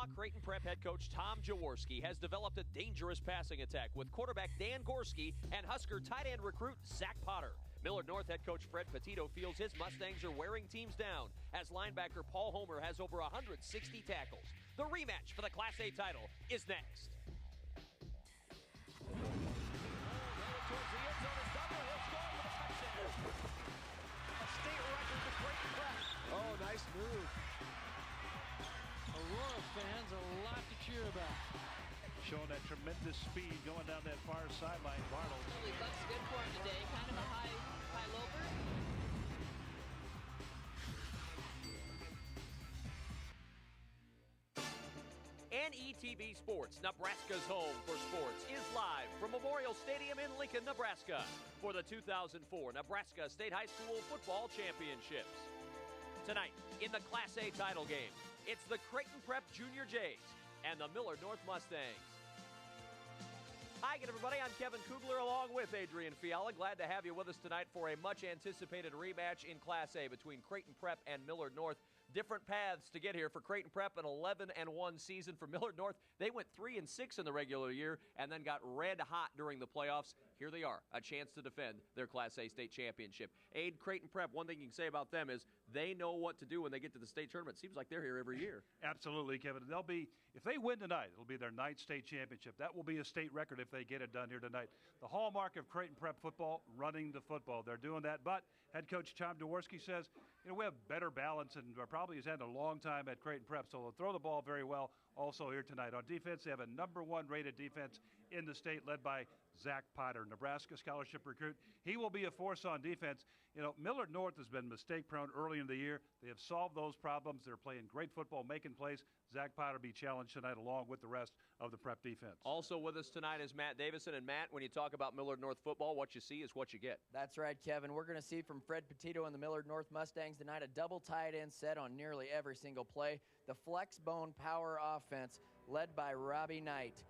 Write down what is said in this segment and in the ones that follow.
Omaha Creighton Prep head coach Tom Jaworski has developed a dangerous passing attack with quarterback Dan Gorski and Husker tight end recruit Zach Potter. Millard North head coach Fred Petito feels his Mustangs are wearing teams down as linebacker Paul Homer has over 160 tackles. The rematch for the Class A title is next. Towards the end zone is Douglas. He'll score with a touchdown. A state record to Creighton Prep. Oh, nice move. Aurora fans, a lot to cheer about. Showing that tremendous speed going down that far sideline. Bartle. Really looks good for him today. Kind of a high loper. NETV Sports, Nebraska's home for sports, is live from Memorial Stadium in Lincoln, Nebraska for the 2004 Nebraska State High School Football Championships. Tonight, in the Class A title game, it's the Creighton Prep Junior Jays and the Millard North Mustangs. Hi again, everybody. I'm Kevin Kugler along with Adrian Fiala. Glad to have you with us tonight for a much-anticipated rematch in Class A between Creighton Prep and Millard North. Different paths to get here. For Creighton Prep, an 11-1 season. For Millard North, they went 3-6 in the regular year and then got red hot during the playoffs. Here they are, a chance to defend their Class A state championship. Aid Creighton Prep, one thing you can say about them is they know what to do when they get to the state tournament. Seems like they're here every year. Absolutely, Kevin. They'll be, if they win tonight, it'll be their 9th state championship. That will be a state record if they get it done here tonight. The hallmark of Creighton Prep football, running the football. They're doing that, but head coach Tom Jaworski says, we have better balance and probably has had a long time at Creighton Prep, so they'll throw the ball very well also here tonight. On defense, they have a #1 rated defense in the state led by Zach Potter, Nebraska scholarship recruit. He will be a force on defense. Millard North has been mistake-prone early in the year. They have solved those problems. They're playing great football, making plays. Zach Potter will be challenged tonight along with the rest of the Prep defense. Also with us tonight is Matt Davison. And Matt, when you talk about Millard North football, what you see is what you get. That's right, Kevin. We're going to see from Fred Petito and the Millard North Mustangs tonight a double tight end set on nearly every single play. The flex bone power offense led by Robbie Knight.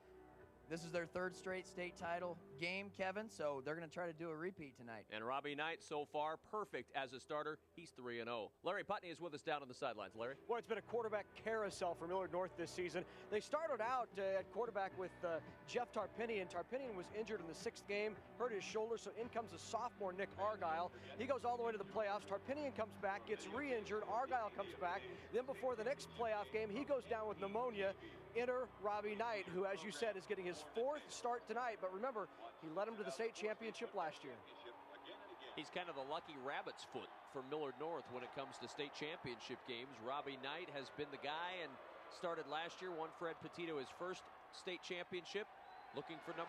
This is their 3rd straight state title game, Kevin, so they're going to try to do a repeat tonight. And Robbie Knight, so far, perfect as a starter. He's 3-0. Larry Putney is with us down on the sidelines. Larry? Well, it's been a quarterback carousel for Millard North this season. They started out at quarterback with Jeff Tarpinian. Tarpinian was injured in the 6th game, hurt his shoulder, so in comes a sophomore, Nick Argyle. He goes all the way to the playoffs. Tarpinian comes back, gets re-injured. Argyle comes back. Then before the next playoff game, he goes down with pneumonia. Enter Robbie Knight, who, as you said, is getting his 4th start tonight. But remember, he led him to the state championship last year. He's kind of the lucky rabbit's foot for Millard North when it comes to state championship games. Robbie Knight has been the guy and started last year, won Fred Petito his first state championship. Looking for #2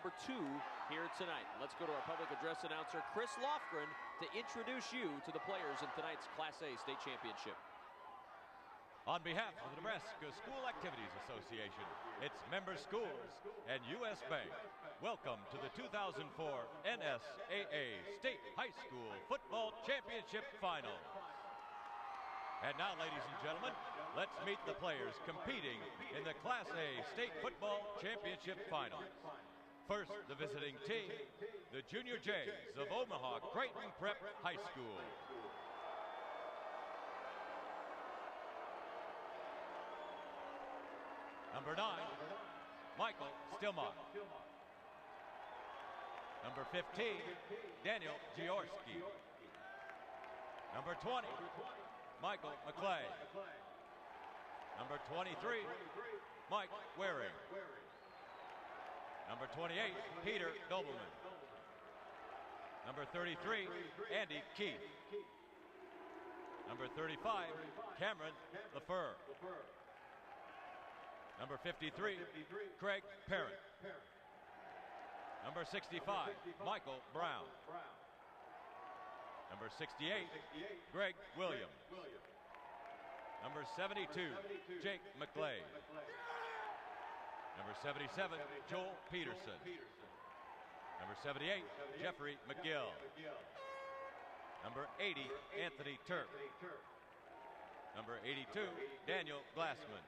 here tonight. Let's go to our public address announcer, Chris Lofgren, to introduce you to the players in tonight's Class A state championship. On behalf of the Nebraska School Activities Association, its member schools, and U.S. Bank, welcome to the 2004 NSAA State High School Football Championship Finals. And now, ladies and gentlemen, let's meet the players competing in the Class A State Football Championship Finals. First, the visiting team, the Junior Jays of Omaha Creighton Prep High School. Number 9, Michael Stillmont. Number 15, Daniel Jaworski. Number 20, Michael McClay. Number 23, Mike Waring. Number 28, Peter Nobleman. Number 33, Andy Keith. Number 35, Cameron LaFleur. Number 53, Craig Parent. Number 65, Michael Brown. Number 68, Greg Williams. Number 72, Jake McClay. Number 77, Joel Peterson. Number 78, Jeffrey McGill. Number 80, Anthony Turk. Number 82, Daniel Glassman.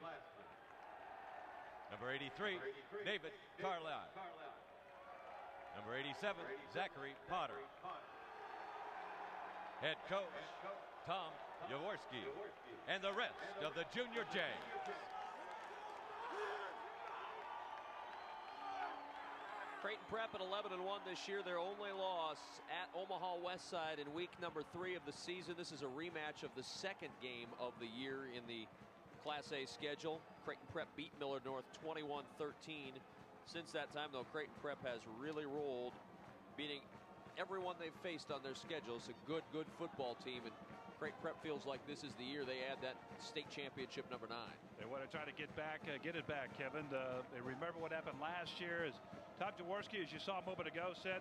Number 83, David Carlisle. Number 87, Zachary Potter. Head coach, Tom Jaworski. And the rest of the Junior Jays. Creighton Prep at 11-1 this year. Their only loss at Omaha Westside in week number 3 of the season. This is a rematch of the second game of the year in the Class A schedule. Creighton Prep beat Millard North 21-13. Since that time, though, Creighton Prep has really rolled, beating everyone they've faced on their schedule. It's a good football team, and Creighton Prep feels like this is the year they add that state championship number 9. They want to try to get it back, Kevin. They remember what happened last year. As Tom Jaworski, as you saw a moment ago, said,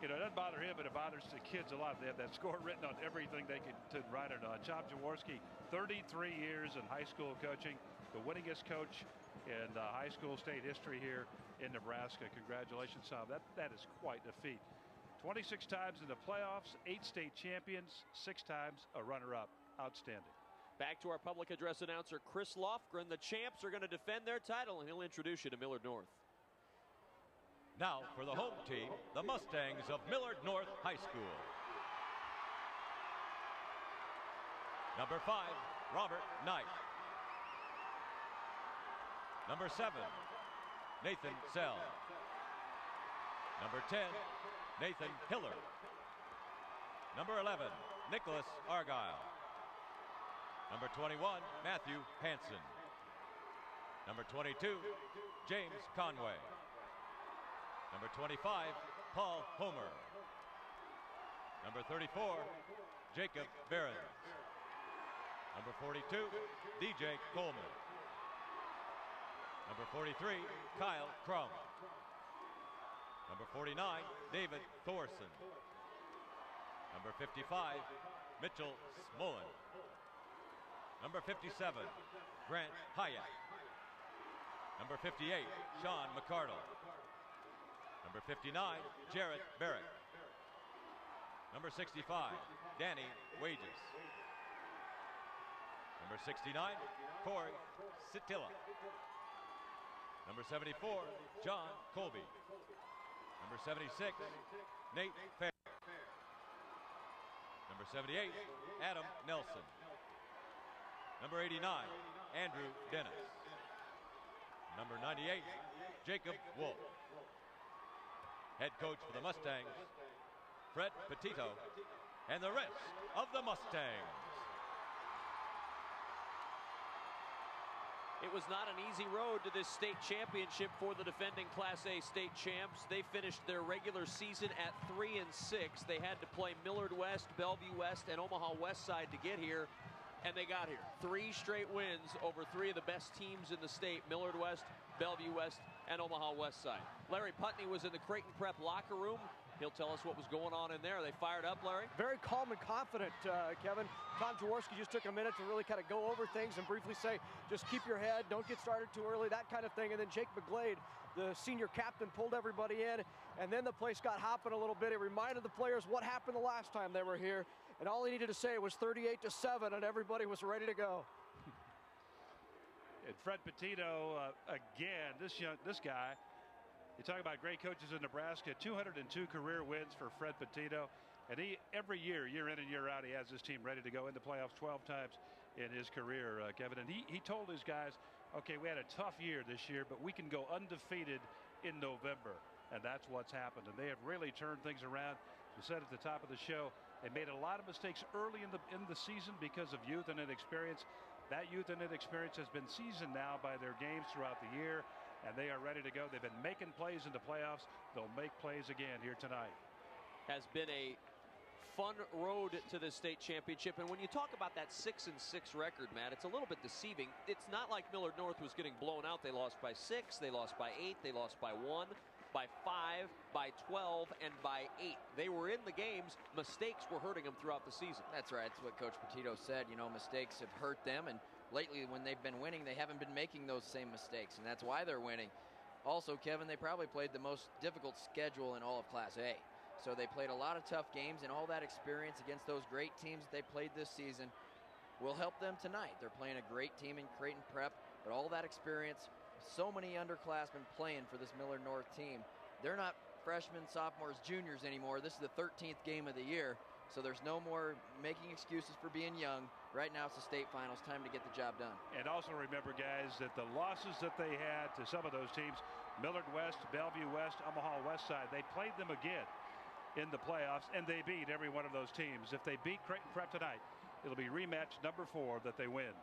it doesn't bother him, but it bothers the kids a lot. They have that score written on everything they can write it on. Tom Jaworski, 33 years in high school coaching, the winningest coach in high school state history here in Nebraska. Congratulations, Tom. That is quite a feat. 26 times in the playoffs, 8 state champions, 6 times a runner-up. Outstanding. Back to our public address announcer, Chris Lofgren. The champs are going to defend their title, and he'll introduce you to Millard North. Now for the home team, the Mustangs of Millard North High School. Number 5, Robert Knight. Number 7, Nathan Sell. Number 10, Nathan Hiller. Number 11, Nicholas Argyle. Number 21, Matthew Hansen. Number 22, James Conway. Number 25, Paul Homer. Number 34, Jacob Behrens. Number 42, DJ Coleman. Number 43, Kyle Crum. Number 49, David Thorson. Number 55, Mitchell Smolin. Number 57, Grant Hyatt. Number 58, Sean McCardle. Number 59, Jarrett Barrett. Number 65, Danny Wages. Number 69, Corey Sitilla. Number 74, John Colby. Number 76, Nate Fair. Number 78, Adam Nelson. Number 89, Andrew Dennis. Number 98, Jacob Wolf. Head coach for the Mustangs, Fred Petito, and the rest of the Mustangs. It was not an easy road to this state championship for the defending Class A state champs. They finished their regular season at 3-6. They had to play Millard West, Bellevue West, and Omaha Westside to get here, and they got here. 3 straight wins over 3 of the best teams in the state, Millard West, Bellevue West, and Omaha Westside. Larry Putney was in the Creighton Prep locker room. He'll tell us what was going on in there. Are they fired up, Larry? Very calm and confident, Kevin. Tom Jaworski just took a minute to really kind of go over things and briefly say, just keep your head, don't get started too early, that kind of thing. And then Jake McGlade, the senior captain, pulled everybody in, and then the place got hopping a little bit. It reminded the players what happened the last time they were here, and all he needed to say was 38-7, and everybody was ready to go. And Fred Petito, again, this guy, you talk about great coaches in Nebraska, 202 career wins for Fred Petito. And he, every year in and year out, he has this team ready to go into playoffs 12 times in his career, Kevin. And he told his guys, okay, we had a tough year this year, but we can go undefeated in November. And that's what's happened. And they have really turned things around. As we said at the top of the show, they made a lot of mistakes early in the season because of youth and inexperience. That youth and inexperience has been seasoned now by their games throughout the year, and they are ready to go. They've been making plays in the playoffs. They'll make plays again here tonight. Has been a fun road to the state championship, and when you talk about that 6-6 record, Matt, it's a little bit deceiving. It's not like Millard North was getting blown out. They lost by 6, they lost by 8, they lost by 1, by 5, by 12, and by 8. They were in the games. Mistakes were hurting them throughout the season. That's right. It's what Coach Petito said. You know, mistakes have hurt them, and lately when they've been winning, they haven't been making those same mistakes, and that's why they're winning. Also, Kevin, they probably played the most difficult schedule in all of Class A. So they played a lot of tough games, and all that experience against those great teams that they played this season will help them tonight. They're playing a great team in Creighton Prep, but all that experience, so many underclassmen playing for this Millard North team. They're not freshmen, sophomores, juniors anymore. This is the 13th game of the year, so there's no more making excuses for being young. Right now it's the state finals, time to get the job done. And also remember, guys, that the losses that they had to some of those teams, Millard West, Bellevue West, Omaha West Side, they played them again in the playoffs, and they beat every one of those teams. If they beat Creighton Prep tonight, it'll be rematch number 4 that they win.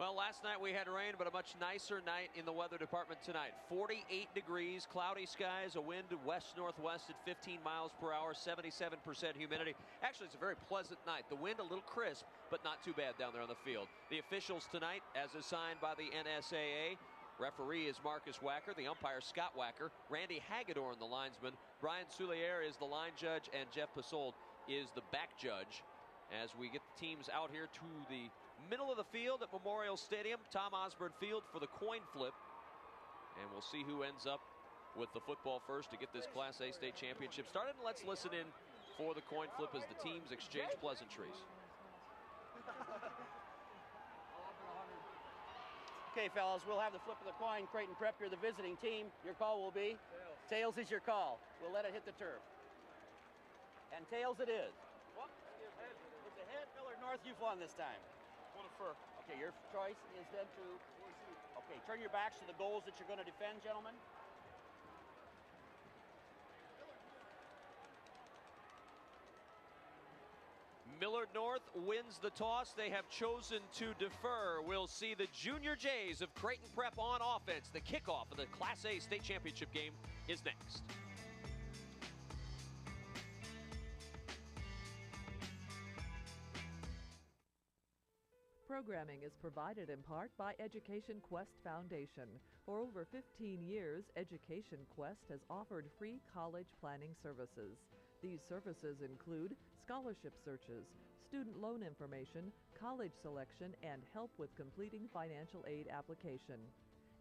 Well, last night we had rain, but a much nicer night in the weather department tonight. 48 degrees, cloudy skies, a wind west-northwest at 15 miles per hour, 77% humidity. Actually, it's a very pleasant night. The wind a little crisp, but not too bad down there on the field. The officials tonight, as assigned by the NSAA, referee is Marcus Wacker, the umpire Scott Wacker, Randy Hagedorn the linesman, Brian Soulier is the line judge, and Jeff Passold is the back judge. As we get the teams out here to the middle of the field at Memorial Stadium, Tom Osborne Field for the coin flip. And we'll see who ends up with the football first to get this Class A state championship started. And let's listen in for the coin flip as the teams exchange pleasantries. Okay, fellas, we'll have the flip of the coin. Creighton Prep, you're the visiting team. Your call will be? Tails is your call. We'll let it hit the turf. And tails it is. It's a head. Millard North, you've won this time. Okay, your choice is then to... Okay, turn your backs to the goals that you're going to defend, gentlemen. Millard North wins the toss. They have chosen to defer. We'll see the Junior Jays of Creighton Prep on offense. The kickoff of the Class A state championship game is next. Programming is provided in part by Education Quest Foundation. For over 15 years, Education Quest has offered free college planning services. These services include scholarship searches, student loan information, college selection, and help with completing financial aid application.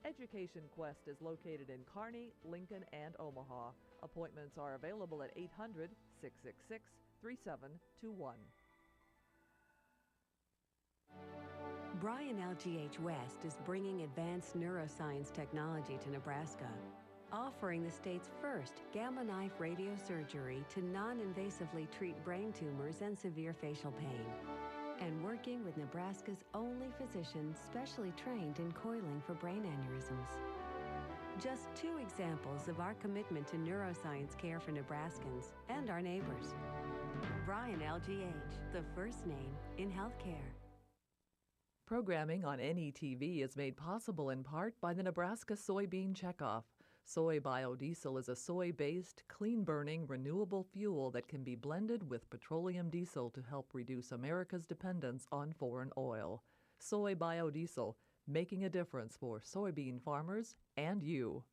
Education Quest is located in Kearney, Lincoln, and Omaha. Appointments are available at 800-666-3721. Bryan LGH West is bringing advanced neuroscience technology to Nebraska, offering the state's first gamma knife radiosurgery to non-invasively treat brain tumors and severe facial pain, and working with Nebraska's only physician specially trained in coiling for brain aneurysms. Just 2 examples of our commitment to neuroscience care for Nebraskans and our neighbors. Bryan LGH, the first name in healthcare. Programming on NETV is made possible in part by the Nebraska Soybean Checkoff. Soy biodiesel is a soy-based, clean-burning, renewable fuel that can be blended with petroleum diesel to help reduce America's dependence on foreign oil. Soy biodiesel, making a difference for soybean farmers and you.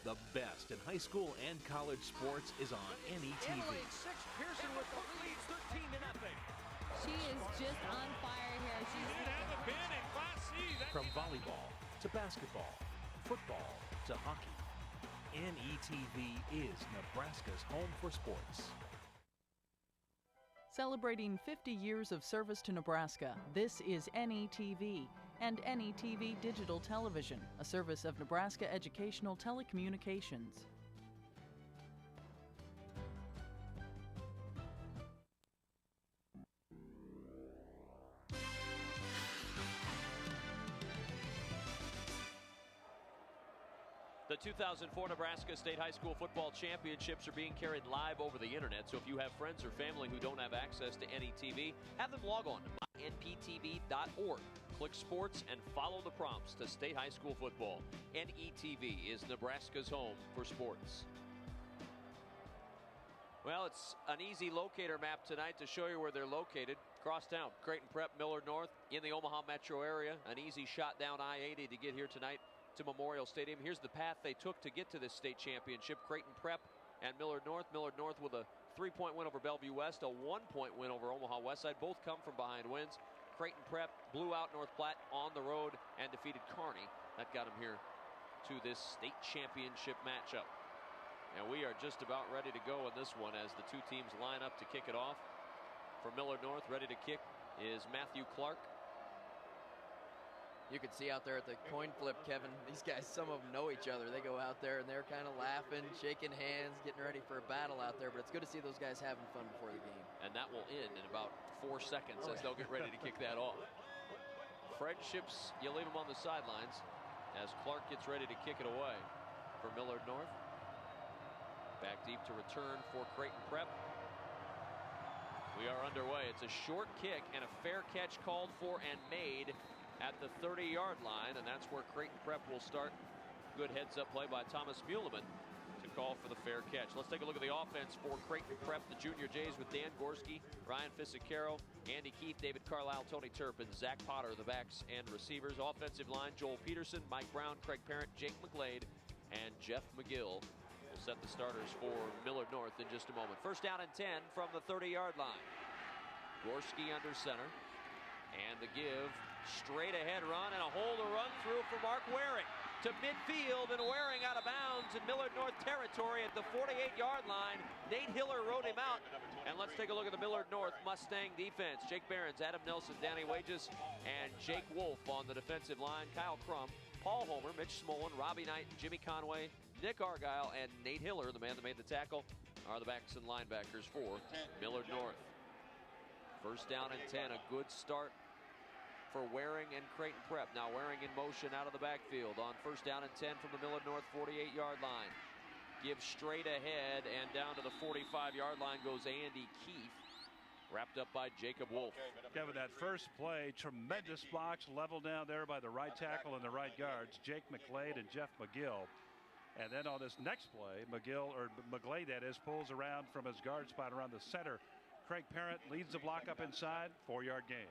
The best in high school and college sports is on NETV. In lane 6, Pearson with the lead, 13-0. She is just on fire here. She's haven't been in Class C. From volleyball to basketball, football to hockey, NETV is Nebraska's home for sports. Celebrating 50 years of service to Nebraska, this is NETV and NETV Digital Television, a service of Nebraska Educational Telecommunications. The 2004 Nebraska State High School Football Championships are being carried live over the internet, so if you have friends or family who don't have access to NETV, have them log on to mynptv.org. Click sports and follow the prompts to state high school football. NETV is Nebraska's home for sports. Well, it's an easy locator map tonight to show you where they're located. Across town, Creighton Prep, Millard North, in the Omaha metro area. An easy shot down I-80 to get here tonight to Memorial Stadium. Here's the path they took to get to this state championship. Creighton Prep and Millard North. Millard North with a 3-point win over Bellevue West, a 1-point win over Omaha Westside. Both come from behind wins. Creighton Prep blew out North Platte on the road and defeated Kearney. That got them here to this state championship matchup. And we are just about ready to go in this one as the two teams line up to kick it off. For Millard North, ready to kick is Matthew Clark. You could see out there at the coin flip, Kevin, these guys, some of them know each other. They go out there and they're kind of laughing, shaking hands, getting ready for a battle out there. But it's good to see those guys having fun before the game. And that will end in about 4 seconds as they'll get ready to kick that off. Friendships, you leave them on the sidelines as Clark gets ready to kick it away for Millard North. Back deep to return for Creighton Prep. We are underway. It's a short kick and a fair catch called for and made at the 30-yard line, and that's where Creighton Prep will start. Good heads-up play by Thomas Muleman to call for the fair catch. Let's take a look at the offense for Creighton Prep. The Junior Jays with Dan Gorski, Ryan Fisicaro, Andy Keith, David Carlisle, Tony Turpin, Zach Potter, the backs and receivers. Offensive line, Joel Peterson, Mike Brown, Craig Parent, Jake McGlade, and Jeff McGill will set the starters for Millard North in just a moment. First down and 10 from the 30-yard line. Gorski under center, and the give. Straight ahead run and a hole to run through for Mark Waring to midfield, and Waring out of bounds in Millard North territory at the 48-yard line. Nate Hiller rode him out. And let's take a look at the Millard North Mustang defense. Jake Behrens, Adam Nelson, Danny Wages, and Jake Wolf on the defensive line. Kyle Crum, Paul Homer, Mitch Smolin, Robbie Knight, Jimmy Conway, Nick Argyle, and Nate Hiller, the man that made the tackle, are the backs and linebackers for Millard North. First down and 10, a good start for Waring and Creighton Prep. Now Waring in motion out of the backfield on first down and 10 from the Millard North 48-yard line. Give straight ahead, and down to the 45-yard line goes Andy Keith, wrapped up by Jacob Wolf. Kevin, that first play, tremendous blocks level down there by the right tackle and the right guards, Jake McGlade and Jeff McGill. And then on this next play, McGlade that is, pulls around from his guard spot around the center. Craig Parent leads the block up inside, 4-yard gain.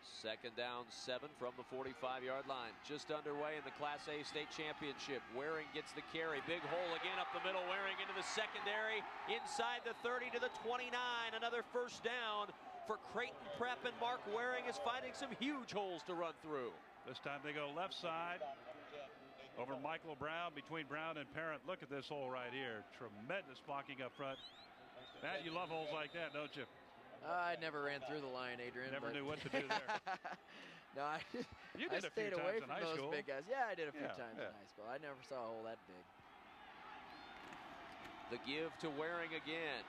Second down, 7 from the 45-yard line. Just underway in the Class A state championship. Waring gets the carry. Big hole again up the middle. Waring into the secondary. Inside the 30 to the 29. Another first down for Creighton Prep, and Mark Waring is finding some huge holes to run through. This time they go left side over Michael Brown, between Brown and Parent. Look at this hole right here. Tremendous blocking up front. Matt, you love holes like that, don't you? I never ran through the line, Adrian. Never knew what to do there. No, you did I a few stayed times away in from high those school. big guys. Yeah, I did a few times yeah. in high school. I never saw a hole that big. The give to Waring again.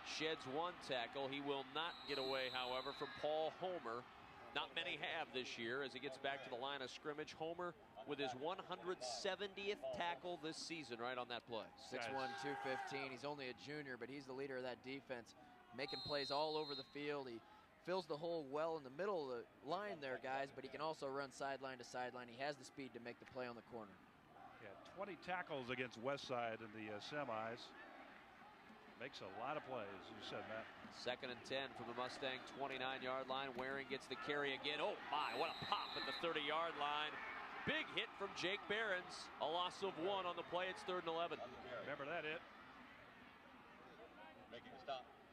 Sheds one tackle. He will not get away, however, from Paul Homer. Not many have this year as he gets back to the line of scrimmage. Homer with his 170th tackle this season right on that play. 6'1", 215. He's only a junior, but he's the leader of that defense, making plays all over the field. He fills the hole well in the middle of the line there, guys, but he can also run sideline to sideline. He has the speed to make the play on the corner. Yeah, 20 tackles against Westside in the semis. Makes a lot of plays, you said, Matt. Second and 10 from the Mustang 29-yard line. Waring gets the carry again. Oh my, what a pop at the 30-yard line. Big hit from Jake Behrens. A loss of 1 on the play. It's 3rd and 11. Remember that hit?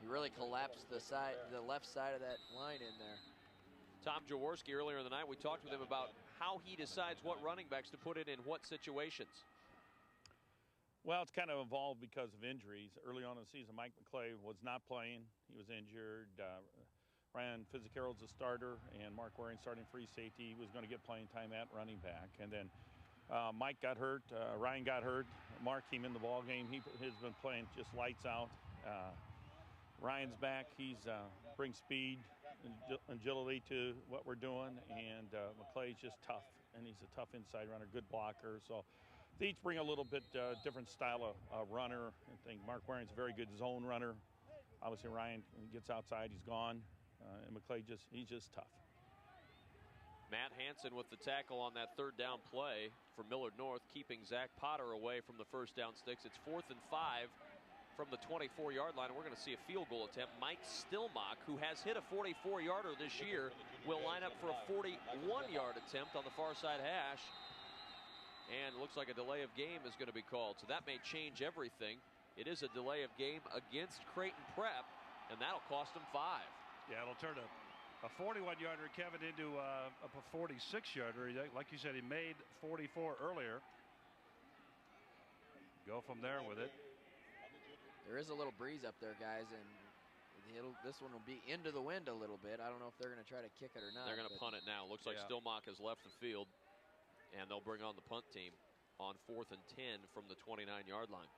He really collapsed the left side of that line in there. Tom Jaworski earlier in the night, we talked with him about how he decides what running backs to put in what situations. Well, it's kind of evolved because of injuries. Early on in the season, Mike McClay was not playing. He was injured. Ryan Fizzicaro's a starter, and Mark Waring starting free safety. He was going to get playing time at running back. And then Mike got hurt. Ryan got hurt. Mark came in the ball game. He has been playing just lights out. Ryan's back. He's brings speed and agility to what we're doing. And McClay's just tough, and he's a tough inside runner, good blocker. So they each bring a little bit different style of runner and thing. Mark Waring's a very good zone runner. Obviously, Ryan, when he gets outside, he's gone. And McClay he's just tough. Matt Hansen with the tackle on that 3rd down play for Millard North, keeping Zach Potter away from the first down sticks. It's 4th and 5 from the 24-yard line. We're going to see a field goal attempt. Mike Stillmock, who has hit a 44-yarder this year, will line up for a 41-yard attempt on the far side hash. And it looks like a delay of game is going to be called. So that may change everything. It is a delay of game against Creighton Prep, and that'll cost them 5. Yeah, it'll turn a 41-yarder, Kevin, into a 46-yarder. Like you said, he made 44 earlier. Go from there with it. There is a little breeze up there, guys, and This one will be into the wind a little bit. I don't know if they're going to try to kick it or not. They're going to punt it now. Looks like Stillmock has left the field, and they'll bring on the punt team on 4th and 10 from the 29-yard line.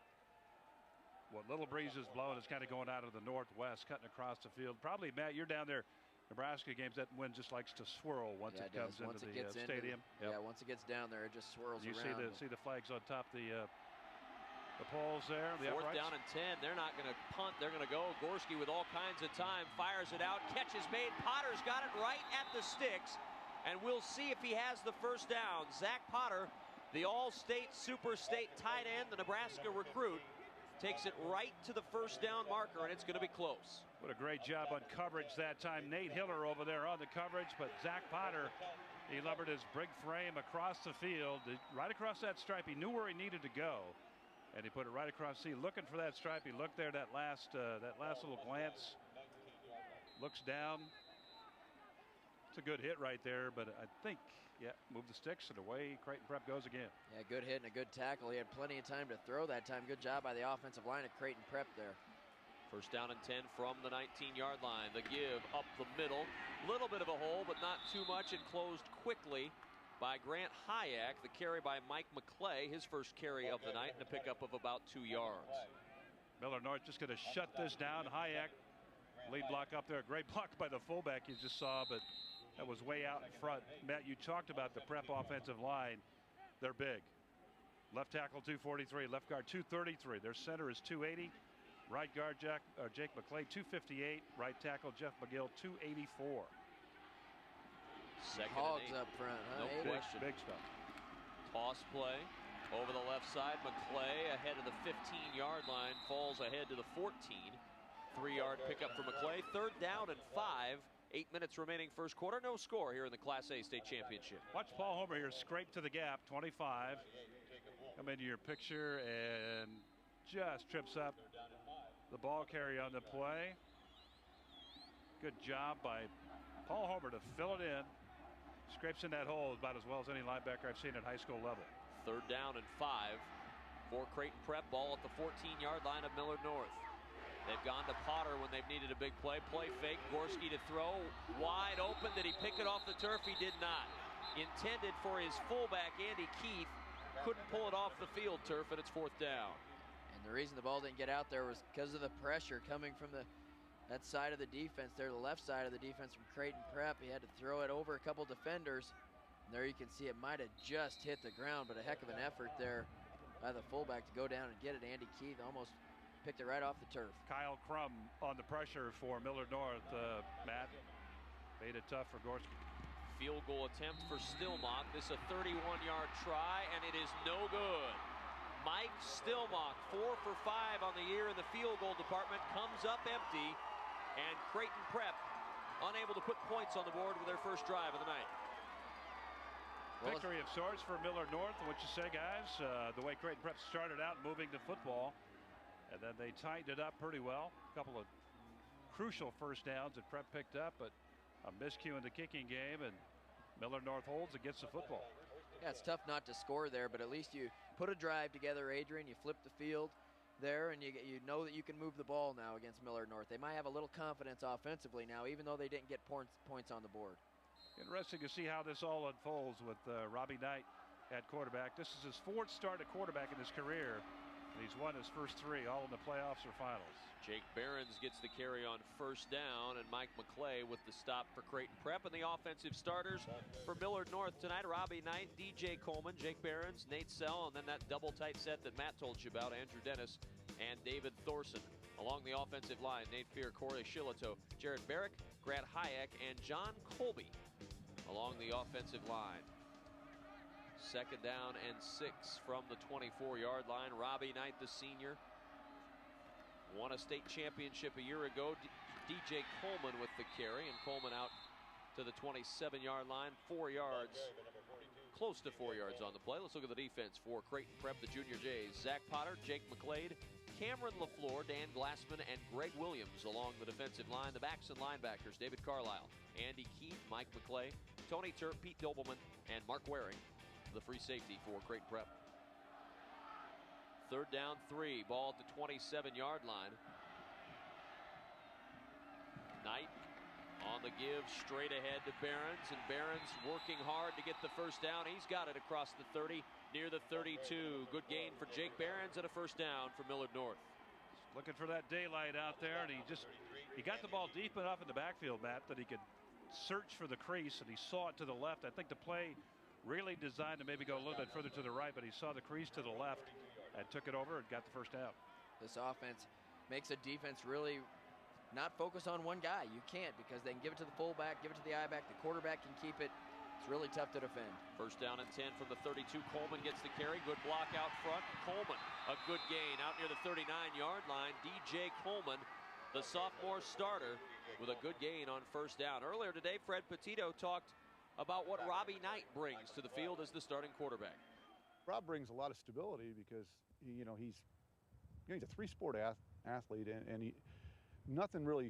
What little breeze is blowing is kind of going out of the northwest, cutting across the field. Probably, Matt, you're down there. Nebraska games, that wind just likes to swirl once it comes into the stadium. Yeah, once it gets down there, it just swirls you around. You see the flags on top of the poles there. The 4th uprights. down and 10. They're not going to punt. They're going to go. Gorski with all kinds of time fires it out. Catch is made. Potter's got it right at the sticks, and we'll see if he has the first down. Zach Potter, the all-state, super state tight end, the Nebraska recruit, takes it right to the first down marker, and it's going to be close. What a great job on coverage that time. Nate Hiller over there on the coverage, but Zach Potter, he levered his big frame across the field, right across that stripe. He knew where he needed to go, and he put it right across the field, looking for that stripe. He looked there, that last little glance, looks down. It's a good hit right there, but I think, move the sticks, and away Creighton Prep goes again. Yeah, good hit and a good tackle. He had plenty of time to throw that time. Good job by the offensive line of Creighton Prep there. First down and 10 from the 19-yard line. The give up the middle. Little bit of a hole, but not too much. It closed quickly by Grant Hayek. The carry by Mike McClay, his first carry of the night, and a pickup of about 2 yards. Millard North just going to shut this down. Hayek, lead block up there. Great block by the fullback you just saw, but that was way out in front. Matt, you talked about the Prep offensive line. They're big. Left tackle 243, left guard 233. Their center is 280. Right guard Jake McClay 258. Right tackle Jeff McGill 284. Second Hogs and 8. up front, huh? No question. Big stuff. Toss play over the left side. McClay ahead of the 15-yard line, falls ahead to the 14. 3-yard pickup for McClay. 3rd down and 5. 8 minutes remaining first quarter. No score here in the Class A state championship. Watch Paul Homer here scrape to the gap. 25. Come into your picture and just trips up the ball carrier on the play. Good job by Paul Homer to fill it in. Scrapes in that hole about as well as any linebacker I've seen at high school level. 3rd down and 5 for Creighton Prep. Ball at the 14-yard line of Millard North. They've gone to Potter when they've needed a big play. Play fake. Gorski to throw. Wide open. Did he pick it off the turf? He did not. Intended for his fullback, Andy Keith. Couldn't pull it off the field turf, and it's 4th down. And the reason the ball didn't get out there was because of the pressure coming from that side of the defense there, the left side of the defense from Creighton Prep. He had to throw it over a couple defenders. And there you can see it might have just hit the ground, but a heck of an effort there by the fullback to go down and get it. Andy Keith almost picked it right off the turf. Kyle Crum on the pressure for Millard North. Matt made it tough for Gorski. Field goal attempt for Stillmock. This is a 31-yard try, and it is no good. Mike Stillmock, 4 for 5 on the year in the field goal department, comes up empty, and Creighton Prep unable to put points on the board with their first drive of the night. Victory of sorts for Millard North. What you say, guys? The way Creighton Prep started out moving to football, and then they tightened it up pretty well. A couple of crucial first downs that Prep picked up, but a miscue in the kicking game, and Millard North holds against the football. Yeah, it's tough not to score there, but at least you put a drive together, Adrian. You flip the field there, and you know that you can move the ball now against Millard North. They might have a little confidence offensively now, even though they didn't get points on the board. Interesting to see how this all unfolds with Robbie Knight at quarterback. This is his 4th start at quarterback in his career, and he's won his first 3, all in the playoffs or finals. Jake Behrens gets the carry on first down, and Mike McClay with the stop for Creighton Prep. And the offensive starters for Millard North tonight: Robbie Knight, DJ Coleman, Jake Behrens, Nate Sell, and then that double tight set that Matt told you about, Andrew Dennis and David Thorson. Along the offensive line, Nate Fear, Corey Shillito, Jared Barrick, Grant Hayek, and John Colby along the offensive line. 2nd down and 6 from the 24-yard line. Robbie Knight, the senior, won a state championship a year ago. DJ Coleman with the carry, and Coleman out to the 27-yard line, 4 yards, close to 4 yards on the play. Let's look at the defense for Creighton Prep, the Junior Jays. Zach Potter, Jake McClade, Cameron LaFleur, Dan Glassman, and Greg Williams along the defensive line. The backs and linebackers: David Carlisle, Andy Keith, Mike McClay, Tony Turp, Pete Dobelman, and Mark Waring, the free safety for Creighton Prep. 3rd down 3, ball at the 27-yard line. Knight on the give straight ahead to Behrens, and Behrens working hard to get the first down. He's got it across the 30, near the 32. Good gain for Jake Behrens and a first down for Millard North. Looking for that daylight out there, and he got the ball deep enough in the backfield, Matt, that he could search for the crease, and he saw it to the left. I think the play really designed to maybe go a little bit further to the right, but he saw the crease to the left and took it over and got the first down. This offense makes a defense really not focus on one guy. You can't, because they can give it to the fullback, give it to the I-back, the quarterback can keep it. It's really tough to defend. First down and 10 from the 32. Coleman gets the carry. Good block out front. Coleman, a good gain out near the 39-yard line. DJ Coleman, the sophomore starter, with a good gain on first down. Earlier today, Fred Petito talked about what Robbie Knight brings to the field as the starting quarterback. Rob brings a lot of stability because he's a three-sport athlete, and nothing really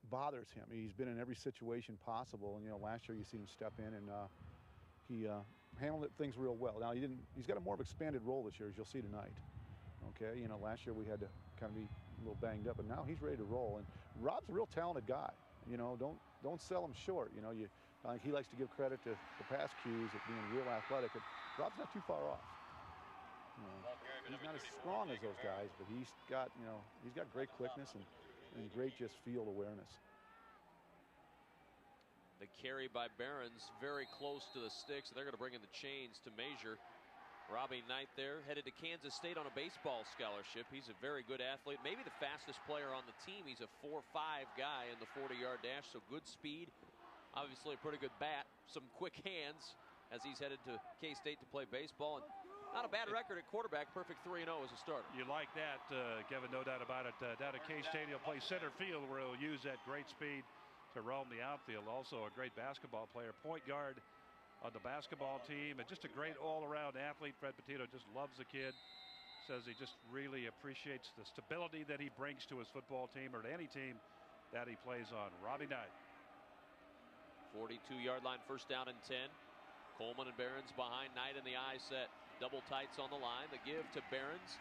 bothers him. He's been in every situation possible, and last year you see him step in, and he handled things real well. Now he's got a more of expanded role this year, as you'll see tonight. Okay, last year we had to kind of be a little banged up, but now he's ready to roll. And Rob's a real talented guy. Don't sell him short. He likes to give credit to the pass cues at being real athletic, and Rob's not too far off. He's not as strong as those guys, but he's got great quickness and great just field awareness. The carry by Behrens very close to the sticks. They're going to bring in the chains to measure. Robbie Knight there, headed to Kansas State on a baseball scholarship. He's a very good athlete, maybe the fastest player on the team. He's a 4.5 guy in the 40-yard dash, so good speed. Obviously a pretty good bat, some quick hands as he's headed to K-State to play baseball. And not a bad record at quarterback, perfect 3-0 as a starter. You like that, Kevin, no doubt about it. Down at K-State, he'll play center field, where he'll use that great speed to roam the outfield. Also a great basketball player, point guard on the basketball team, and just a great all-around athlete. Fred Petito just loves the kid. Says he just really appreciates the stability that he brings to his football team, or to any team that he plays on. Robbie Knight. 42-yard line, first down and 10. Coleman and Behrens behind Knight in the I set. Double tights on the line. The give to Behrens.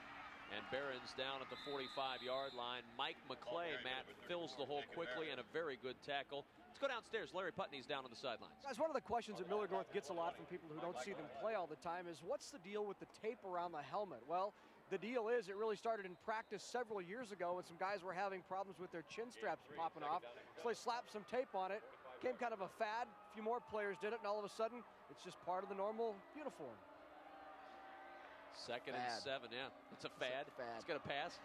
And Behrens down at the 45-yard line. Mike McClay, Matt, fills the hole quickly, and a very good tackle. Let's go downstairs. Larry Putney's down on the sidelines. Guys, one of the questions that Millard North gets a lot from people who don't see them play all the time is, what's the deal with the tape around the helmet? Well, the deal is it really started in practice several years ago when some guys were having problems with their chin straps popping off. So they slapped some tape on it. Became kind of a fad. A few more players did it, and all of a sudden, it's just part of the normal uniform. Second and 7, yeah. It's a fad. It's going to pass.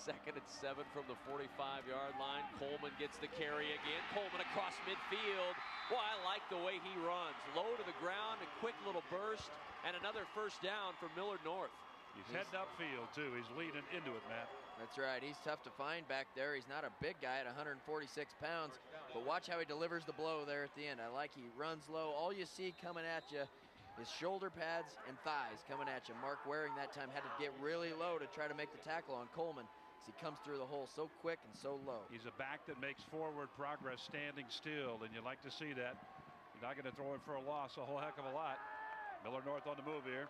Second and 7 from the 45-yard line. Coleman gets the carry again. Coleman across midfield. Boy, I like the way he runs. Low to the ground, a quick little burst, and another first down for Millard North. He's heading upfield, too. He's leading into it, Matt. That's right. He's tough to find back there. He's not a big guy at 146 pounds, but watch how he delivers the blow there at the end. I like he runs low. All you see coming at you is shoulder pads and thighs coming at you. Mark Waring that time had to get really low to try to make the tackle on Coleman as he comes through the hole so quick and so low. He's a back that makes forward progress standing still, and you like to see that. You're not going to throw him for a loss a whole heck of a lot. Millard North on the move here.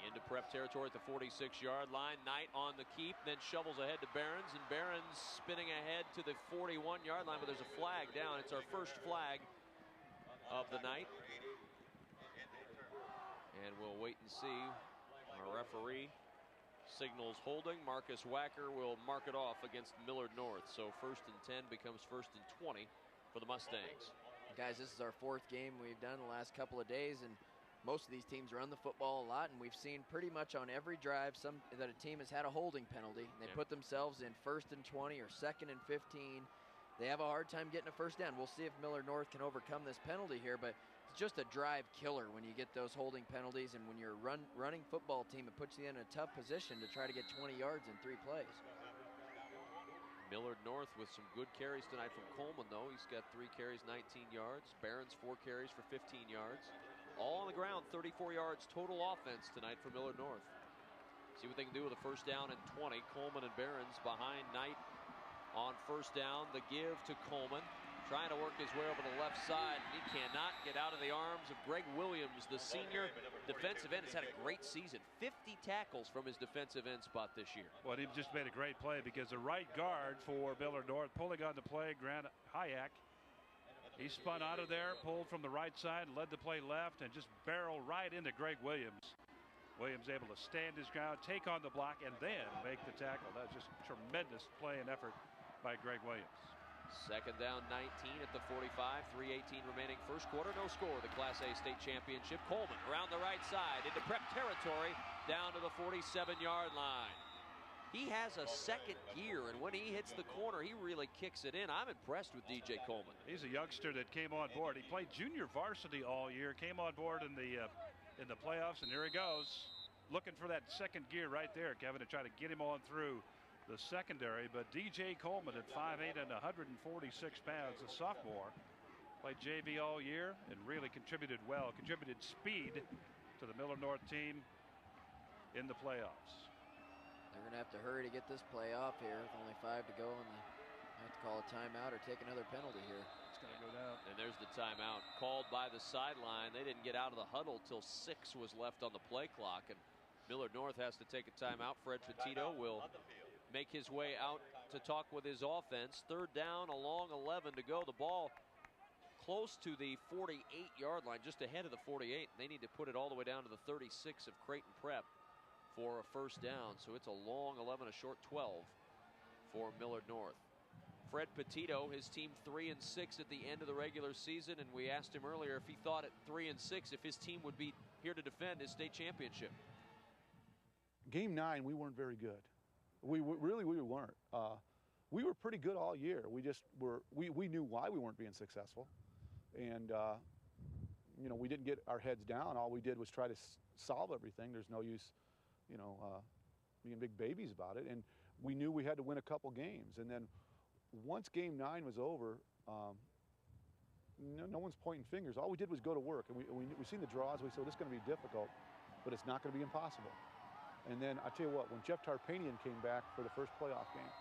Into prep territory at the 46-yard line. Knight on the keep, then shovels ahead to Behrens, and Behrens spinning ahead to the 41-yard line, but there's a flag down. It's our first flag of the night. And we'll wait and see. Our referee signals holding. Marcus Wacker will mark it off against Millard North. So first and 10 becomes first and 20 for the Mustangs. Guys, this is our fourth game we've done the last couple of days, and most of these teams run the football a lot, and we've seen pretty much on every drive that a team has had a holding penalty. They put themselves in first and 20 or second and 15. They have a hard time getting a first down. We'll see if Millard North can overcome this penalty here, but it's just a drive killer when you get those holding penalties, and when you're a running football team, it puts you in a tough position to try to get 20 yards in 3 plays. Millard North with some good carries tonight from Coleman, though. He's got 3 carries, 19 yards. Behrens 4 carries for 15 yards. All on the ground, 34 yards total offense tonight for Millard North. See what they can do with a first down and 20. Coleman and Behrens behind Knight on first down. The give to Coleman. trying to work his way over the left side. He cannot get out of the arms of Greg Williams, the senior defensive end. Has had a great season. 50 tackles from his defensive end spot this year. Well, he just made a great play because the right guard for Millard North pulling on the play, Grant Hayek. He spun out of there, pulled from the right side, led the play left, and just barreled right into Greg Williams. Williams able to stand his ground, take on the block, and then make the tackle. That's just tremendous play and effort by Greg Williams. Second down, 19 at the 45, 3:18 remaining first quarter. No score. The Class A state championship. Coleman around the right side into prep territory, down to the 47-yard line. He has a second gear, and when he hits the corner, he really kicks it in. I'm impressed with DJ Coleman. He's a youngster that came on board. He played junior varsity all year, came on board in the playoffs, and here he goes. Looking for that second gear right there, Kevin, to try to get him on through the secondary. But DJ Coleman at 5'8" and 146 pounds, a sophomore, played JV all year and really contributed well, contributed speed to the Millard North team in the playoffs. They're going to have to hurry to get this play off here with only 5 to go, and they have to call a timeout or take another penalty here. It's going to go down. And there's the timeout called by the sideline. They didn't get out of the huddle till 6 was left on the play clock, and Millard North has to take a timeout. Fred Petito will make his way out to talk with his offense. Third down, a long 11 to go. The ball close to the 48-yard line, just ahead of the 48. They need to put it all the way down to the 36 of Creighton Prep for a first down. So it's a long 11, a short 12 for Millard North. Fred Petito, his team 3-6 at the end of the regular season, and we asked him earlier if he thought at 3-6 if his team would be here to defend his state championship. Game 9, we weren't very good. We weren't. We were pretty good all year. We just were. We knew why we weren't being successful, and you know, we didn't get our heads down. All we did was try to solve everything. There's no use, you know, being big babies about it. And we knew we had to win a couple games. And then once Game 9 was over, no one's pointing fingers. All we did was go to work, and we seen the draws. We said, this is going to be difficult, but it's not going to be impossible. And then I tell you what, when Jeff Tarpanian came back for the first playoff game,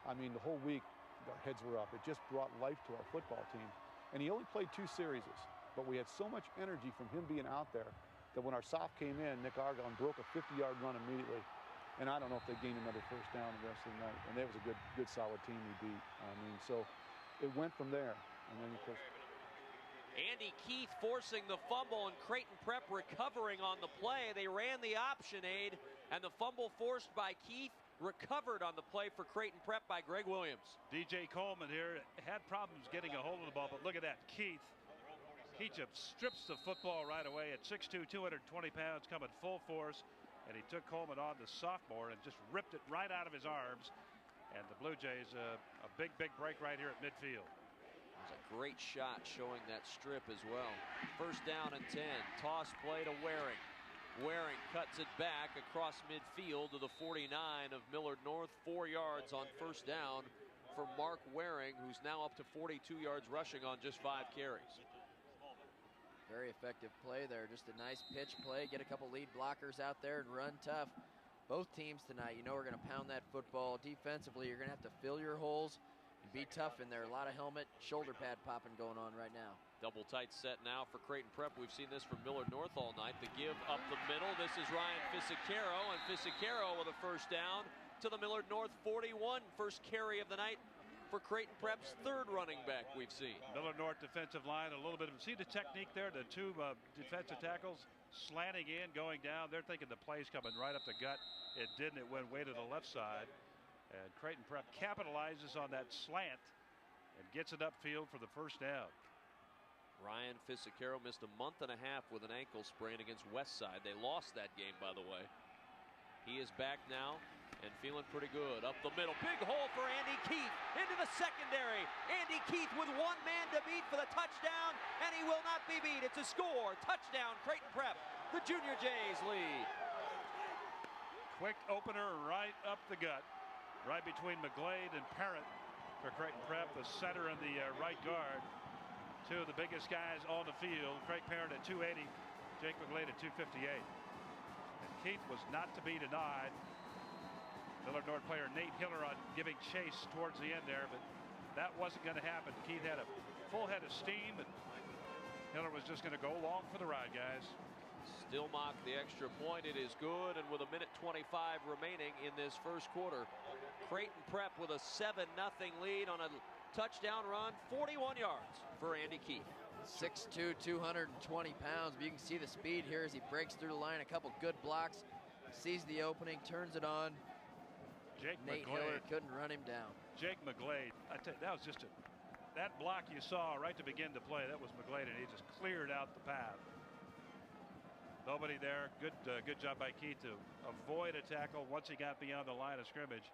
I mean, the whole week our heads were up. It just brought life to our football team. And he only played 2 series, but we had so much energy from him being out there that when our soph came in, Nick Argonne broke a 50-yard run immediately. And I don't know if they gained another first down the rest of the night. And that was a good solid team we beat. I mean, so it went from there. And then, of course, Andy Keith forcing the fumble, and Creighton Prep recovering on the play. They ran the option aid, and the fumble forced by Keith recovered on the play for Creighton Prep by Greg Williams. DJ Coleman here had problems getting a hold of the ball, but look at that. Keith just strips the football right away at 6'2", 220 pounds, coming full force, and he took Coleman on, the sophomore, and just ripped it right out of his arms. And the Blue Jays, a big break right here at midfield. It was a great shot showing that strip as well. First down and 10. Toss play to Waring. Waring cuts it back across midfield to the 49 of Millard North. 4 yards on first down for Mark Waring, who's now up to 42 yards rushing on just 5 carries. Very effective play there. Just a nice pitch play. Get a couple lead blockers out there and run tough. Both teams tonight, you know, we're going to pound that football. Defensively, you're going to have to fill your holes and be tough in there. A lot of helmet, shoulder pad popping going on right now. Double tight set now for Creighton Prep. We've seen this from Millard North all night. The give up the middle. This is Ryan Fisicaro, and Fisicaro with a first down to the Millard North 41. First carry of the night for Creighton Prep's third running back we've seen. Millard North defensive line, a little bit of, see the technique there, the 2 defensive tackles slanting in, going down. They're thinking the play's coming right up the gut. It didn't. It went way to the left side. And Creighton Prep capitalizes on that slant and gets it upfield for the first down. Ryan Fisicaro missed a month and a half with an ankle sprain against Westside. They lost that game, by the way. He is back now and feeling pretty good. Up the middle, big hole for Andy Keith into the secondary. Andy Keith with 1 man to beat for the touchdown, and he will not be beat. It's a score. Touchdown, Creighton Prep. The Junior Jays lead. Quick opener right up the gut, right between McGlade and Parrott for Creighton Prep, the center and the right guard. 2 of the biggest guys on the field. Craig Parrott at 280, Jake McGlade at 258. And Keith was not to be denied. Millard North player Nate Hiller on giving chase towards the end there, but that wasn't going to happen. Keith had a full head of steam, and Miller was just going to go along for the ride, guys. Still mock the extra point. It is good, and with a minute 25 remaining in this first quarter, Creighton Prep with a 7-0 lead on a touchdown run, 41 yards for Andy Keith. 6'2", 220 pounds, but you can see the speed here as he breaks through the line. A couple good blocks, sees the opening, turns it on. Nate Hiller couldn't run him down. Jake McGlade, I tell you, that was just that block you saw right to begin to play. That was McGlade, and he just cleared out the path. Nobody there. Good job by Keith to avoid a tackle once he got beyond the line of scrimmage.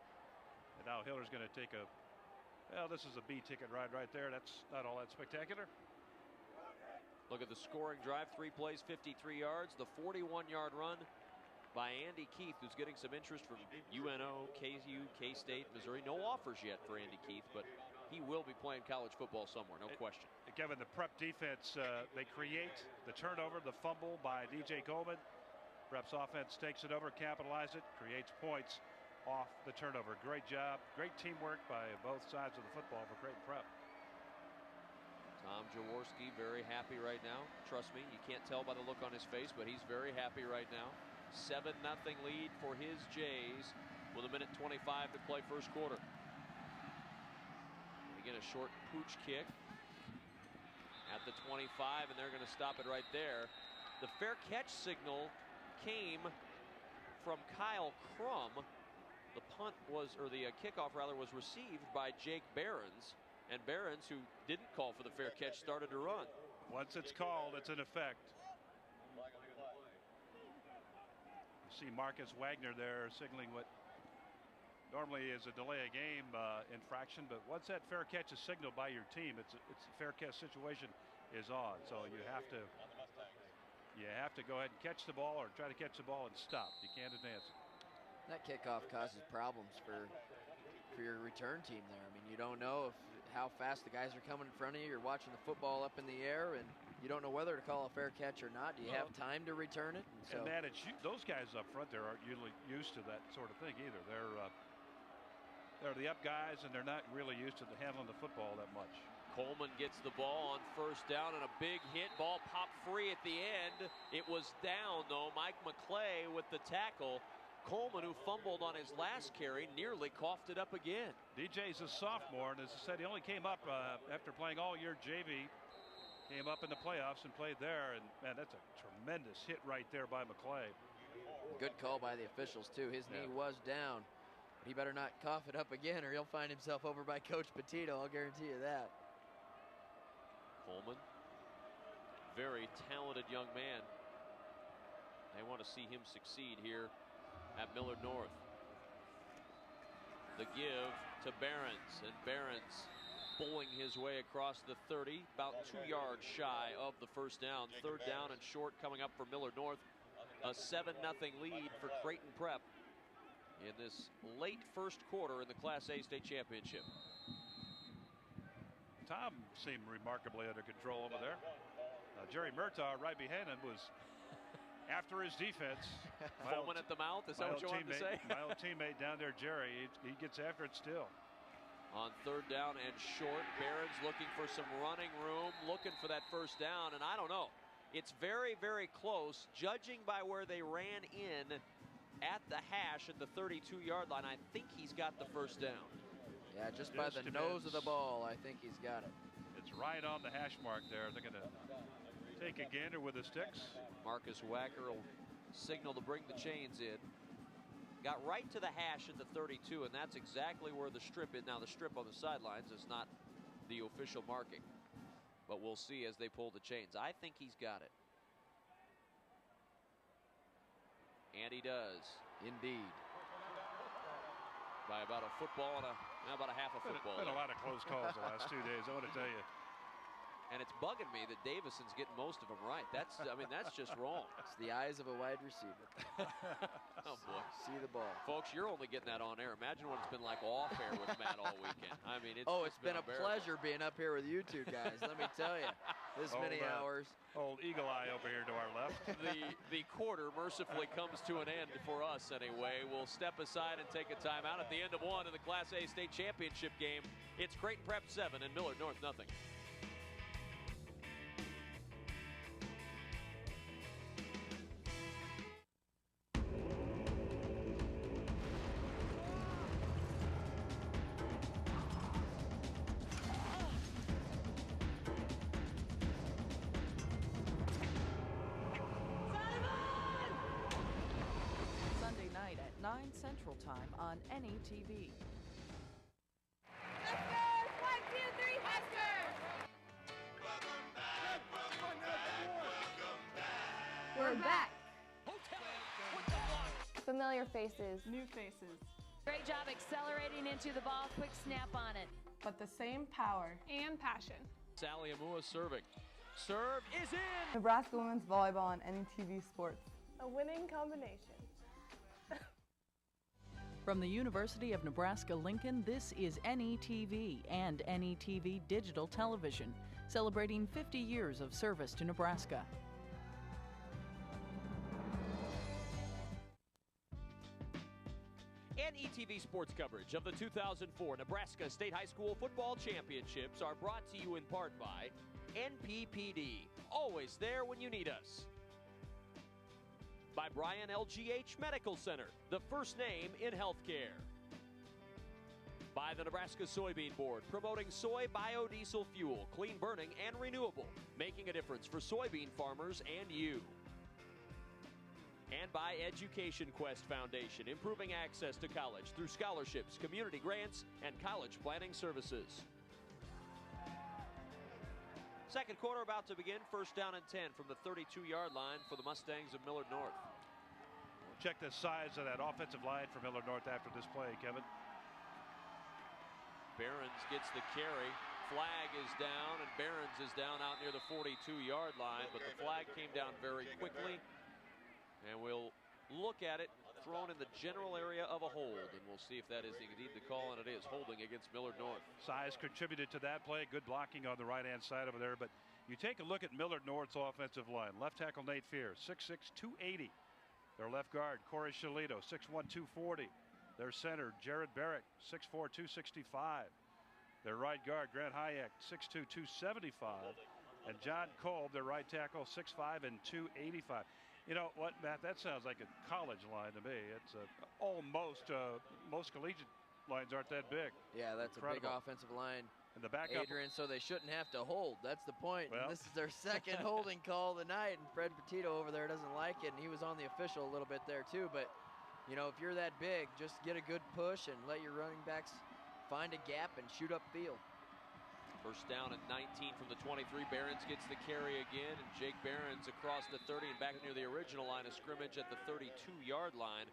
And now Hiller's going to take this is a B ticket ride right there. That's not all that spectacular. Look at the scoring drive, 3 plays, 53 yards. The 41-yard run by Andy Keith, who's getting some interest from UNO, KU, K-State, Missouri. No offers yet for Andy Keith, but he will be playing college football somewhere, no question. Kevin, the Prep defense, they create the turnover, the fumble by DJ Coleman. Prep's offense takes it over, capitalizes it, creates points off the turnover. Great job, great teamwork by both sides of the football for Creighton Prep. Tom Jaworski very happy right now. Trust me, you can't tell by the look on his face, but he's very happy right now. 7-0 lead for his Jays with a minute 25 to play first quarter. Again, a short pooch kick at the 25, and they're going to stop it right there. The fair catch signal came from Kyle Crum. The punt was, or the kickoff rather, was received by Jake Behrens. And Behrens, who didn't call for the fair catch, started to run. Once it's called, it's in effect. You see Marcus Wagner there signaling what normally is a delay of game infraction, but once that fair catch is signaled by your team, it's a fair catch situation is on. So you have to go ahead and catch the ball, or try to catch the ball and stop. You can't advance it. That kickoff causes problems for your return team there. I mean, you don't know how fast the guys are coming in front of you. You're watching the football up in the air, and you don't know whether to call a fair catch or not. Do you have time to return it? And man, those guys up front there aren't usually used to that sort of thing either. They're the up guys, and they're not really used to handling the football that much. Coleman gets the ball on first down, and a big hit. Ball popped free at the end. It was down, though. Mike McClay with the tackle. Coleman, who fumbled on his last carry, nearly coughed it up again. DJ's a sophomore, and as I said, he only came up after playing all year JV. Came up in the playoffs and played there, and man, that's a tremendous hit right there by McClay. Good call by the officials, too. His knee was down. He better not cough it up again, or he'll find himself over by Coach Petito. I'll guarantee you that. Coleman, very talented young man. They want to see him succeed here at Millard North. The give to Behrens, and Behrens bowling his way across the 30, about 2 yards shy of the first down. Third down and short coming up for Millard North. A 7-0 lead for Creighton Prep in this late first quarter in the Class A state championship. Tom seemed remarkably under control over there. Jerry Murtaugh right behind him was after his defense. Foaming at the mouth, is that what you wanted to say? My old teammate down there, Jerry, he gets after it still. On third down and short, Behrens looking for some running room, looking for that first down, and I don't know. It's very, very close, judging by where they ran in at the hash at the 32-yard line. I think he's got the first down. Yeah, just by the nose of the ball, I think he's got it. It's right on the hash mark there. They're going to take a gander with the sticks. Marcus Wagner will signal to bring the chains in. Got right to the hash at the 32, and that's exactly where the strip is. Now, the strip on the sidelines is not the official marking, but we'll see as they pull the chains. I think he's got it. And he does. Indeed. By about a football and about a half a football. Been a lot of close calls the last 2 days, I want to tell you. And it's bugging me that Davison's getting most of them right. That's just wrong. It's the eyes of a wide receiver. Oh, boy. See the ball. Folks, you're only getting that on air. Imagine what it's been like off air with Matt all weekend. I mean, it's been a pleasure being up here with you two guys, let me tell you. this many hours. Old Eagle Eye over here to our left. The quarter mercifully comes to an end for us anyway. We'll step aside and take a timeout at the end of one in the Class A state championship game. It's Creighton Prep 7 and Millard North nothing. Sunday night at 9 Central Time on NETV. We're back. Familiar faces. New faces. Great job accelerating into the ball. Quick snap on it. But the same power and passion. Sally Amua serving. Serve is in! Nebraska women's volleyball on NETV Sports. A winning combination. From the University of Nebraska-Lincoln, this is NETV and NETV Digital Television, celebrating 50 years of service to Nebraska. NETV sports coverage of the 2004 Nebraska State High School Football Championships are brought to you in part by NPPD, always there when you need us. By Bryan LGH Medical Center, the first name in healthcare. By the Nebraska Soybean Board, promoting soy biodiesel fuel, clean burning and renewable, making a difference for soybean farmers and you. And by Education Quest Foundation, improving access to college through scholarships, community grants, and college planning services. Second quarter about to begin. First down and 10 from the 32-yard line for the Mustangs of Millard North. Check the size of that offensive line for Millard North after this play, Kevin. Behrens gets the carry. Flag is down, and Behrens is down out near the 42-yard line, but the flag came down very quickly. And we'll look at it thrown in the general area of a hold, and we'll see if that is indeed the call, and it is holding against Millard North. Size contributed to that play. Good blocking on the right-hand side over there. But you take a look at Millard North's offensive line. Left tackle Nate Fear, 6'6", 280. Their left guard, Corey Shalito, 6'1", 240. Their center, Jared Barrick, 6'4", 265. Their right guard, Grant Hayek, 6'2", 275. And John Kolb, their right tackle, 6'5", and 285. You know what, Matt? That sounds like a college line to me. It's almost most collegiate lines aren't that big. Yeah, that's incredible. A big offensive line. And the backup, Adrian, so they shouldn't have to hold. That's the point. Well. And this is their second holding call of the night, and Fred Petito over there doesn't like it, and he was on the official a little bit there too. But you know, if you're that big, just get a good push and let your running backs find a gap and shoot upfield. First down and 19 from the 23. Behrens gets the carry again, and Jake Behrens across the 30 and back near the original line of scrimmage at the 32-yard line.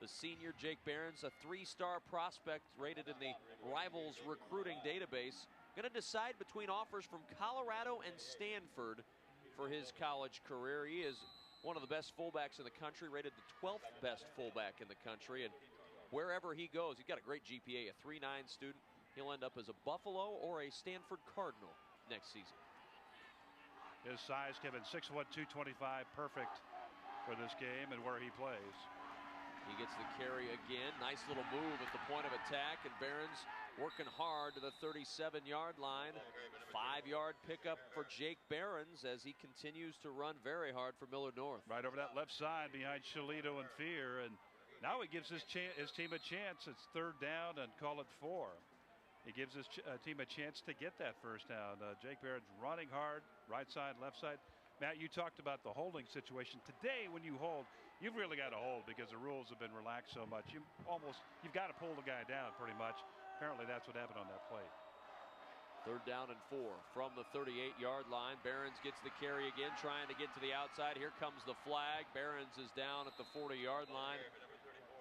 The senior Jake Behrens, a 3-star prospect rated in the Rivals recruiting database, going to decide between offers from Colorado and Stanford for his college career. He is one of the best fullbacks in the country, rated the 12th best fullback in the country, and wherever he goes, he's got a great GPA, a 3.9 student. He'll end up as a Buffalo or a Stanford Cardinal next season. his size, Kevin, 6'1", 225, perfect for this game and where he plays. He gets the carry again. Nice little move at the point of attack, and Behrens working hard to the 37-yard line. 5-yard pickup for Jake Behrens as he continues to run very hard for Millard North. Right over that left side behind Shalito and Fear, and now he gives his team a chance. It's third down and call it 4. He gives his team a chance to get that first down. Jake Behrens running hard, right side, left side. Matt, you talked about the holding situation. Today, when you hold, you've really got to hold because the rules have been relaxed so much. You've got to pull the guy down pretty much. Apparently, that's what happened on that play. Third down and 4 from the 38-yard line. Behrens gets the carry again, trying to get to the outside. Here comes the flag. Behrens is down at the 40-yard line.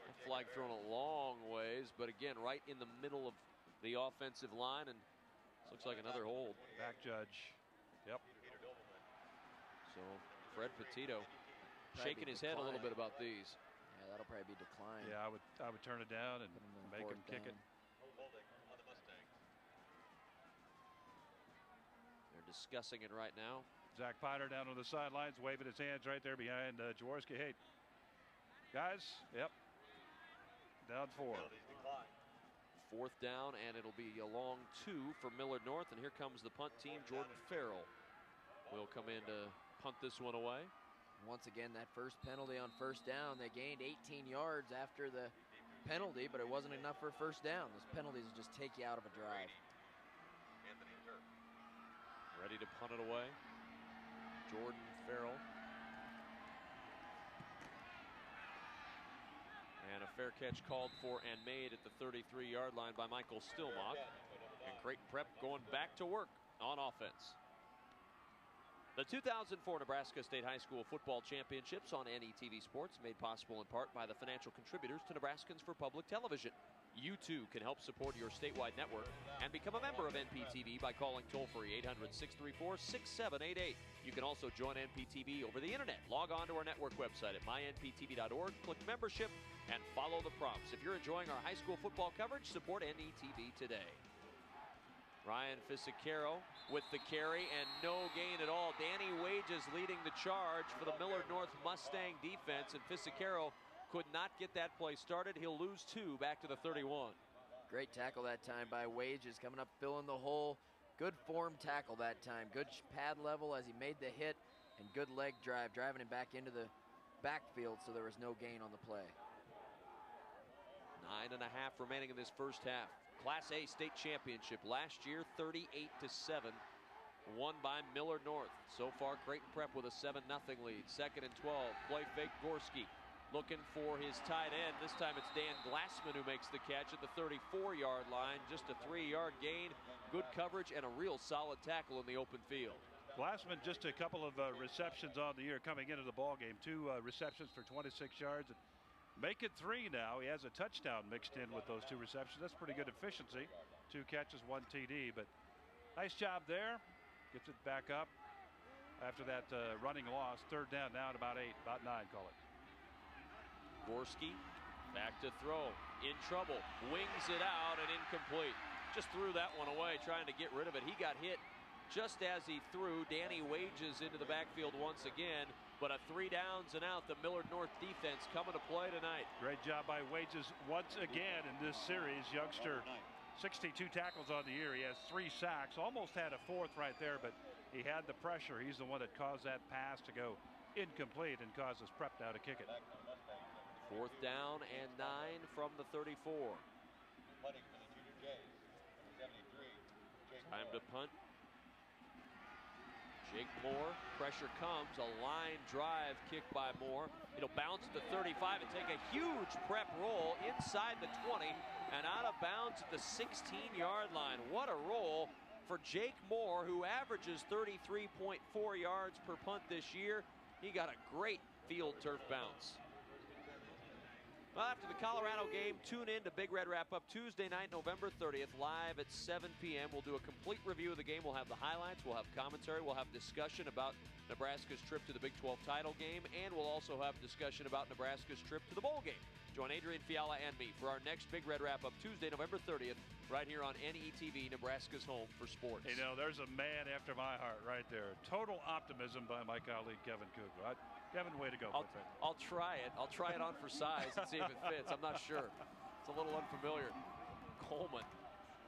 That flag thrown a long ways, but again, right in the middle of the offensive line, and looks like another hold. Back judge. Yep. So Fred Petito shaking his head a little bit about these. Yeah, that'll probably be declined. Yeah, I would turn it down and make him kick it. They're discussing it right now. Zach Potter down on the sidelines, waving his hands right there behind Jaworski. Hey, guys, yep, down 4. 4th down, and it'll be a long 2 for Millard North. And here comes the punt team. Jordan Farrell will come in to punt this one away. Once again, that first penalty on 1st down, they gained 18 yards after the penalty, but it wasn't enough for 1st down. Those penalties just take you out of a drive. Ready to punt it away. Jordan Farrell. And a fair catch called for and made at the 33-yard line by Michael Stillmock. And Creighton Prep going back to work on offense. The 2004 Nebraska State High School Football Championships on NETV Sports, made possible in part by the financial contributors to Nebraskans for Public Television. You too can help support your statewide network and become a member of NPTV by calling toll-free 800-634-6788. You can also join NPTV over the internet. Log on to our network website at mynptv.org, click membership, and follow the prompts. If you're enjoying our high school football coverage, support NETV today. Ryan Fisicaro with the carry and no gain at all. Danny Wages leading the charge for the Millard North Mustang defense, and Fisicaro could not get that play started. He'll lose 2 back to the 31. Great tackle that time by Wages, coming up, filling the hole. Good form tackle that time. Good pad level as he made the hit, and good leg drive, driving him back into the backfield, so there was no gain on the play. 9.5 remaining in this first half. Class A state championship last year, 38-7, won by Millard North. So far, Creighton Prep with a 7-0 lead. 2nd and 12, play fake Gorski. Looking for his tight end. This time it's Dan Glassman who makes the catch at the 34-yard line. Just a 3-yard gain. Good coverage and a real solid tackle in the open field. Glassman just a couple of receptions on the year coming into the ball game. 2 receptions for 26 yards. And make it 3 now. He has a touchdown mixed in with those 2 receptions. That's pretty good efficiency. 2 catches, 1 TD. But nice job there. Gets it back up after that running loss. 3rd down now at about 8, about 9, call it. Gorski back to throw, in trouble, wings it out and incomplete. Just threw that one away, trying to get rid of it. He got hit just as he threw. Danny Wages into the backfield once again, but a 3 downs and out. The Millard North defense coming to play tonight. Great job by Wages once again in this series. Youngster, 62 tackles on the year. He has 3 sacks, almost had a 4th right there, but he had the pressure. He's the one that caused that pass to go incomplete and causes Prep now to kick it. 4th down and 9 from the 34. Time to punt. Jake Moore, pressure comes, a line drive kick by Moore. It'll bounce at the 35 and take a huge Prep roll inside the 20 and out of bounds at the 16-yard line. What a roll for Jake Moore, who averages 33.4 yards per punt this year. He got a great field turf bounce. Well, after the Colorado game, tune in to Big Red Wrap-Up Tuesday night, November 30th, live at 7 p.m. We'll do a complete review of the game. We'll have the highlights. We'll have commentary. We'll have discussion about Nebraska's trip to the Big 12 title game. And we'll also have discussion about Nebraska's trip to the bowl game. Join Adrian Fiala and me for our next Big Red Wrap-Up Tuesday, November 30th, right here on NETV, Nebraska's home for sports. You know, there's a man after my heart right there. Total optimism by my colleague, Kevin Kugler. Kevin, way to go. I'll try it. I'll try it on for size and see if it fits. I'm not sure. It's a little unfamiliar. Coleman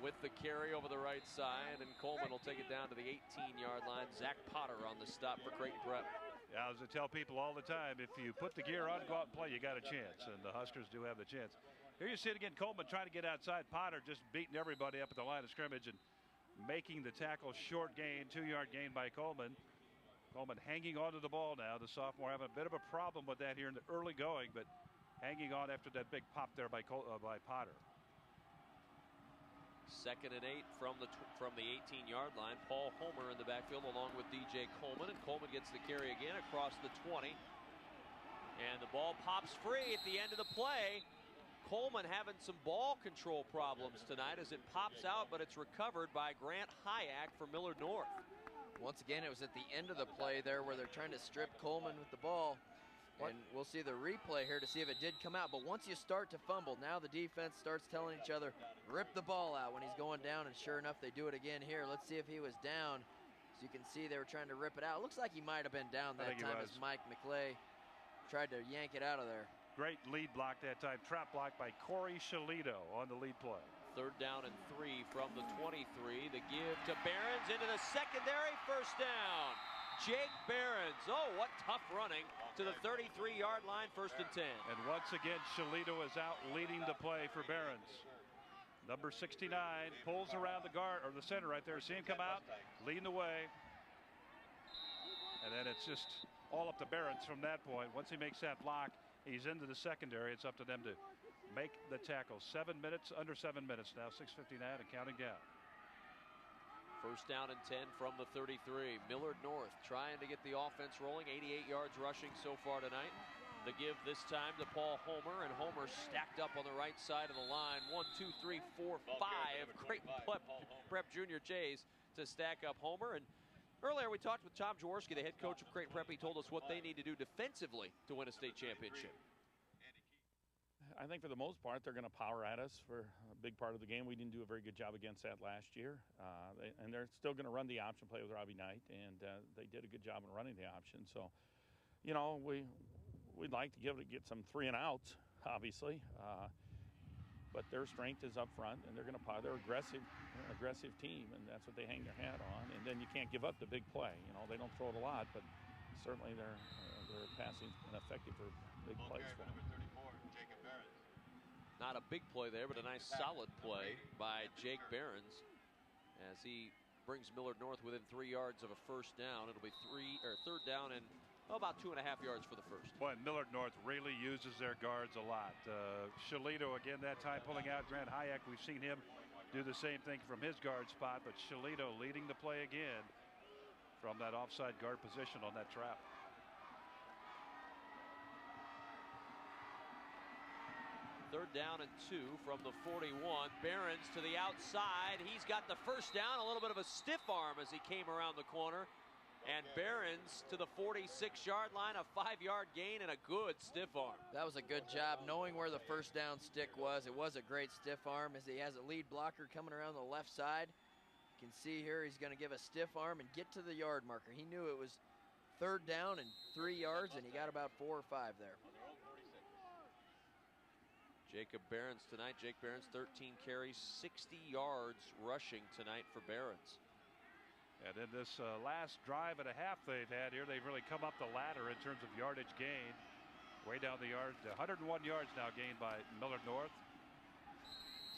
with the carry over the right side, and Coleman will take it down to the 18-yard line. Zach Potter on the stop for Creighton Prep. Yeah, as I tell people all the time, if you put the gear on, go out and play, you got a chance, and the Huskers do have the chance. Here you see it again, Coleman trying to get outside. Potter just beating everybody up at the line of scrimmage and making the tackle. Short gain, 2-yard gain by Coleman. Coleman hanging on to the ball now. The sophomore having a bit of a problem with that here in the early going, but hanging on after that big pop there by Potter. 2nd and 8 from the 18-yard line. Paul Homer in the backfield along with DJ Coleman, and Coleman gets the carry again across the 20. And the ball pops free at the end of the play. Coleman having some ball control problems tonight as it pops out, but it's recovered by Grant Hayek for Millard North. Once again, it was at the end of the play there where they're trying to strip Coleman with the ball. And we'll see the replay here to see if it did come out. But once you start to fumble, now the defense starts telling each other, rip the ball out when he's going down. And sure enough, they do it again here. Let's see if he was down. As you can see, they were trying to rip it out. Looks like he might have been down that time as Mike McClay tried to yank it out of there. Great lead block that time. Trap block by Corey Shalito on the lead play. 3rd down and 3 from the 23. The give to Behrens into the secondary. First down. Jake Behrens. Oh, what tough running to the 33-yard line. 1st and 10. And once again, Shalito is out leading the play for Behrens. Number 69 pulls around the guard or the center right there. See him come out, leading the way. And then it's just all up to Behrens from that point. Once he makes that block, he's into the secondary. It's up to them to make the tackle. 7 minutes, under 7 minutes now, 6:59 and counting down. 1st down and 10 from the 33. Millard North trying to get the offense rolling. 88 yards rushing so far tonight. The give this time to Paul Homer, and Homer stacked up on the right side of the line. 1, 2, 3, 4, 5. Creighton Prep Junior Jays to stack up Homer. And earlier we talked with Tom Jaworski, the head coach of Creighton Prep. He told us what they need to do defensively to win a state championship. I think for the most part, they're going to power at us for a big part of the game. We didn't do a very good job against that last year. And they're still going to run the option play with Robbie Knight, and they did a good job in running the option. So, you know, we'd like to get some 3 and outs, obviously. But their strength is up front, and they're going to power. They're aggressive team, and that's what they hang their hat on. And then you can't give up the big play. You know, they don't throw it a lot, but certainly their passing and effective for big plays for them. Not a big play there, but a nice solid play by Jake Behrens as he brings Millard North within 3 yards of a 1st down. It'll be 3rd down and about 2.5 yards for the 1st. Boy, Millard North really uses their guards a lot. Shalito again that time pulling out. Grant Hayek, we've seen him do the same thing from his guard spot, but Shalito leading the play again from that offside guard position on that trap. 3rd down and 2 from the 41. Behrens to the outside. He's got the 1st down. A little bit of a stiff arm as he came around the corner. And Behrens to the 46-yard line, a 5-yard gain and a good stiff arm. That was a good job knowing where the 1st down stick was. It was a great stiff arm as he has a lead blocker coming around the left side. You can see here he's going to give a stiff arm and get to the yard marker. He knew it was 3rd down and 3 yards, and he got about 4 or 5 there. Jacob Behrens tonight. Jake Behrens, 13 carries, 60 yards rushing tonight for Behrens. And in this last drive and a half they've had here, they've really come up the ladder in terms of yardage gain. Way down the yard, 101 yards now gained by Millard North.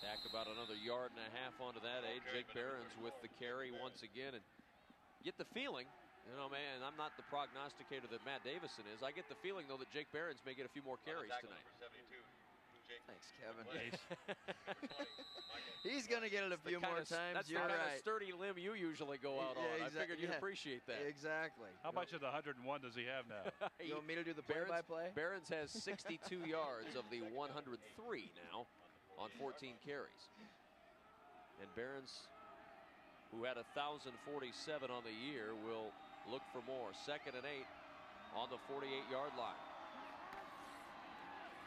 Tack about another 1.5 yards onto that. Jake Behrens with the carry once again. And get the feeling, you know, man, I'm not the prognosticator that Matt Davison is. I get the feeling, though, that Jake Behrens may get a few more carries tonight. Thanks, Kevin. He's going to get it a few more times. That's You're the kind right. of sturdy limb you usually go out on. I figured you'd appreciate that. Exactly. How much of the 101 does he have now? You want me to do the play-by-play? Behrens has 62 yards of the 103 now on 14 carries. And Behrens, who had 1,047 on the year, will look for more. 2nd and 8 on the 48-yard line.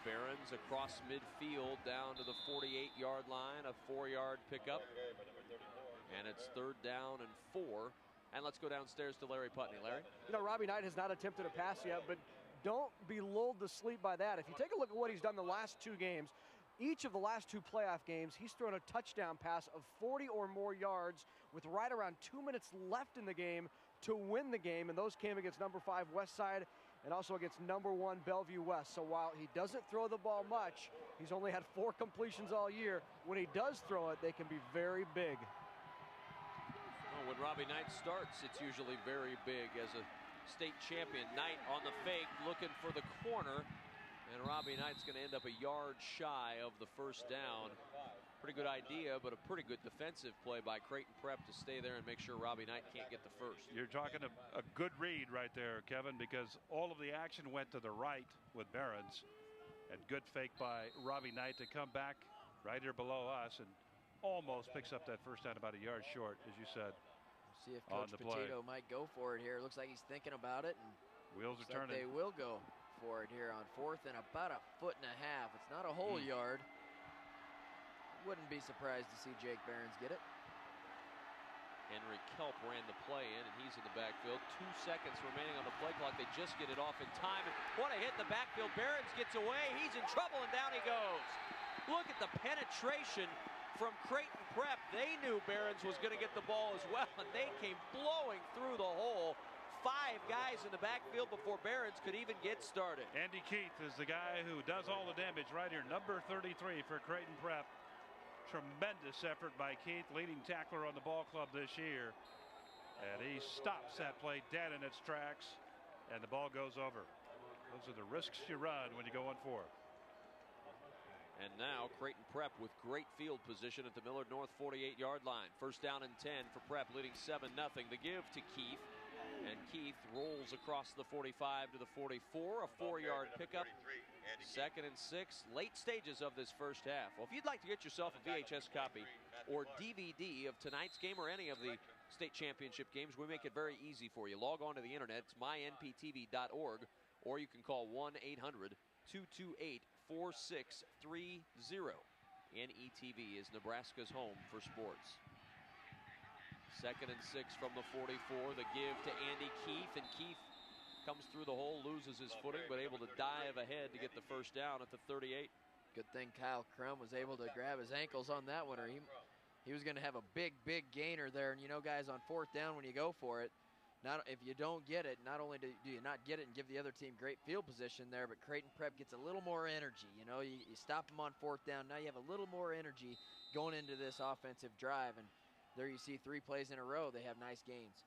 Behrens across midfield down to the 48-yard line, a 4-yard pickup. And it's 3rd down and 4. And let's go downstairs to Larry Putney. Larry? You know, Robbie Knight has not attempted a pass yet, but don't be lulled to sleep by that. If you take a look at what he's done the last 2 games, each of the last 2 playoff games, he's thrown a touchdown pass of 40 or more yards with right around 2 minutes left in the game to win the game. And those came against number 5 Westside and also against number 1 Bellevue West. So while he doesn't throw the ball much, he's only had 4 completions all year. When he does throw it, they can be very big. Well, when Robbie Knight starts, it's usually very big as a state champion. Knight on the fake, looking for the corner. And Robbie Knight's going to end up a yard shy of the 1st down. Pretty good idea, but a pretty good defensive play by Creighton Prep to stay there and make sure Robbie Knight can't get the 1st. You're talking a good read right there, Kevin, because all of the action went to the right with Behrens. And good fake by Robbie Knight to come back right here below us and almost picks up that 1st down about a yard short, as you said. See if Coach Petito might go for it here. Looks like he's thinking about it. And wheels are turning. They will go for it here on 4th and about a 1.5 feet. It's not a whole yard. Wouldn't be surprised to see Jake Behrens get it. Henry Kelp ran the play in, and he's in the backfield. 2 seconds remaining on the play clock. They just get it off in time. And what a hit in the backfield. Behrens gets away. He's in trouble, and down he goes. Look at the penetration from Creighton Prep. They knew Behrens was going to get the ball as well, and they came blowing through the hole. 5 guys in the backfield before Behrens could even get started. Andy Keith is the guy who does all the damage right here. Number 33 for Creighton Prep. Tremendous effort by Keith, leading tackler on the ball club this year. And he stops that play dead in its tracks, and the ball goes over. Those are the risks you run when you go on 4. And now Creighton Prep with great field position at the Millard North 48-yard line. First down and 10 for Prep, leading 7-0. The give to Keith. And Keith rolls across the 45 to the 44, a 4-yard pickup. 2nd and 6, late stages of this first half. Well, if you'd like to get yourself a VHS copy or DVD of tonight's game or any of the state championship games, we make it very easy for you. Log on to the internet, it's mynptv.org, or you can call 1-800-228-4630. NETV is Nebraska's home for sports. 2nd and 6 from the 44. The give to Andy Keith, and Keith comes through the hole, loses his footing, but able to dive ahead to get the first down at the 38. Good thing Kyle Crum was able to grab his ankles on that one, or he was going to have a big gainer there. And you know, guys, on 4th down when you go for it, if you don't get it, not only do you not get it and give the other team great field position there, but Creighton Prep gets a little more energy. You know, you stop them on 4th down. Now you have a little more energy going into this offensive drive, and there you see 3 plays in a row. They have nice gains.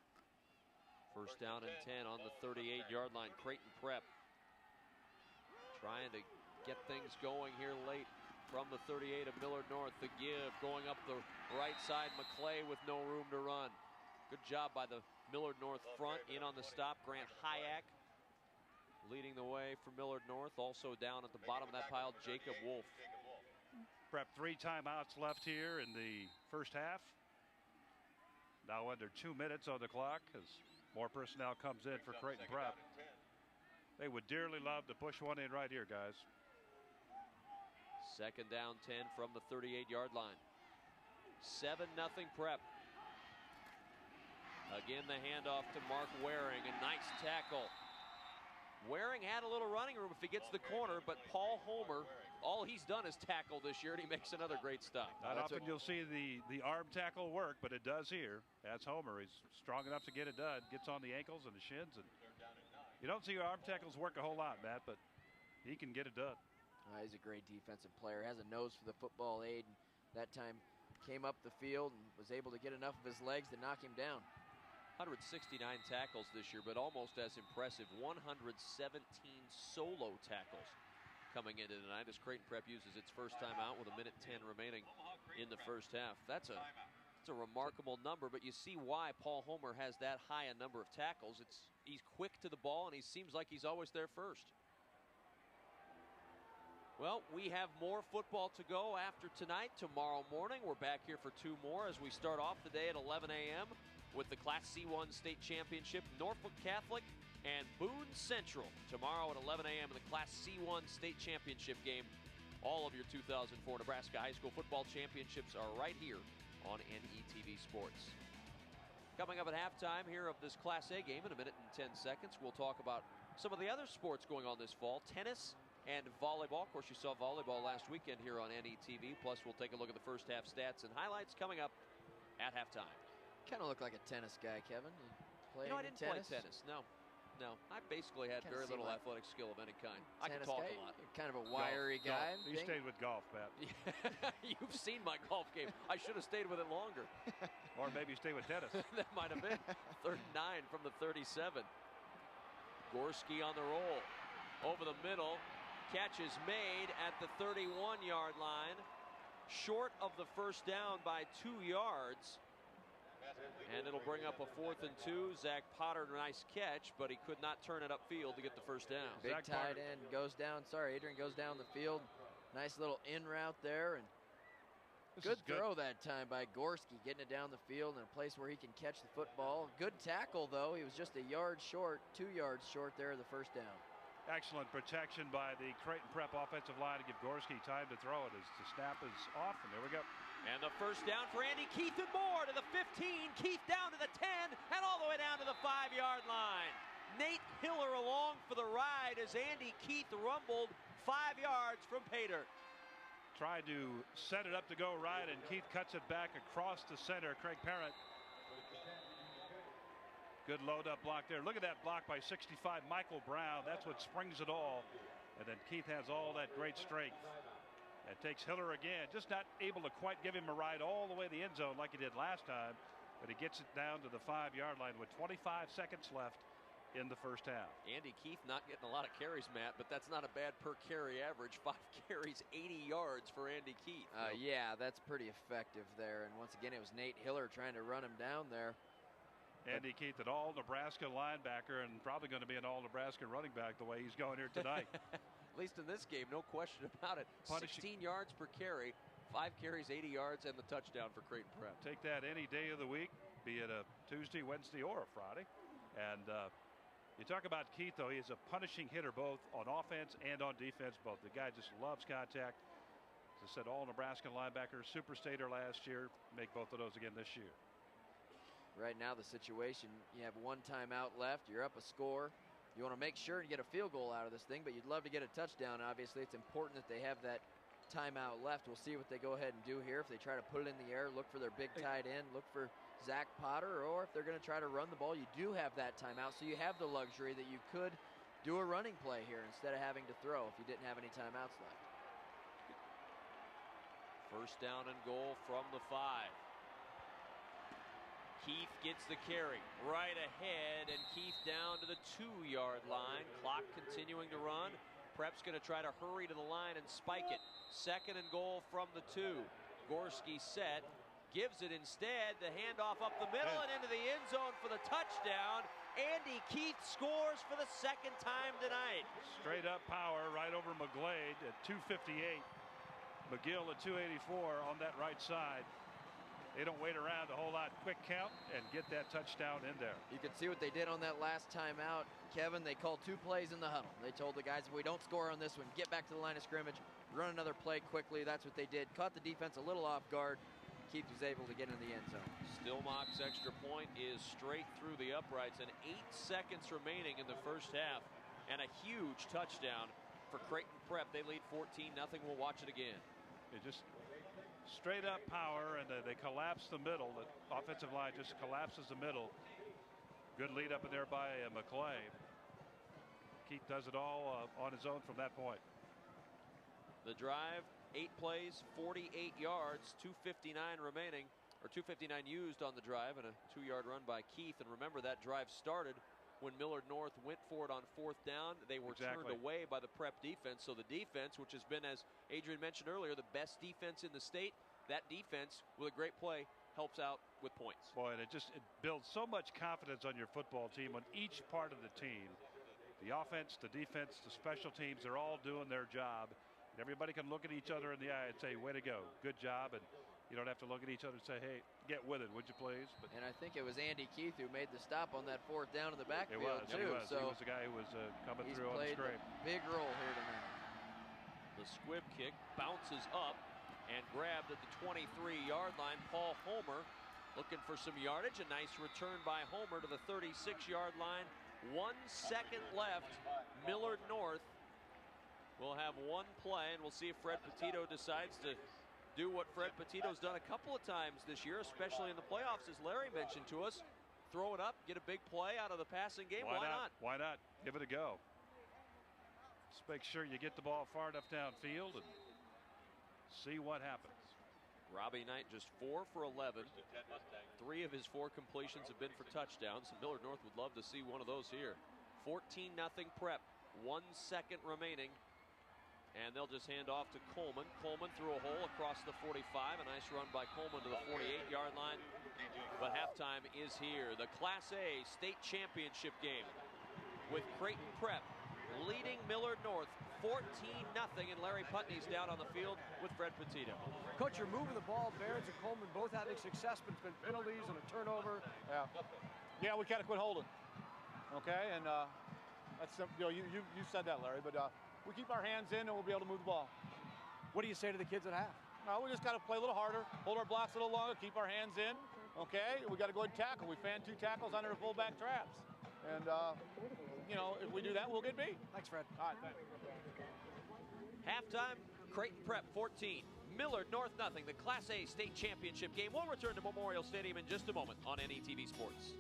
First down and 10 on the 38-yard line. Creighton Prep trying to get things going here late from the 38 of Millard North. The give going up the right side. McClay with no room to run. Good job by the Millard North front. In on the stop, Grant Hayek leading the way for Millard North. Also down at the bottom of that pile, Jacob Wolf. Prep 3 timeouts left here in the first half. Now under 2 minutes on the clock as more personnel comes in for Creighton Prep. They would dearly love to push one in right here, guys. 2nd down 10 from the 38-yard line. 7-0 Prep. Again, the handoff to Mark Waring. A nice tackle. Waring had a little running room if he gets the corner, but Paul Homer, all he's done is tackle this year, and he makes another great stop. Not often you'll see the arm tackle work, but it does here. That's Homer. He's strong enough to get it done. Gets on the ankles and the shins. And you don't see your arm tackles work a whole lot, Matt, but he can get it done. He's a great defensive player. Has a nose for the football aid. And that time came up the field and was able to get enough of his legs to knock him down. 169 tackles this year, but almost as impressive, 117 solo tackles coming into tonight as Creighton Prep uses its first time out with 1:10 remaining in the first half. That's a remarkable number, but you see why Paul Homer has that high a number of tackles. He's quick to the ball, and he seems like he's always there first. Well, we have more football to go after tonight. Tomorrow morning, we're back here for 2 more as we start off the day at 11 a.m. with the Class C1 State Championship, Norfolk Catholic and Boone Central. Tomorrow at 11 a.m. in the Class C1 State Championship game. All of your 2004 Nebraska High School Football Championships are right here on NETV Sports. Coming up at halftime here of this Class A game in 1:10, we'll talk about some of the other sports going on this fall. Tennis and volleyball. Of course, you saw volleyball last weekend here on NETV. Plus, we'll take a look at the first half stats and highlights coming up at halftime. Kind of look like a tennis guy, Kevin. You know, I didn't play tennis. No. I basically had very little athletic skill of any kind. I can talk a lot. You're kind of a wiry guy. You stayed with golf, Pat. You've seen my golf game. I should have stayed with it longer. Or maybe stay with tennis. That might have been. 3rd and 9 from the 37. Gorski on the roll. Over the middle. Catch is made at the 31-yard line. Short of the first down by 2 yards. And it'll bring up a 4th and 2. Zach Potter, nice catch, but he could not turn it upfield to get the first down. Big tight end goes down. Adrian goes down the field. Nice little in route there. And good throw that time by Gorski, getting it down the field in a place where he can catch the football. Good tackle, though. He was just a yard short, 2 yards short there of the first down. Excellent protection by the Creighton Prep offensive line to give Gorski time to throw it as the snap is off. And there we go. And the first down for Andy Keith and more to the 15. Keith down to the 10 and all the way down to the 5-yard line. Nate Hiller along for the ride as Andy Keith rumbled 5 yards from Pater. Tried to set it up to go right, and Keith cuts it back across the center. Craig Parent. Good load up block there. Look at that block by 65 Michael Brown. That's what springs it all. And then Keith has all that great strength. That takes Hiller again. Just not able to quite give him a ride all the way to the end zone like he did last time. But he gets it down to the 5-yard line with 25 seconds left in the first half. Andy Keith not getting a lot of carries, Matt, but that's not a bad per carry average. 5 carries, 80 yards for Andy Keith. Yeah, that's pretty effective there. And once again, it was Nate Hiller trying to run him down there. Andy Keith, an all-Nebraska linebacker and probably going to be an all-Nebraska running back the way he's going here tonight. At least in this game, no question about it. 16 yards per carry, 5 carries, 80 yards, and the touchdown for Creighton Prep. Take that any day of the week, be it a Tuesday, Wednesday, or a Friday. And you talk about Keith, though, he is a punishing hitter both on offense and on defense. Both. The guy just loves contact. As I said, all-Nebraska linebacker, Super Stater last year. Make both of those again this year. Right now, the situation, you have 1 timeout left. You're up a score. You want to make sure and get a field goal out of this thing, but you'd love to get a touchdown. Obviously, it's important that they have that timeout left. We'll see what they go ahead and do here. If they try to put it in the air, look for their big tight end, look for Zach Potter, or if they're going to try to run the ball, you do have that timeout, so you have the luxury that you could do a running play here instead of having to throw if you didn't have any timeouts left. First down and goal from the 5. Keith gets the carry right ahead, and Keith down to the 2-yard line. Clock continuing to run. Prep's going to try to hurry to the line and spike it. Second and goal from the 2. Gorski set, gives it instead. The handoff up the middle and into the end zone for the touchdown. Andy Keith scores for the 2nd time tonight. Straight up power right over McGlade at 258. McGill at 284 on that right side. They don't wait around a whole lot. Quick count and get that touchdown in there. You can see what they did on that last timeout. Kevin, they called 2 plays in the huddle. They told the guys, if we don't score on this one, get back to the line of scrimmage, run another play quickly. That's what they did. Caught the defense a little off guard. Keith was able to get in the end zone. Stillmock's extra point is straight through the uprights, and 8 seconds remaining in the first half, and a huge touchdown for Creighton Prep. They lead 14-0. We'll watch it again. It just straight up power, and they collapse the middle. The offensive line just collapses the middle. Good lead up in there by McClay. Keith does it all on his own from that point. The drive, 8 plays, 48 yards, 2:59 remaining, or 2:59 used on the drive, and a 2-yard run by Keith. And remember, that drive started when Millard North went for it on 4th down. They were turned away by the Prep defense. So the defense, which has been, as Adrian mentioned earlier, the best defense in the state, that defense with a great play helps out with points. Boy, and it builds so much confidence on your football team, on each part of the team. The offense, the defense, the special teams, they're all doing their job. And everybody can look at each other in the eye and say, way to go, good job. And you don't have to look at each other and say, hey, get with it, would you please? But and I think it was Andy Keith who made the stop on that 4th down in the backfield, too. He was. So he was the guy who was coming through on the scrape. Big role here tonight. The squib kick bounces up and grabbed at the 23-yard line. Paul Homer looking for some yardage. A nice return by Homer to the 36-yard line. 1 second left. Millard North will have 1 play, and we'll see if Fred Petito decides to do what Fred Petito's done a couple of times this year, especially in the playoffs, as Larry mentioned to us. Throw it up, get a big play out of the passing game. Why not? Why not? Give it a go. Just make sure you get the ball far enough downfield and see what happens. Robbie Knight just 4 for 11. 3 of his 4 completions have been for touchdowns. Millard North would love to see one of those here. 14-0 Prep. 1 second remaining. And they'll just hand off to Coleman. Coleman through a hole across the 45. A nice run by Coleman to the 48-yard line. But halftime is here. The Class A state championship game with Creighton Prep leading Millard North 14-0. And Larry Putney's down on the field with Fred Petito. Coach, you're moving the ball. Barons and Coleman both having success, but it's been penalties and a turnover. Yeah, we gotta quit holding. Okay, and that's you said that, Larry, but we keep our hands in and we'll be able to move the ball. What do you say to the kids at half? No, we just got to play a little harder, hold our blocks a little longer, keep our hands in. Okay, we got to go ahead and tackle. We fan 2 tackles under the fullback traps. And, you know, if we do that, we'll get beat. Thanks, Fred. All right, thanks. Halftime, Creighton Prep 14. Millard North nothing. The Class A state championship game will return to Memorial Stadium in just a moment on NETV Sports.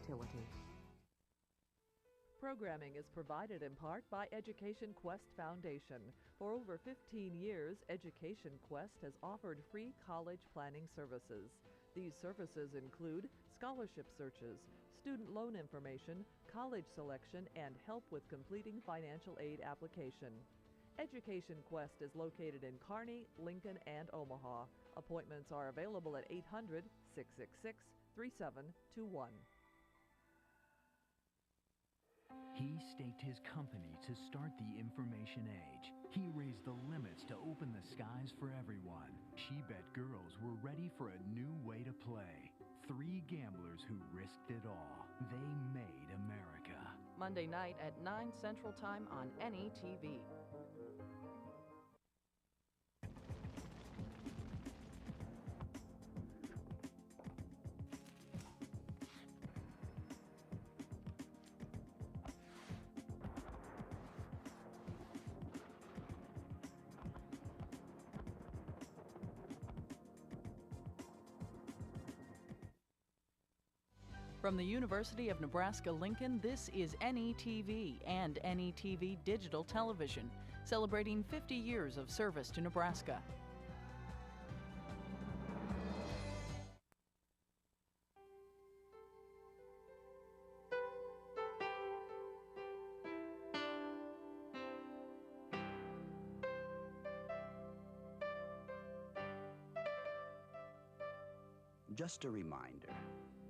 Utility. Programming is provided in part by Education Quest Foundation. For over 15 years, Education Quest has offered free college planning services. These services include scholarship searches, student loan information, college selection, and help with completing financial aid application. Education Quest is located in Kearney, Lincoln, and Omaha. Appointments are available at 800-666-3721. He staked his company to start the information age. He raised the limits to open the skies for everyone. She bet girls were ready for a new way to play. 3 gamblers who risked it all. They made America. Monday night at 9 Central Time on NETV. From the University of Nebraska-Lincoln, this is NETV and NETV Digital Television, celebrating 50 years of service to Nebraska. Just a reminder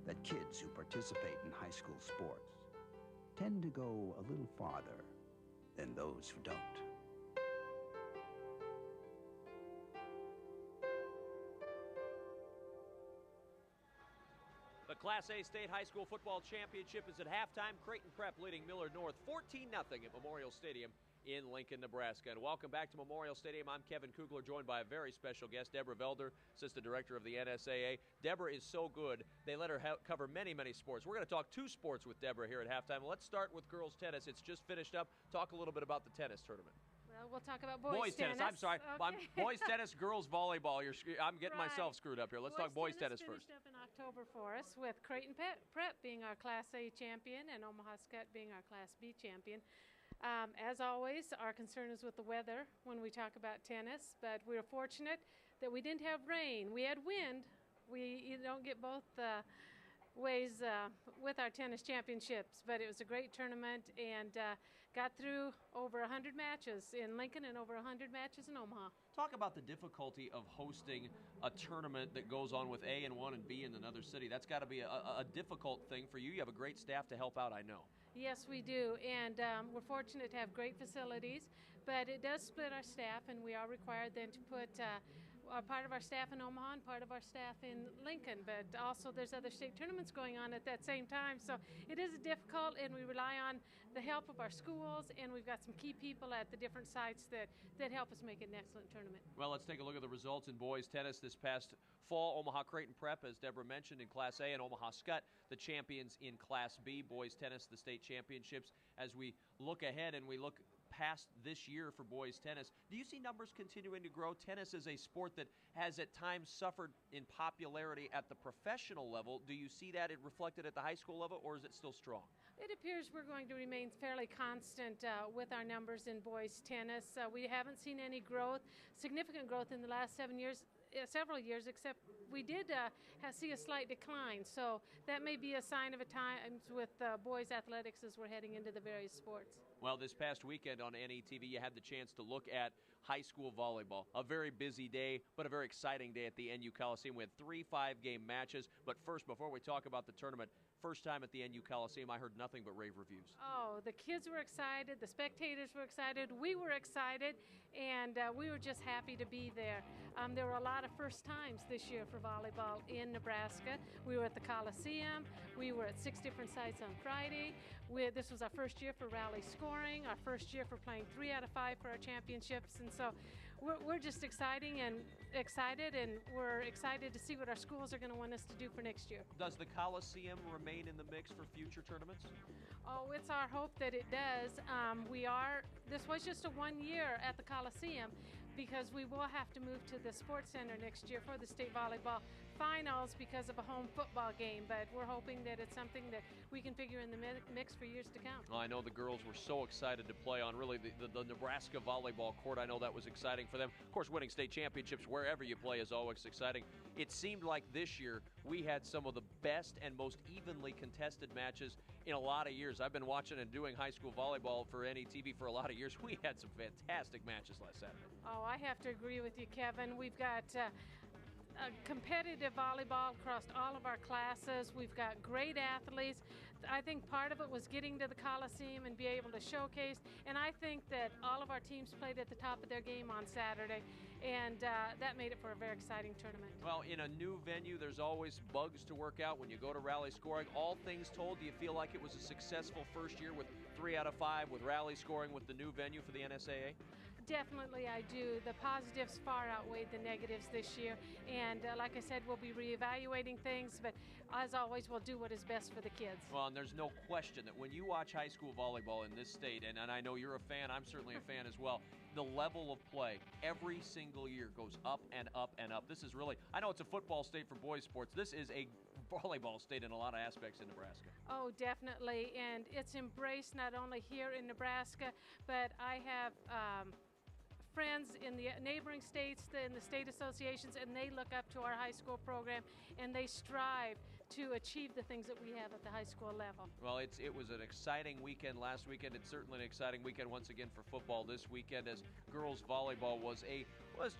that kids who participate in high school sports tend to go a little farther than those who don't. The Class A State High School Football Championship is at halftime. Creighton Prep leading Millard North 14-0 at Memorial Stadium in Lincoln, Nebraska. And welcome back to Memorial Stadium. I'm Kevin Kugler, joined by a very special guest, Deborah Velder, Assistant Director of the NSAA. Deborah is so good, they let her cover many, many sports. We're going to talk 2 sports with Deborah here at halftime. Let's start with girls tennis. It's just finished up. Talk a little bit about the tennis tournament. Well, we'll talk about boys tennis. I'm sorry. Okay. Boys tennis, girls volleyball. I'm getting myself screwed up here. Let's talk boys tennis first. Finished up in October for us, with Creighton Prep being our Class A champion and Omaha Skutt being our Class B champion. As always, our concern is with the weather when we talk about tennis, but we were fortunate that we didn't have rain. We had wind. You don't get both ways with our tennis championships, but it was a great tournament and got through over 100 matches in Lincoln and over 100 matches in Omaha. Talk about the difficulty of hosting a tournament that goes on with A in one and B in another city. That's got to be a difficult thing for you. You have a great staff to help out, I know. Yes, we do, and we're fortunate to have great facilities, but it does split our staff, and we are required then to put part of our staff in Omaha and part of our staff in Lincoln, but also there's other state tournaments going on at that same time, so it is difficult, and we rely on the help of our schools, and we've got some key people at the different sites that help us make it an excellent tournament. Well, let's take a look at the results in boys tennis this past fall. Omaha Creighton Prep, as Deborah mentioned, in Class A, and Omaha Skutt, the champions in Class B. Boys tennis, the state championships. As we look ahead and we look past this year for boys tennis, do you see numbers continuing to grow? Tennis is a sport that has at times suffered in popularity at the professional level. Do you see that it reflected at the high school level, or is it still strong? It appears we're going to remain fairly constant with our numbers in boys tennis. We haven't seen any growth, significant growth in the last 7 years. several years, except we did see a slight decline. So that may be a sign of a time with boys athletics as we're heading into the various sports. Well, this past weekend on NETV, you had the chance to look at high school volleyball. A very busy day, but a very exciting day at the NU Coliseum. We had 3 5-game matches. But first, before we talk about the tournament, first time at the NU Coliseum, I heard nothing but rave reviews. Oh, the kids were excited, the spectators were excited, we were excited, and we were just happy to be there. There were a lot of first times this year for volleyball in Nebraska. We were at the Coliseum. We were at 6 different sites on Friday. This was our first year for rally scoring, our first year for playing 3 out of 5 for our championships, and so we're just excited, and we're excited to see what our schools are going to want us to do for next year. Does the Coliseum remain in the mix for future tournaments? Oh, it's our hope that it does. This was just a 1 year at the Coliseum, because we will have to move to the Sports Center next year for the state volleyball finals because of a home football game, but we're hoping that it's something that we can figure in the mix for years to come. Well, I know the girls were so excited to play on really the Nebraska volleyball court. I know that was exciting for them. Of course, winning state championships wherever you play is always exciting. It seemed like this year we had some of the best and most evenly contested matches in a lot of years. I've been watching and doing high school volleyball for NETV for a lot of years. We had some fantastic matches last Saturday. Oh, I have to agree with you, Kevin. We've got competitive volleyball across all of our classes. We've got great athletes. I think part of it was getting to the Coliseum and be able to showcase, and I think that all of our teams played at the top of their game on Saturday, and that made it for a very exciting tournament. Well, in a new venue, there's always bugs to work out when you go to rally scoring. All things told, do you feel like it was a successful first year with 3 out of 5 with rally scoring with the new venue for the NSAA? Definitely I do. The positives far outweighed the negatives this year, and like I said, we'll be reevaluating things, but as always, we'll do what is best for the kids. Well, and there's no question that when you watch high school volleyball in this state, and I know you're a fan, I'm certainly a fan as well, the level of play every single year goes up and up and up. This is really, I know it's a football state for boys sports, this is a volleyball state in a lot of aspects in Nebraska. Oh, definitely, and it's embraced not only here in Nebraska, but I have friends in the neighboring states, in the state associations, and they look up to our high school program, and they strive to achieve the things that we have at the high school level. Well, it was an exciting weekend last weekend. It's certainly an exciting weekend once again for football this weekend, as girls volleyball was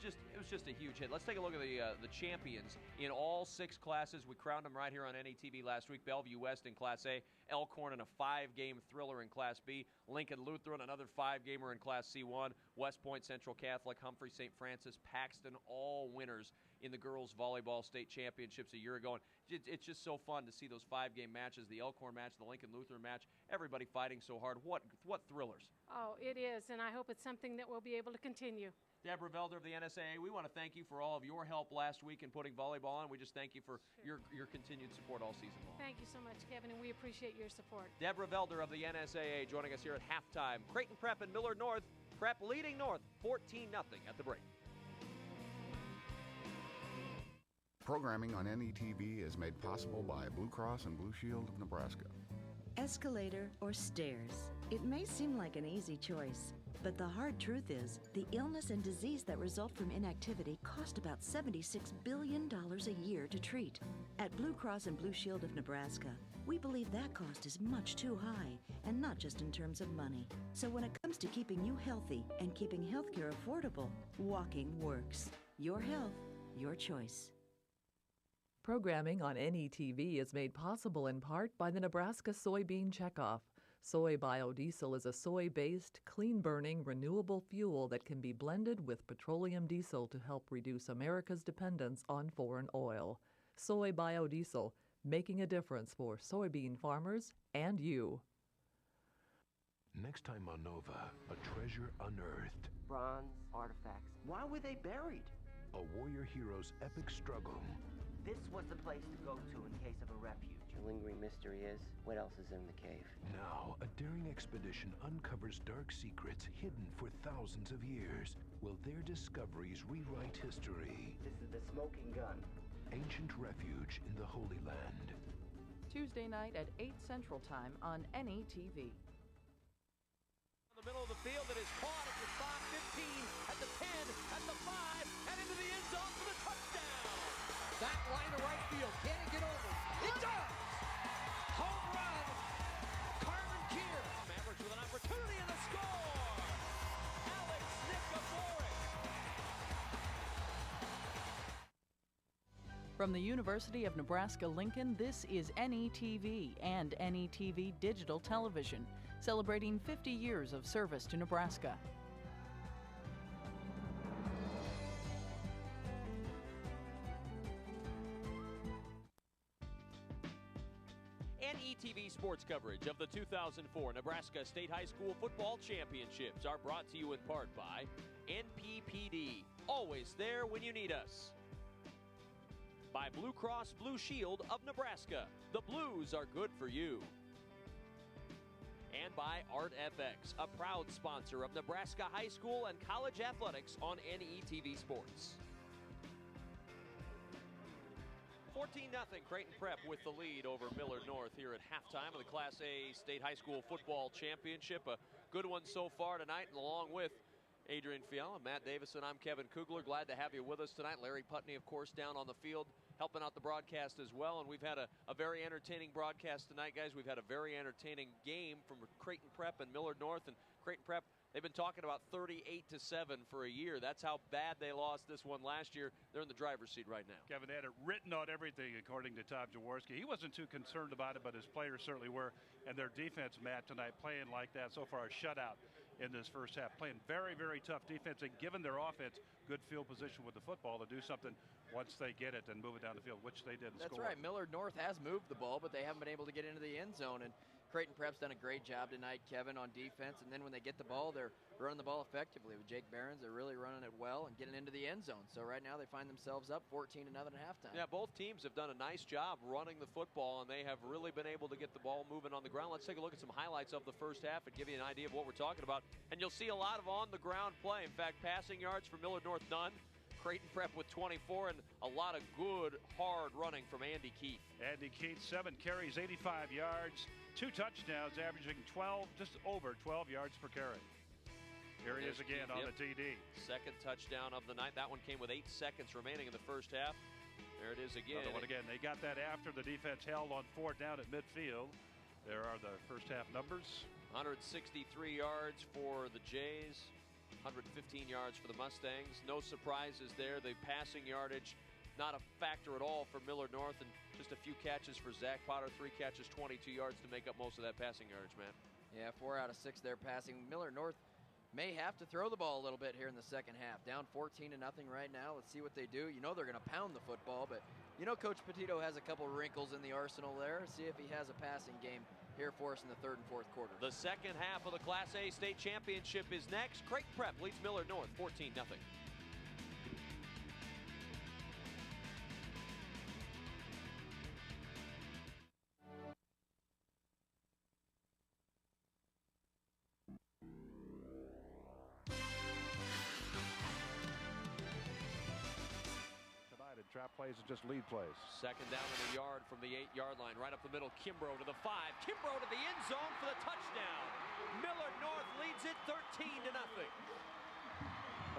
just a huge hit. Let's take a look at the champions in all 6 classes. We crowned them right here on NETV last week. Bellevue West in Class A, Elkhorn in a 5-game thriller in Class B, Lincoln Lutheran another 5-gamer in Class C1, West Point Central Catholic, Humphrey St. Francis, Paxton, all winners in the girls volleyball state championships a year ago. And it's just so fun to see those 5-game matches, the Elkhorn match, the Lincoln Lutheran match, everybody fighting so hard. What thrillers. Oh, it is, and I hope it's something that we'll be able to continue. Deborah Velder of the NSAA, we want to thank you for all of your help last week in putting volleyball on. We just thank you for your continued support all season long. Thank you so much, Kevin, and we appreciate your support. Deborah Velder of the NSAA joining us here at halftime. Creighton Prep and Millard North. Prep leading North 14-0 at the break. Programming on NETV is made possible by Blue Cross and Blue Shield of Nebraska. Escalator or stairs? It may seem like an easy choice, but the hard truth is the illness and disease that result from inactivity cost about $76 billion a year to treat. At Blue Cross and Blue Shield of Nebraska, we believe that cost is much too high, and not just in terms of money. So when it comes to keeping you healthy and keeping healthcare affordable, walking works. Your health, your choice. Programming on NETV is made possible in part by the Nebraska Soybean Checkoff. Soy biodiesel is a soy-based, clean-burning, renewable fuel that can be blended with petroleum diesel to help reduce America's dependence on foreign oil. Soy biodiesel, making a difference for soybean farmers and you. Next time on Nova, a treasure unearthed. Bronze artifacts. Why were they buried? A warrior hero's epic struggle. This was the place to go to in case of a refuge. The lingering mystery is, what else is in the cave? Now, a daring expedition uncovers dark secrets hidden for thousands of years. Will their discoveries rewrite history? This is the smoking gun. Ancient refuge in the Holy Land. Tuesday night at 8 Central Time on NETV. In the middle of the field, it is caught at the spot, 15, at the 10, at the 5, and into the end zone for the touchdown. From the University of Nebraska-Lincoln, this is NETV and NETV Digital Television, celebrating 50 years of service to Nebraska. NETV sports coverage of the 2004 Nebraska State High School Football Championships are brought to you in part by NPPD, always there when you need us. By Blue Cross Blue Shield of Nebraska, the Blues are good for you. And by ArtFX, a proud sponsor of Nebraska high school and college athletics on NETV Sports. 14-0 Creighton Prep with the lead over Millard North here at halftime of the Class A State High School Football Championship. A good one so far tonight, and along with Adrian Fiala, Matt Davison, I'm Kevin Kugler. Glad to have you with us tonight. Larry Putney, of course, down on the field helping out the broadcast as well. And we've had a very entertaining broadcast tonight, guys. We've had a very entertaining game from Creighton Prep and Millard North. And Creighton Prep, they've been talking about 38-7 for a year. That's how bad they lost this one last year. They're in the driver's seat right now. Kevin had it written on everything, according to Tom Jaworski. He wasn't too concerned about it, but his players certainly were. And their defense, Matt, tonight playing like that so far, a shutout in this first half, playing very, very tough defense and giving their offense good field position with the football to do something once they get it and move it down the field, which they did. That's right. Millard North has moved the ball, but they haven't been able to get into the end zone. And Creighton Prep's done a great job tonight, Kevin, on defense. And then when they get the ball, they're running the ball effectively. With Jake Behrens, they're really running it well and getting into the end zone. So right now they find themselves up 14-0 at halftime. Yeah, both teams have done a nice job running the football, and they have really been able to get the ball moving on the ground. Let's take a look at some highlights of the first half and give you an idea of what we're talking about. And you'll see a lot of on-the-ground play. In fact, passing yards for Millard North, none. Creighton Prep with 24, and a lot of good, hard running from Andy Keith. Andy Keith, 7 carries, 85 yards, 2 touchdowns, averaging just over 12 yards per carry. Here he is again on the TD. Second touchdown of the night. That one came with 8 seconds remaining in the first half. There it is again. Another one again. They got that after the defense held on 4th down at midfield. There are the first half numbers. 163 yards for the Jays. 115 yards for the Mustangs. No surprises there. The passing yardage, not a factor at all for Millard North, and just a few catches for Zach Potter. 3 catches, 22 yards to make up most of that passing yardage, man. Yeah, 4 out of 6 there passing. Millard North may have to throw the ball a little bit here in the second half. Down 14-0 right now. Let's see what they do. You know they're going to pound the football, but you know Coach Petito has a couple wrinkles in the arsenal there. See if he has a passing game here for us in the 3rd and 4th quarters. The second half of the Class A State Championship is next. Creighton Prep leads Millard North 14-0. Trap plays and just lead plays. Second down in the yard from the 8-yard line. Right up the middle, Kimbrough to the 5. Kimbrough to the end zone for the touchdown. Millard North leads it 13-0.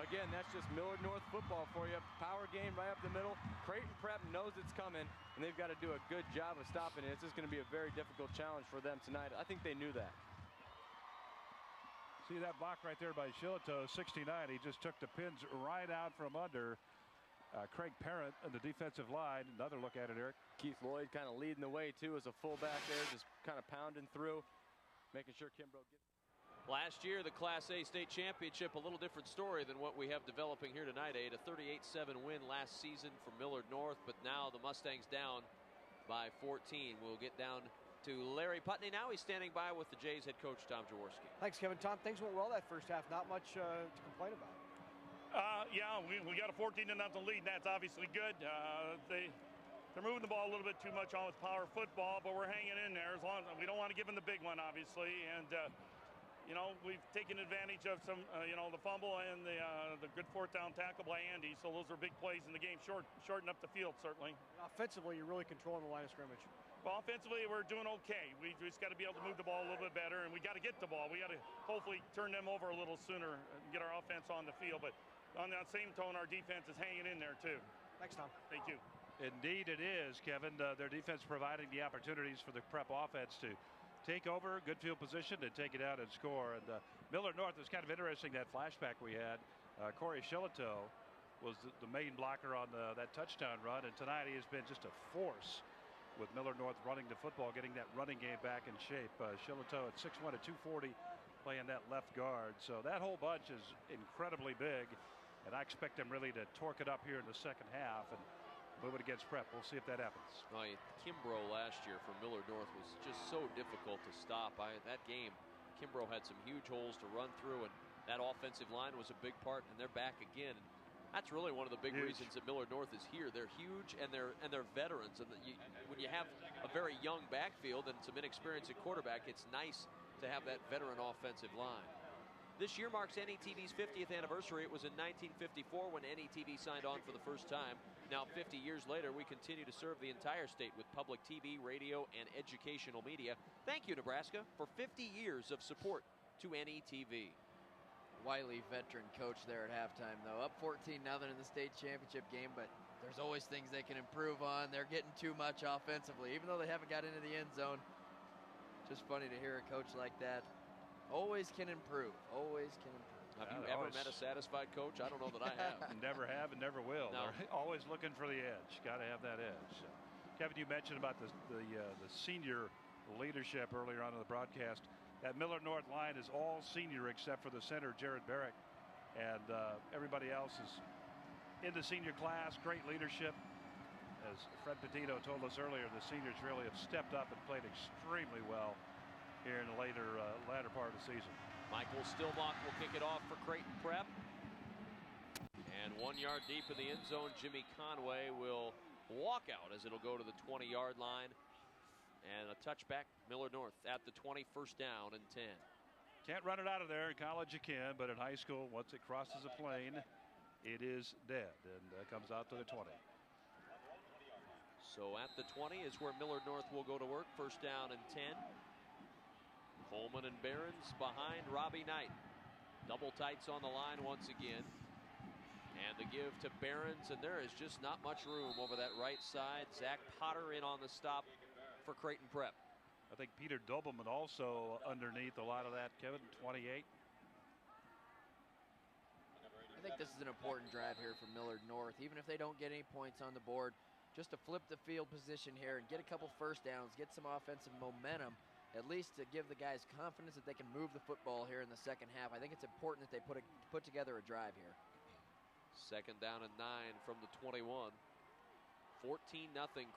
Again, that's just Millard North football for you. Power game right up the middle. Creighton Prep knows it's coming, and they've got to do a good job of stopping it. This is going to be a very difficult challenge for them tonight. I think they knew that. See that block right there by Shillito, 69. He just took the pins right out from under Craig Parent and the defensive line. Another look at it, Eric. Keith Lloyd kind of leading the way, too, as a fullback there, just kind of pounding through, making sure Kimbrough gets. Last year, the Class A State Championship, a little different story than what we have developing here tonight. A 38-7 win last season for Millard North, but now the Mustangs down by 14. We'll get down to Larry Putney now. He's standing by with the Jays head coach, Tom Jaworski. Thanks, Kevin. Tom, things went well that first half. Not much to complain about. Yeah, we got a 14-0 lead, and that's obviously good. They're moving the ball a little bit too much on with power football, but we're hanging in there. As long as we don't want to give them the big one, obviously, and you know, we've taken advantage of some, you know, the fumble and the good 4th down tackle by Andy. So those are big plays in the game. Shorten up the field, certainly. Offensively, you're really controlling the line of scrimmage. Well, offensively, we're doing okay. We just got to be able to move the ball a little bit better, and we got to get the ball. We got to hopefully turn them over a little sooner and get our offense on the field. But on that same tone, our defense is hanging in there, too. Thanks, Tom. Thank you. Indeed it is, Kevin. Their defense providing the opportunities for the Prep offense to take over, good field position, and take it out and score. And Millard North is kind of interesting, that flashback we had. Corey Shillito was the main blocker on that touchdown run. And tonight he has been just a force with Millard North running the football, getting that running game back in shape. Shillito at 6'1" at 240, playing that left guard. So that whole bunch is incredibly big, and I expect them really to torque it up here in the second half and move it against Prep. We'll see if that happens. Kimbrough last year for Millard North was just so difficult to stop. That game, Kimbrough had some huge holes to run through, and that offensive line was a big part, and they're back again. And that's really one of the big reasons that Millard North is here. They're huge, and they're veterans. And when you have a very young backfield and some inexperience at quarterback, it's nice to have that veteran offensive line. This year marks NETV's 50th anniversary. It was in 1954 when NETV signed on for the first time. Now, 50 years later, we continue to serve the entire state with public TV, radio, and educational media. Thank you, Nebraska, for 50 years of support to NETV. Wily veteran coach there at halftime, though. Up 14-0 in the state championship game, but there's always things they can improve on. They're getting too much offensively, even though they haven't got into the end zone. Just funny to hear a coach like that. Always can improve. Always can improve. Have you ever met a satisfied coach? I don't know that I have. Never have and never will. No. They're always looking for the edge. Got to have that edge. So, Kevin, you mentioned about the senior leadership earlier on in the broadcast. That Millard North line is all senior except for the center, Jared Barrick. And everybody else is in the senior class. Great leadership. As Fred Petito told us earlier, the seniors really have stepped up and played extremely well here in the latter part of the season. Michael Stillmock will kick it off for Creighton Prep. And 1 yard deep in the end zone, Jimmy Conway will walk out as it'll go to the 20-yard line. And a touchback, Millard North at the 20, first down and 10. Can't run it out of there. In college you can, but in high school, once it crosses a plane, it is dead and comes out to the 20. So at the 20 is where Millard North will go to work. First down and 10. Coleman and Behrens behind Robbie Knight. Double tights on the line once again. And the give to Behrens, and there is just not much room over that right side. Zach Potter in on the stop for Creighton Prep. I think Peter Dobelman also underneath a lot of that, Kevin, 28. I think this is an important drive here for Millard North. Even if they don't get any points on the board, just to flip the field position here and get a couple first downs, get some offensive momentum, at least to give the guys confidence that they can move the football here in the second half. I think it's important that they put together a drive here. Second down and 9 from the 21. 14-0,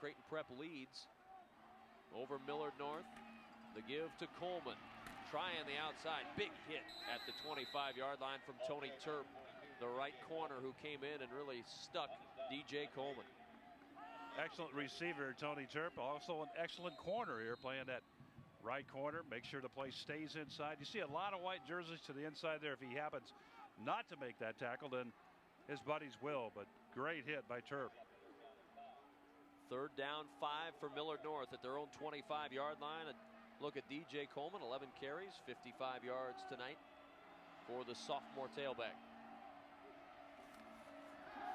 Creighton Prep leads over Millard North. The give to Coleman. Trying the outside. Big hit at the 25-yard line from Tony Turp, the right corner, who came in and really stuck DJ Coleman. Excellent receiver, Tony Turp. Also an excellent corner here, playing that right corner. Make sure the play stays inside. You see a lot of white jerseys to the inside there. If he happens not to make that tackle, then his buddies will. But great hit by Turp. Third down, 5 for Millard North at their own 25-yard line. A look at DJ Coleman, 11 carries, 55 yards tonight for the sophomore tailback.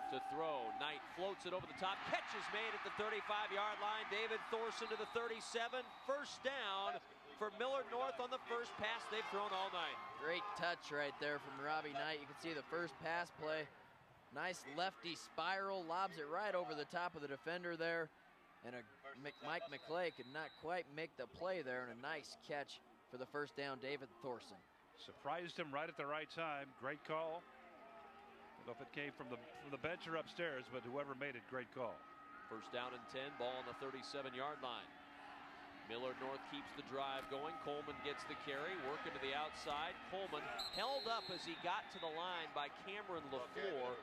To throw, Knight floats it over the top. Catch is made at the 35-yard line. David Thorson to the 37. First down for Millard North on the first pass they've thrown all night. Great touch right there from Robbie Knight. You can see the first pass play. Nice lefty spiral, lobs it right over the top of the defender there. And Mike McClay could not quite make the play there, and a nice catch for the first down, David Thorson. Surprised him right at the right time. Great call. I don't know if it came from the bench or upstairs, but whoever made it, great call. First down and 10, ball on the 37-yard line. Millard North keeps the drive going. Coleman gets the carry, working to the outside. Coleman held up as he got to the line by Cameron LaFleur,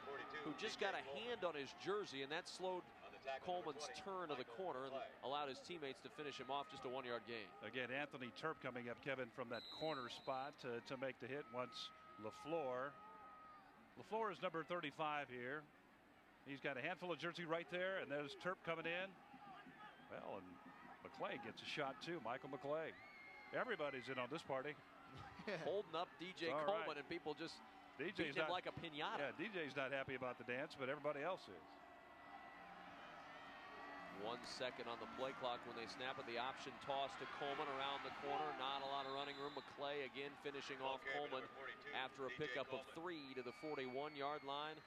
who just got a hand on his jersey, and that slowed Coleman's turn of the corner and allowed his teammates to finish him off. Just a 1-yard gain. Again, Anthony Turp coming up, Kevin, from that corner spot to make the hit once LaFleur. LaFleur is number 35 here. He's got a handful of jersey right there, and there's Turp coming in. Well, and McClay gets a shot too, Michael McClay. Everybody's in on this party. Holding up DJ Coleman, and people just beating him like a piñata. Yeah, DJ's not happy about the dance, but everybody else is. 1 second on the play clock when they snap it. The option toss to Coleman around the corner. Not a lot of running room. McClay again finishing off Coleman after a pickup of 3 to the 41-yard line.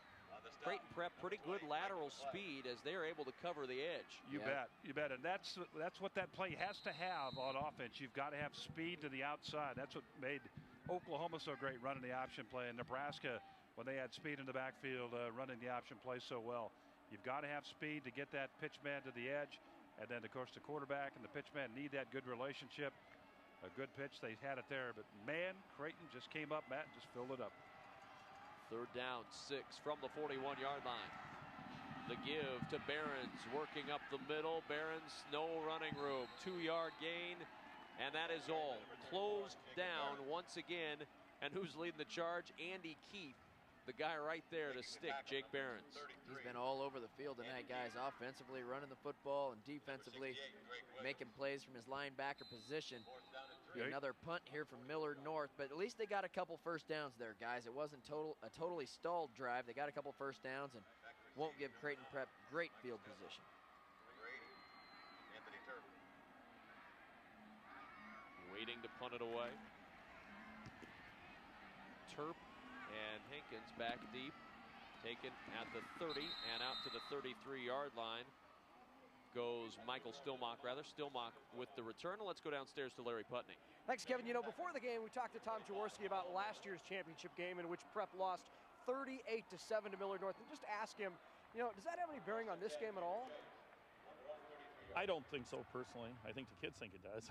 Creighton Prep pretty good lateral speed as they're able to cover the edge. You bet. And that's what that play has to have on offense. You've got to have speed to the outside. That's what made Oklahoma so great running the option play, and Nebraska, when they had speed in the backfield, running the option play so well. You've got to have speed to get that pitch man to the edge, and then, of course, the quarterback and the pitch man need that good relationship. A good pitch, they had it there, but man, Creighton just came up, Matt, and just filled it up. 3rd down, 6 from the 41-yard line. The give to Behrens, working up the middle. Behrens, no running room. 2-yard gain, and that is all. Closed down once again, and who's leading the charge? Andy Keith, the guy right there to stick Jake Behrens. He's been all over the field tonight, guys, offensively running the football and defensively making plays from his linebacker position. Another punt here from Millard North, but at least they got a couple first downs there, guys. It wasn't a totally stalled drive. They got a couple first downs and won't give Creighton Prep great field position. Waiting to punt it away. Turp and Hankins back deep, taken at the 30 and out to the 33-yard line goes Michael Stillmock, Stillmock with the return. Let's go downstairs to Larry Putney. Thanks, Kevin. You know, before the game, we talked to Tom Jaworski about last year's championship game in which Prep lost 38-7 to Millard North, and just ask him, you know, does that have any bearing on this game at all? I don't think so personally. I think the kids think it does.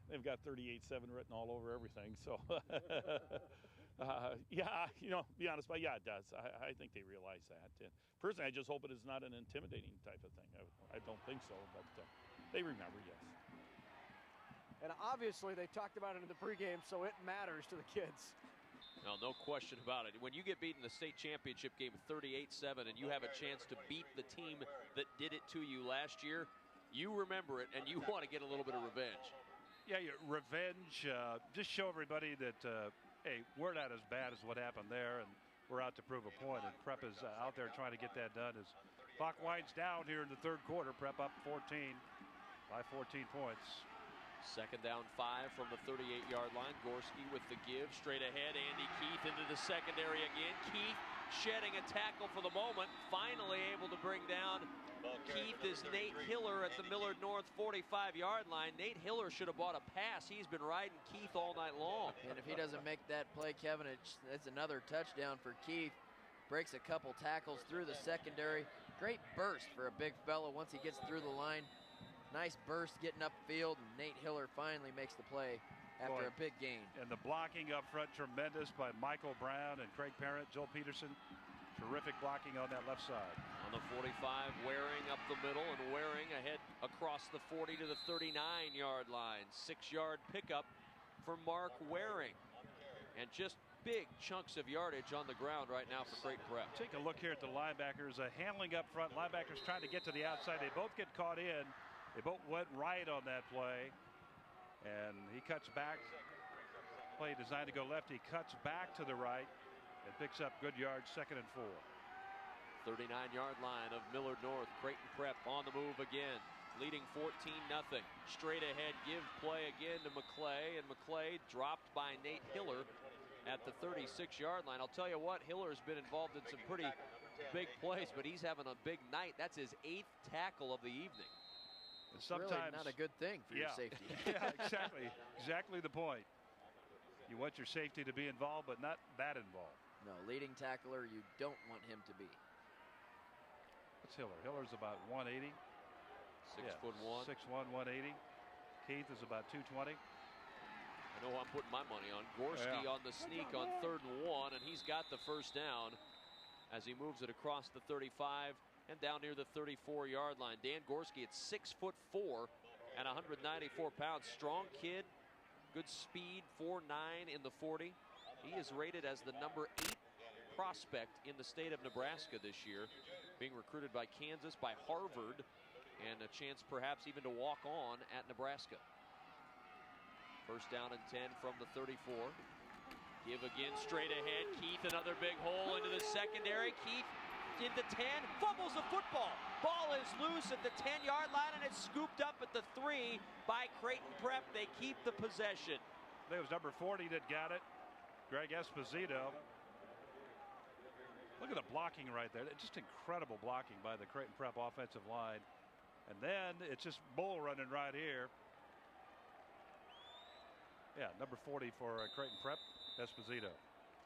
They've got 38-7 written all over everything. So, yeah, you know, be honest, but yeah, it does. I think they realize that. And personally, I just hope it is not an intimidating type of thing. I don't think so, but they remember, yes. And obviously, they talked about it in the pregame, so it matters to the kids. No question about it. When you get beaten in the state championship game 38-7 and you have a chance to beat the team that did it to you last year, you remember it and you want to get a little bit of revenge. Yeah, revenge. Just show everybody that, hey, we're not as bad as what happened there, and we're out to prove a point. And Prep is out there trying to get that done. As clock winds down here in the 3rd quarter, Prep up 14 by 14 points. 2nd down 5 from the 38-yard line. Gorski with the give. Straight ahead, Andy Keith into the secondary again. Keith shedding a tackle for the moment. Finally able to bring down Keith is Nate Hiller at the Millard North 45-yard line. Nate Hiller should have bought a pass. He's been riding Keith all night long. And if he doesn't make that play, Kevin, it's another touchdown for Keith. Breaks a couple tackles through the secondary. Great burst for a big fellow once he gets through the line. Nice burst getting upfield, and Nate Hiller finally makes the play after a big gain. And the blocking up front, tremendous by Michael Brown and Craig Parent, Joel Peterson. Terrific blocking on that left side. On the 45, Waring up the middle, and Waring ahead across the 40 to the 39-yard line. 6-yard pickup for Mark Waring. And just big chunks of yardage on the ground right now for Creighton Prep. Take a look here at the linebackers. Handling up front. Linebackers trying to get to the outside. They both get caught in. They both went right on that play. And he cuts back. Play designed to go left. He cuts back to the right and picks up good yards, 2nd and 4. 39-yard line of Millard North. Creighton Prep on the move again, leading 14-0. Straight ahead give play again to McClay, and McClay dropped by Nate Hiller at the 36-yard line. I'll tell you what, Hiller's been involved in some pretty big plays, but he's having a big night. That's his 8th tackle of the evening. And sometimes really not a good thing for your safety. Yeah, exactly the point. You want your safety to be involved, but not that involved. No, leading tackler, you don't want him to be. What's Hiller? Hiller's about 180. 6'1". 6'1", 180. Keith is about 220. I know I'm putting my money on. Gorski on the sneak on 3rd and 1, and he's got the first down as he moves it across the 35 and down near the 34-yard line. Dan Gorski at 6'4" and 194 pounds. Strong kid, good speed, 4'9" in the 40. He is rated as the number 8 prospect in the state of Nebraska this year, being recruited by Kansas, by Harvard, and a chance perhaps even to walk on at Nebraska. 1st down and 10 from the 34. Give again straight ahead. Keith, another big hole into the secondary. Keith into 10, fumbles the football. Ball is loose at the 10-yard line, and it's scooped up at the 3 by Creighton Prep. They keep the possession. I think it was number 40 that got it, Greg Esposito. Look at the blocking right there. Just incredible blocking by the Creighton Prep offensive line. And then it's just bull running right here. Yeah, number 40 for Creighton Prep, Esposito.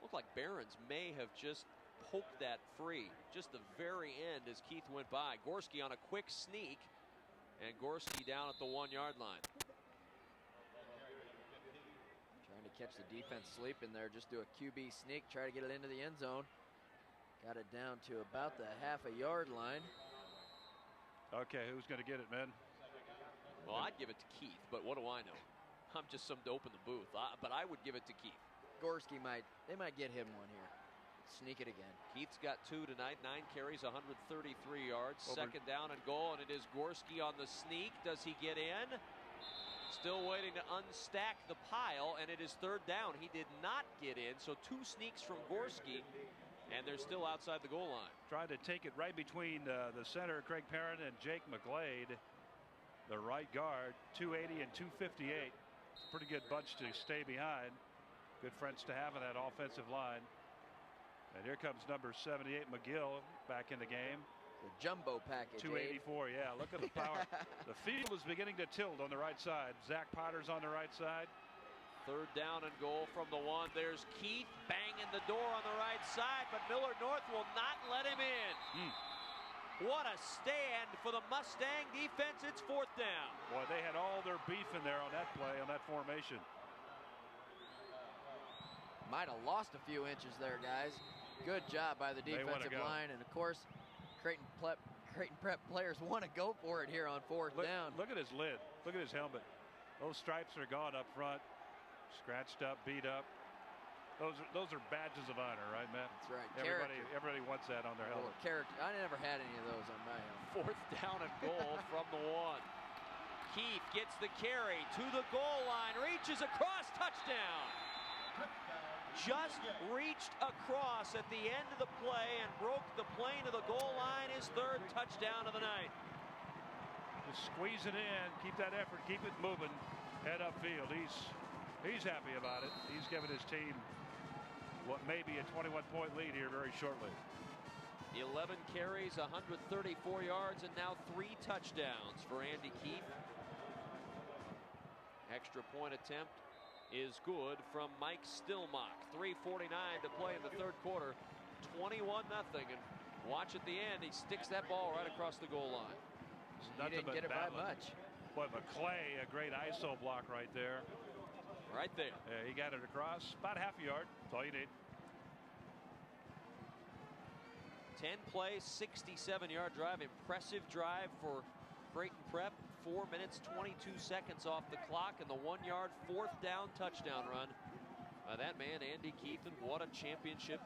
Looked like Behrens may have just poked that free. Just the very end as Keith went by. Gorski on a quick sneak. And Gorski down at the 1-yard line. Trying to catch the defense sleeping there. Just do a QB sneak. Try to get it into the end zone. Got it down to about the half-a-yard line. Okay, who's going to get it, man? Well, I'd give it to Keith, but what do I know? I'm just some dope in the booth, but I would give it to Keith. Gorski they might get him one here. Sneak it again. Keith's got 2 tonight, 9 carries, 133 yards. Second down and goal, and it is Gorski on the sneak. Does he get in? Still waiting to unstack the pile, and it is third down. He did not get in, so 2 sneaks from Gorski, and they're still outside the goal line. Tried to take it right between the center, Craig Perrin, and Jake McGlade. The right guard, 280 and 258. It's a pretty good bunch to stay behind. Good friends to have in that offensive line. And here comes number 78, McGill, back in the game. The jumbo package. 284, yeah. Look at the power. The field is beginning to tilt on the right side. Zach Potter's on the right side. Third down and goal from the 1. There's Keith banging the door on the right side, but Millard North will not let him in. What a stand for the Mustang defense. It's fourth down. Boy, they had all their beef in there on that play, on that formation. Might have lost a few inches there, guys. Good job by the defensive line, and of course, Creighton Prep players want to go for it here on fourth down. Look at his lid. Look at his helmet. Those stripes are gone up front. Scratched up, beat up. Those are badges of honor, right, Matt? That's right. Everybody wants that on their helmet. Character. I never had any of those on my helmet. Fourth down and goal from the 1. Keith gets the carry to the goal line, reaches across, touchdown. Just reached across at the end of the play and broke the plane of the goal line. His third touchdown of the night. Just squeeze it in, keep that effort, keep it moving, head upfield. He's happy about it. He's given his team what may be a 21-point lead here very shortly. 11 carries, 134 yards, and now 3 touchdowns for Andy Keith. Extra point attempt is good from Mike Stillmock. 3:49 to play in the third quarter. 21-0, and watch at the end. He sticks that ball right across the goal line. He didn't get it by much. Boy, McClay, a great ISO block right there. Right there. Yeah, he got it across about half a yard. That's all you need. 10 plays, 67-yard drive. Impressive drive for Creighton Prep. 4 minutes, 22 seconds off the clock, and the 1-yard fourth down touchdown run by that man, Andy Keith, and what a championship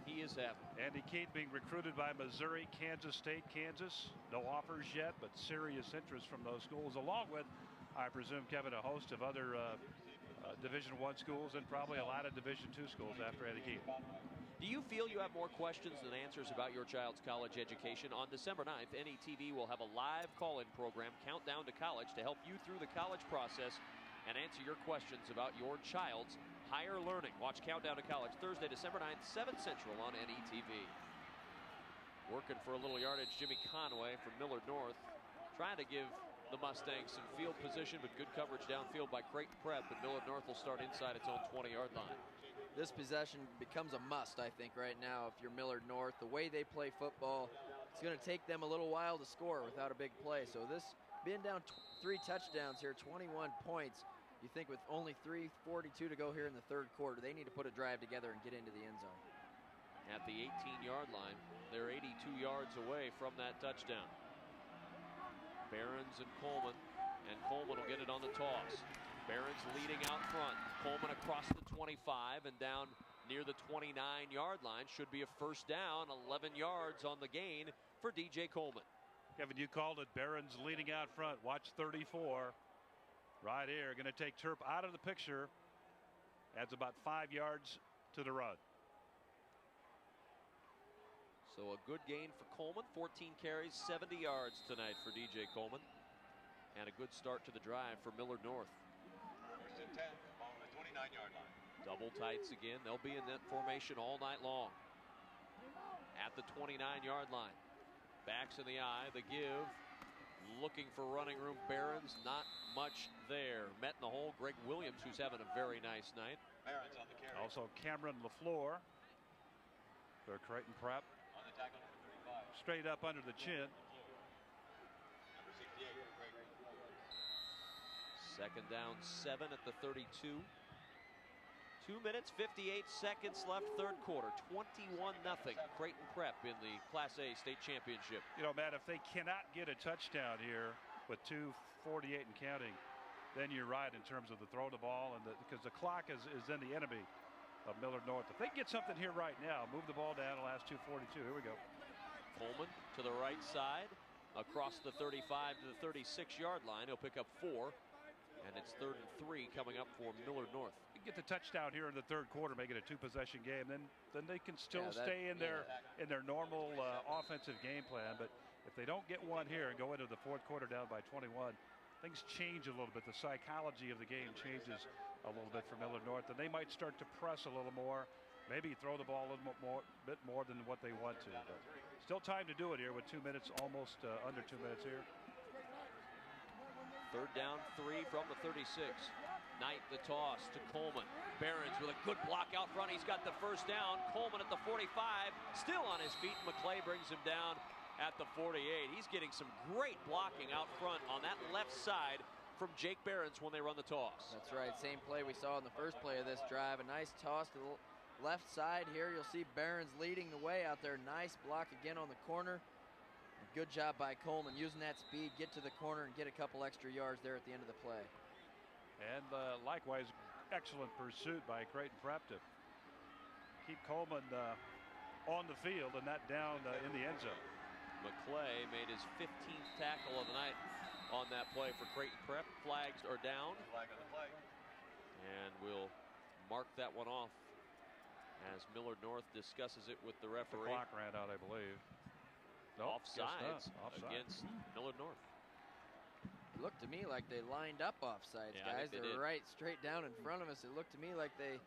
he is having. Andy Keith being recruited by Missouri, Kansas State, Kansas. No offers yet, but serious interest from those schools, along with, I presume, Kevin, a host of other Division I schools and probably a lot of Division II schools after Andy Keith. Do you feel you have more questions than answers about your child's college education? On December 9th, NETV will have a live call-in program, Countdown to College, to help you through the college process and answer your questions about your child's higher learning. Watch Countdown to College Thursday, December 9th, 7 Central on NETV. Working for a little yardage, Jimmy Conway from Millard North, trying to give the Mustangs some field position, but good coverage downfield by Creighton Prep, and Millard North will start inside its own 20-yard line. This possession becomes a must, I think, right now if you're Millard North. The way they play football, it's going to take them a little while to score without a big play. So this, being down 3 touchdowns here, 21 points, you think with only 3:42 to go here in the third quarter, they need to put a drive together and get into the end zone. At the 18-yard line, they're 82 yards away from that touchdown. Behrens and Coleman will get it on the toss. Behrens leading out front. Coleman across the 25 and down near the 29-yard line. Should be a first down. 11 yards on the gain for DJ Coleman. Kevin, you called it. Behrens leading out front. Watch 34. Right here. Going to take Terp out of the picture. Adds about 5 yards to the run. So a good gain for Coleman. 14 carries, 70 yards tonight for DJ Coleman. And a good start to the drive for Millard North. First and 10 on the 29-yard line. Double tights again. They'll be in that formation all night long. At the 29-yard line. Backs in the eye, the give. Looking for running room. Behrens, not much there. Met in the hole, Greg Williams, who's having a very nice night. Also Cameron LaFleur for Creighton Prep. Straight up under the chin. Second down 7 at the 32. 2 minutes, 58 seconds left, third quarter. 21-0. Creighton Prep in the Class A state championship. You know, Matt, if they cannot get a touchdown here with 2:48 and counting, then you're right in terms of the throw the ball, and because the clock is then the enemy of Millard North. If they get something here right now, move the ball down the last 2:42. Here we go. Coleman to the right side, across the 35 to the 36-yard line. He'll pick up 4, and it's 3rd and 3 coming up for Millard North. Get the touchdown here in the third quarter, make it a 2-possession game, then they can still stay in their normal offensive game plan. But if they don't get one here and go into the fourth quarter down by 21, things change a little bit. The psychology of the game changes a little bit for Millard North, and they might start to press a little more, maybe throw the ball a little bit more than what they want to. But still time to do it here with 2 minutes, almost under 2 minutes here. Third down 3 from the 36. Knight the toss to Coleman. Behrens with a good block out front. He's got the first down. Coleman at the 45, still on his feet. McClay brings him down at the 48. He's getting some great blocking out front on that left side from Jake Behrens when they run the toss. That's right, same play we saw in the first play of this drive. A nice toss to the left side here. You'll see Behrens leading the way out there. Nice block again on the corner. Good job by Coleman using that speed, get to the corner and get a couple extra yards there at the end of the play. And likewise, excellent pursuit by Creighton Prep to keep Coleman on the field and not down in the end zone. McClay made his 15th tackle of the night on that play for Creighton Prep. Flags are down. And we'll mark that one off as Millard North discusses it with the referee. The clock ran out, I believe. Nope, offsides against Millard North. It looked to me like they lined up offsides, guys. They were right straight down in front of us. It looked to me like they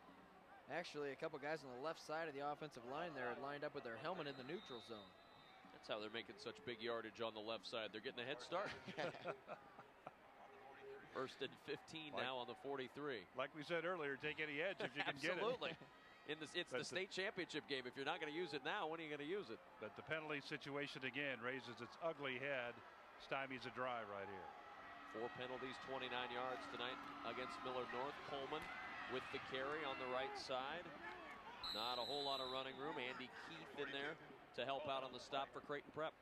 actually, a couple guys on the left side of the offensive line there had lined up with their helmet in the neutral zone. That's how they're making such big yardage on the left side. They're getting a head start. First and 15 now on the 43. Like we said earlier, take any edge if you can get it. Absolutely. It's the state championship game. If you're not going to use it now, when are you going to use it? But the penalty situation again raises its ugly head, stymies a drive right here. 4 penalties, 29 yards tonight against Millard North. Coleman with the carry on the right side. Not a whole lot of running room. Andy Keith in there to help out on the stop for Creighton Prep.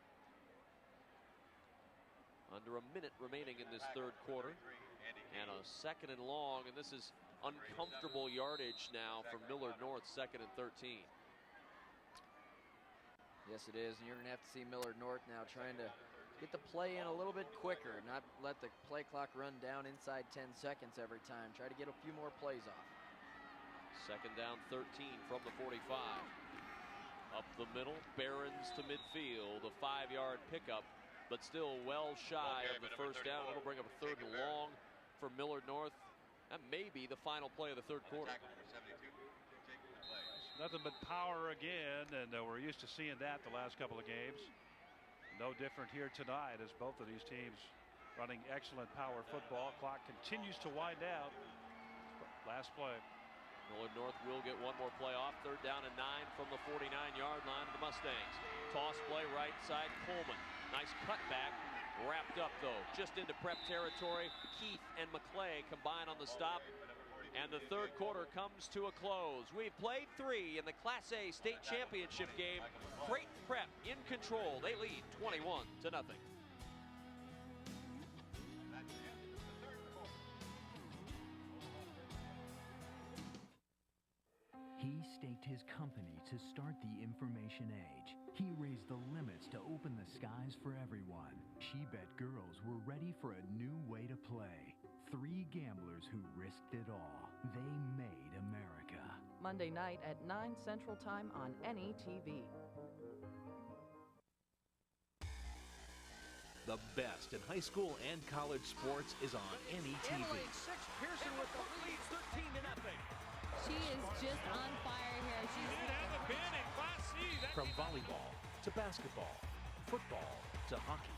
Under a minute remaining in this third quarter. And a 2nd and long, and this is uncomfortable yardage now for Millard North, 2nd and 13. Yes, it is, and you're going to have to see Millard North now trying to get the play in a little bit quicker, not let the play clock run down inside 10 seconds every time. Try to get a few more plays off. 2nd down 13 from the 45. Up the middle, Behrens to midfield, a 5-yard pickup, but still well shy of the first down. It'll bring up a 3rd and long for Millard North. That may be the final play of the third quarter. Nothing but power again, and we're used to seeing that the last couple of games. No different here tonight as both of these teams running excellent power football. Clock continues to wind down. Last play. Millard North will get one more play off. 3rd down and 9 from the 49-yard line of the Mustangs. Toss play right side, Coleman. Nice cutback. Wrapped up, though, just into Prep territory. Keith and McClay combine on the stop. And the third quarter comes to a close. We've played 3 in the Class A state championship game. Creighton Prep in control. They lead 21-0. He staked his company to start the information age. He raised the limits to open the skies for everyone. She bet girls were ready for a new way to play. 3 gamblers who risked it all. They made America. Monday night at 9 Central Time on NETV. The best in high school and college sports is on NETV. In lane 6, Pearson with the lead, 13-0. She is just on fire here. She's From volleyball to basketball, football to hockey,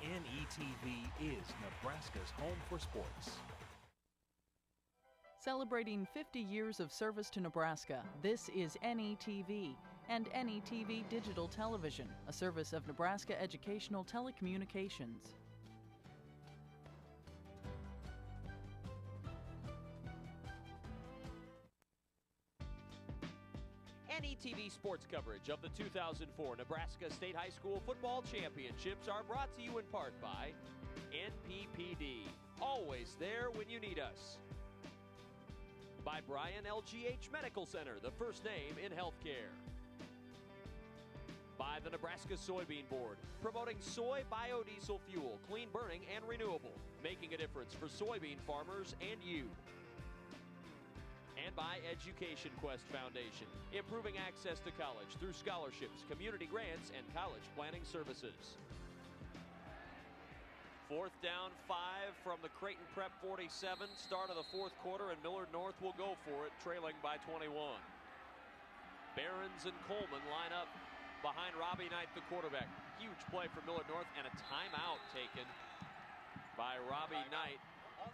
NETV is Nebraska's home for sports. Celebrating 50 years of service to Nebraska, this is NETV and NETV Digital Television, a service of Nebraska Educational Telecommunications. NETV sports coverage of the 2004 Nebraska State High School Football Championships are brought to you in part by NPPD, always there when you need us. By Bryan LGH Medical Center, the first name in healthcare. By the Nebraska Soybean Board, promoting soy biodiesel fuel, clean burning and renewable, making a difference for soybean farmers and you. And by Education Quest Foundation, improving access to college through scholarships, community grants, and college planning services. 4th down 5 from the Creighton Prep 47. Start of the 4th quarter, and Millard North will go for it, trailing by 21. Behrens and Coleman line up behind Robbie Knight, the quarterback. Huge play for Millard North, and a timeout taken by Robbie Knight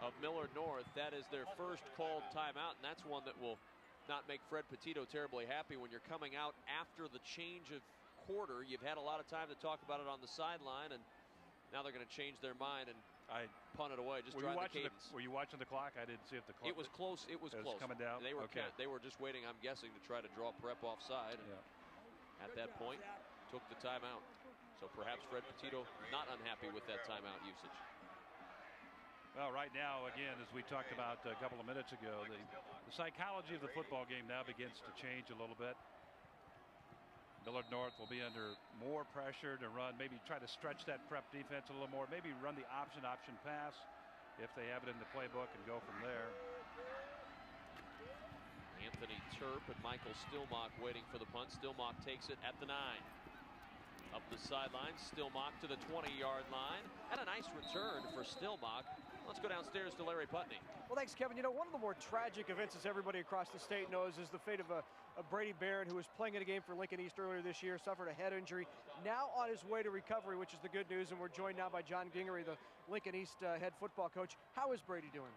of Millard North. That is their first called timeout, and that's one that will not make Fred Petito terribly happy when you're coming out after the change of quarter. You've had a lot of time to talk about it on the sideline, and now they're going to change their mind and punt it away. Just drive the cadence. Were you watching the clock? I didn't see if the clock. It was close. It was close. Coming down. They were okay. They were just waiting, I'm guessing, to try to draw Prep offside. And at that point, took the timeout. So perhaps Fred Petito not unhappy with that timeout usage. Well, right now, again, as we talked about a couple of minutes ago, the psychology of the football game now begins to change a little bit. Millard North will be under more pressure to run, maybe try to stretch that Prep defense a little more, maybe run the option pass if they have it in the playbook and go from there. Anthony Turp and Michael Stillmock waiting for the punt. Stillmock takes it at the 9. Up the sideline, Stillmock to the 20-yard line. And a nice return for Stillmock. Let's go downstairs to Larry Putney. Well, thanks, Kevin. You know, one of the more tragic events, as everybody across the state knows, is the fate of Brady Barron, who was playing in a game for Lincoln East earlier this year, suffered a head injury. Now on his way to recovery, which is the good news, and we're joined now by John Gingery, the Lincoln East head football coach. How is Brady doing?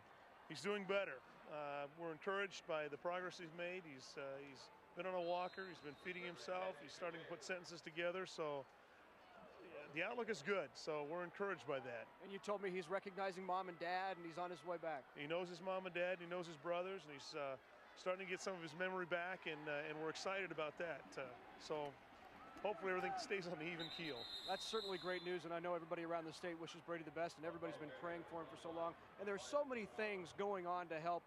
He's doing better. We're encouraged by the progress he's made. He's been on a walker. He's been feeding himself. He's starting to put sentences together. So the outlook is good. So we're encouraged by that. And you told me he's recognizing mom and dad, and he's on his way back. He knows his mom and dad. And he knows his brothers, and he's starting to get some of his memory back, and we're excited about that. So hopefully everything stays on the even keel. That's certainly great news, and I know everybody around the state wishes Brady the best, and everybody's been praying for him for so long. And there's so many things going on to help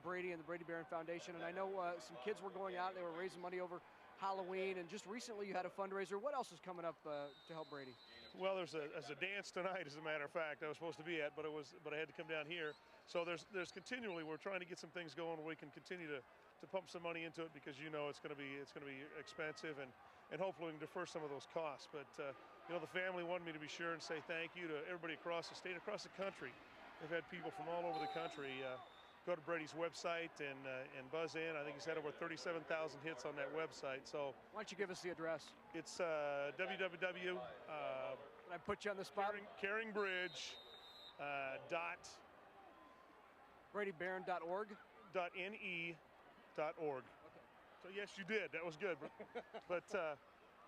Brady and the Brady Barron Foundation. And I know some kids were going out, they were raising money over Halloween, and just recently you had a fundraiser. What else is coming up to help Brady? Well, there's a dance tonight, as a matter of fact, I was supposed to be at, but I had to come down here. So there's continually, we're trying to get some things going where we can continue to pump some money into it, because you know it's going to be expensive, and hopefully we can defer some of those costs. But you know, the family wanted me to be sure and say thank you to everybody across the state, across the country. They've had people from all over the country go to Brady's website and buzz in. I think he's had over 37,000 hits on that website. So why don't you give us the address? It's www. Can I put you on the spot? Caringbridge dot BradyBarron.org. .ne.org. Okay. So yes, you did. That was good. But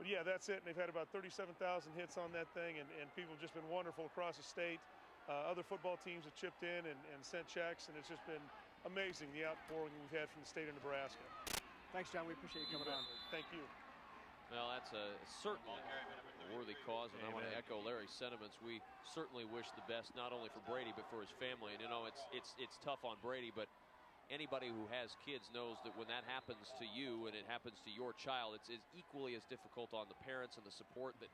yeah, that's it. And they've had about 37,000 hits on that thing, and people have just been wonderful across the state. Other football teams have chipped in and sent checks, and it's just been amazing, the outpouring we've had from the state of Nebraska. Thanks, John. We appreciate you coming on. Thank you. Well, that's certainly a worthy cause, and I want to echo Larry's sentiments. We certainly wish the best, not only for Brady, but for his family. And, you know, it's tough on Brady, but anybody who has kids knows that when that happens to you and it happens to your child, it's equally as difficult on the parents and the support that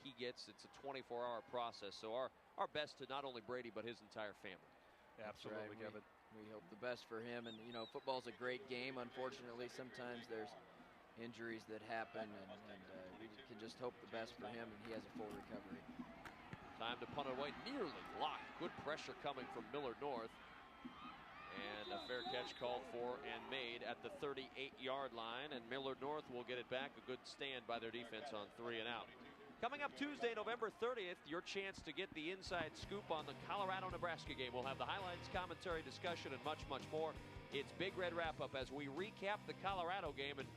he gets. It's a 24-hour process. So our best to not only Brady, but his entire family. Absolutely, right. Kevin. We hope the best for him. And, you know, football's a great game. Unfortunately, sometimes there's injuries that happen, and we can just hope the best for him, and he has a full recovery. Time to punt it away. Nearly blocked. Good pressure coming from Millard North. And And a fair catch called for and made at the 38-yard line. And Millard North will get it back. A good stand by their defense on 3 and out. Coming up Tuesday, November 30th, your chance to get the inside scoop on the Colorado-Nebraska game. We'll have the highlights, commentary, discussion, and much, much more. It's Big Red Wrap-Up as we recap the Colorado game and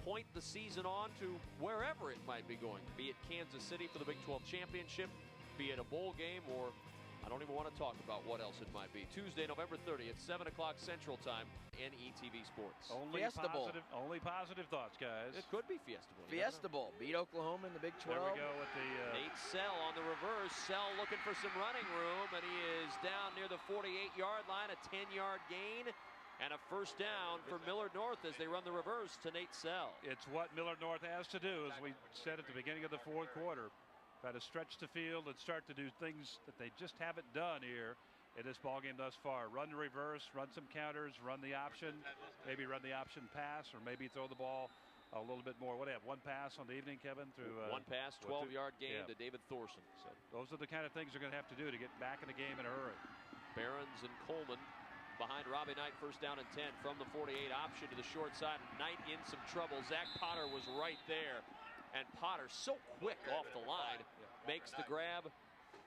point the season on to wherever it might be going, be it Kansas City for the Big 12 championship, be it a bowl game, or I don't even want to talk about what else it might be. Tuesday, November 30th, 7 o'clock Central Time, NETV Sports. Only positive thoughts, guys. It could be Fiesta Bowl. Fiesta Bowl. Beat Oklahoma in the Big 12. There we go with the... Nate Sell on the reverse. Sell looking for some running room, and he is down near the 48-yard line, a 10-yard gain. And a first down for Millard North as they run the reverse to Nate Sell. It's what Millard North has to do, as we said at the beginning of the fourth quarter. Got to stretch the field and start to do things that they just haven't done here in this ballgame thus far. Run the reverse, run some counters, run the option, maybe run the option pass, or maybe throw the ball a little bit more. What do you have? One pass on the evening, Kevin? Through one pass, 12-yard gain to David Thorson. So those are the kind of things they're going to have to do to get back in the game in a hurry. Barons and Coleman behind Robbie Knight, first down and 10 from the 48 option to the short side. Knight in some trouble. Zach Potter was right there. And Potter, so quick off the line, makes the grab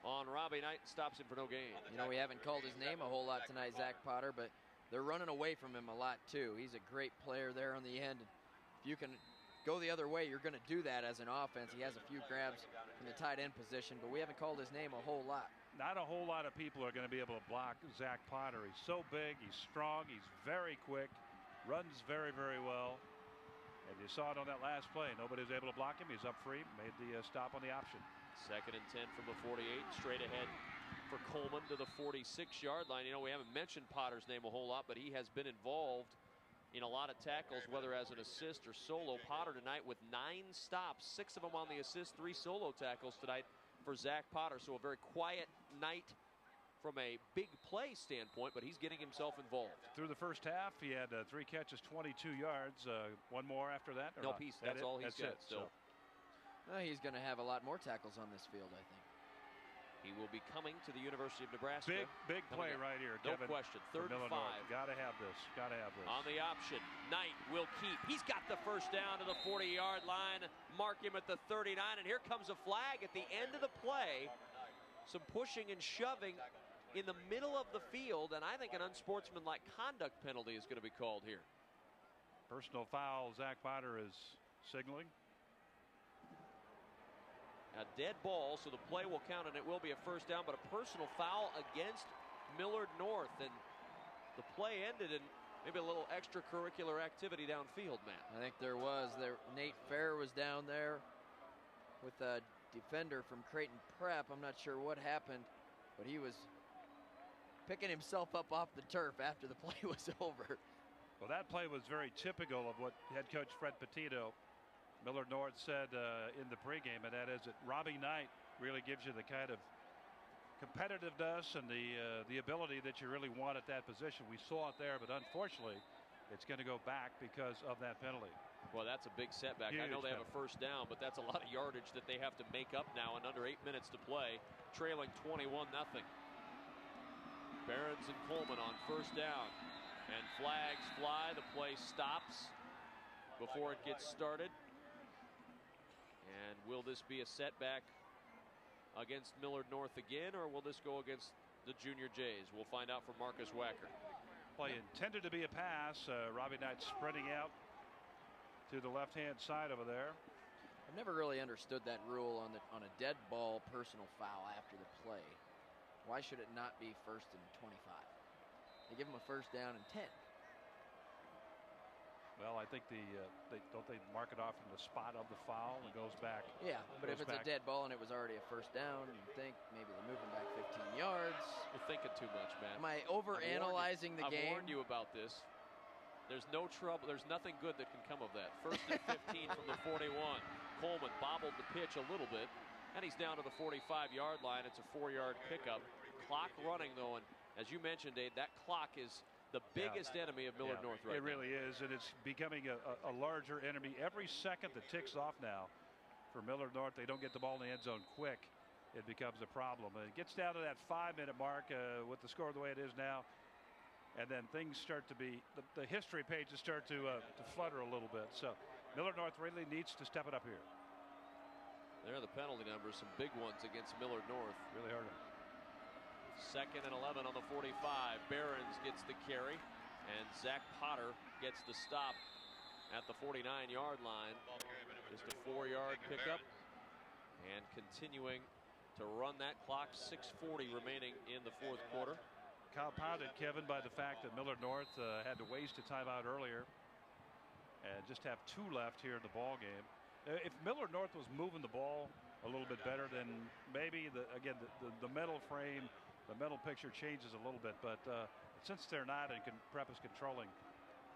on Robbie Knight, stops him for no gain. You know, we haven't called his name a whole lot tonight, Zach Potter, but they're running away from him a lot too. He's a great player there on the end. If you can go the other way, you're going to do that as an offense. He has a few grabs in the tight end position, but we haven't called his name a whole lot. Not a whole lot of people are going to be able to block Zach Potter. He's so big, he's strong, he's very quick, runs very, very well. And you saw it on that last play. Nobody was able to block him. He's up free, made the stop on the option. Second and 10 from the 48, straight ahead for Coleman to the 46-yard line. You know, we haven't mentioned Potter's name a whole lot, but he has been involved in a lot of tackles, whether as an assist or solo. Potter tonight with 9 stops, 6 of them on the assist, 3 solo tackles tonight for Zach Potter. So a very quiet night from a big play standpoint, but he's getting himself involved. Through the first half, he had 3 catches, 22 yards. One more after that? No, piece. That's all he's got still. He's going to have a lot more tackles on this field, I think. He will be coming to the University of Nebraska. Big play right here, no Kevin. No question. 3rd and 5. Got to have this. Got to have this. On the option, Knight will keep. He's got the first down to the 40-yard line. Mark him at the 39, and here comes a flag at the end of the play. Some pushing and shoving in the middle of the field, and I think an unsportsmanlike conduct penalty is going to be called here. Personal foul. Zach Potter is signaling. A dead ball, so the play will count, and it will be a first down, but a personal foul against Millard North, and the play ended in maybe a little extracurricular activity downfield, Matt. I think there was. Nate Fair was down there with a defender from Creighton Prep. I'm not sure what happened, but he was picking himself up off the turf after the play was over. Well, that play was very typical of what head coach Fred Petito, Millard North, said in the pregame, and that is that Robbie Knight really gives you the kind of competitiveness and the ability that you really want at that position. We saw it there, but unfortunately, it's going to go back because of that penalty. Well, that's a big setback. Huge I know they have a first down, but that's a lot of yardage that they have to make up now in under 8 minutes to play, trailing 21-0. Barons and Coleman on first down, and flags fly. The play stops before it gets started. And will this be a setback against Millard North again, or will this go against the Junior Jays? We'll find out from Marcus Wacker. Play intended to be a pass. Robbie Knight spreading out to the left-hand side over there. I've never really understood that rule on a dead ball personal foul after the play. Why should it not be 1st and 25? They give him a first down and 10. Well, I think don't they mark it off from the spot of the foul and goes back. Yeah, but if it's a dead ball and it was already a first down, you think maybe they're moving back 15 yards. You're thinking too much, man. Am I overanalyzing the game? I've warned you about this. There's no trouble. There's nothing good that can come of that. 1st and 15 from the 41. Coleman bobbled the pitch a little bit, and he's down to the 45-yard line. It's a 4-yard pickup. Clock running, though, and as you mentioned, Dave, that clock is the biggest enemy of Millard North right now. It really is, and it's becoming a larger enemy. Every second that ticks off now for Millard North, they don't get the ball in the end zone quick, it becomes a problem. And it gets down to that 5-minute mark with the score the way it is now. and then things start to be, the history pages start to flutter a little bit. So Millard North really needs to step it up here. There are the penalty numbers, some big ones against Millard North. Really hard. 2nd and 11 on the 45. Behrens gets the carry, and Zach Potter gets the stop at the 49-yard line. Just a 4-yard pickup, and continuing to run that clock. 6:40 remaining in the 4th quarter. Compounded, Kevin, by the fact that Millard North had to waste a timeout earlier and just have 2 left here in the ball game. If Millard North was moving the ball a little bit better, then maybe the mental frame, the mental picture changes a little bit. But since they're not and Prep is controlling,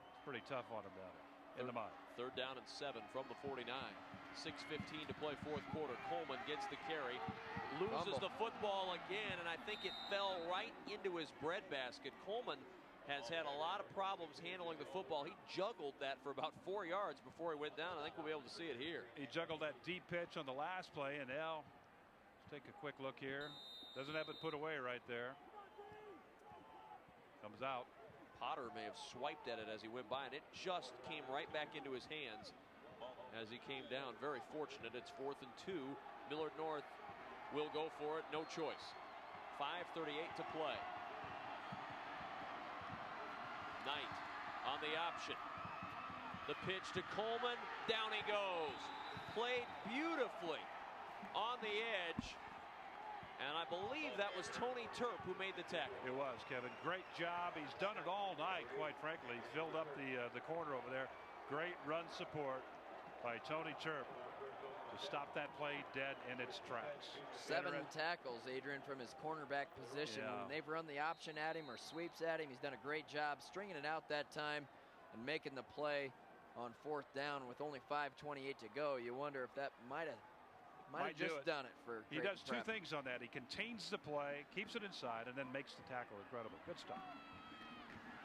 it's pretty tough on them now in the mine. 3rd down and 7 from the 49. 6:15 to play 4th quarter. Coleman gets the carry, loses the football again, and I think it fell right into his breadbasket. Coleman has had a lot of problems handling the football. He juggled that for about 4 yards before he went down. I think we'll be able to see it here. He juggled that deep pitch on the last play, and now let's take a quick look here. Doesn't have it put away right there. Comes out. Potter may have swiped at it as he went by, and it just came right back into his hands as he came down. Very fortunate. It's 4th and 2. Millard North will go for it. No choice. 5:38 to play. Knight on the option. The pitch to Coleman. Down he goes. Played beautifully on the edge. And I believe that was Tony Turp who made the tackle. It was, Kevin. Great job. He's done it all night, quite frankly. He filled up the corner over there. Great run support by Tony Turp to stop that play dead in its tracks. 7 tackles, Adrian, from his cornerback position. Yeah. When they've run the option at him or sweeps at him, he's done a great job stringing it out that time and making the play on 4th down with only 5:28 to go. You wonder if that might have just done it for He Creighton does 2 Prep. things on that. He contains the play, keeps it inside, and then makes the tackle. Incredible. Good stuff.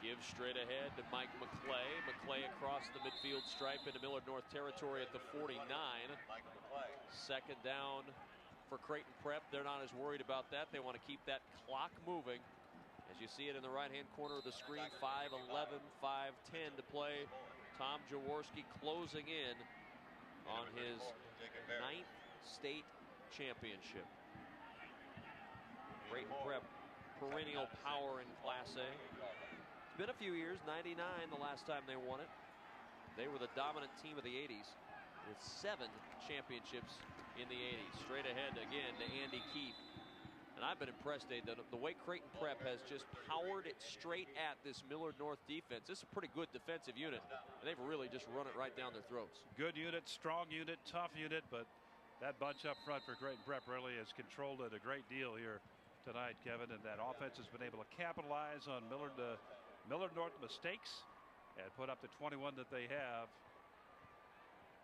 Gives straight ahead to Mike McClay. McClay across the midfield stripe into Millard North territory at the 49. 2nd down for Creighton Prep. They're not as worried about that. They want to keep that clock moving. As you see it in the right-hand corner of the screen, 5:11, 5:10 to play. Tom Jaworski closing in on his 9th state championship. Creighton Prep, perennial power in Class A. It's been a few years, 99 the last time they won it. They were the dominant team of the 80s with 7 championships in the 80s. Straight ahead again to Andy Keefe. And I've been impressed, Dave, the way Creighton Prep has just powered it straight at this Millard North defense. This is a pretty good defensive unit, and they've really just run it right down their throats. Good unit, strong unit, tough unit, but that bunch up front for Creighton Prep really has controlled it a great deal here tonight, Kevin, and that offense has been able to capitalize on Millard North mistakes and put up the 21 that they have.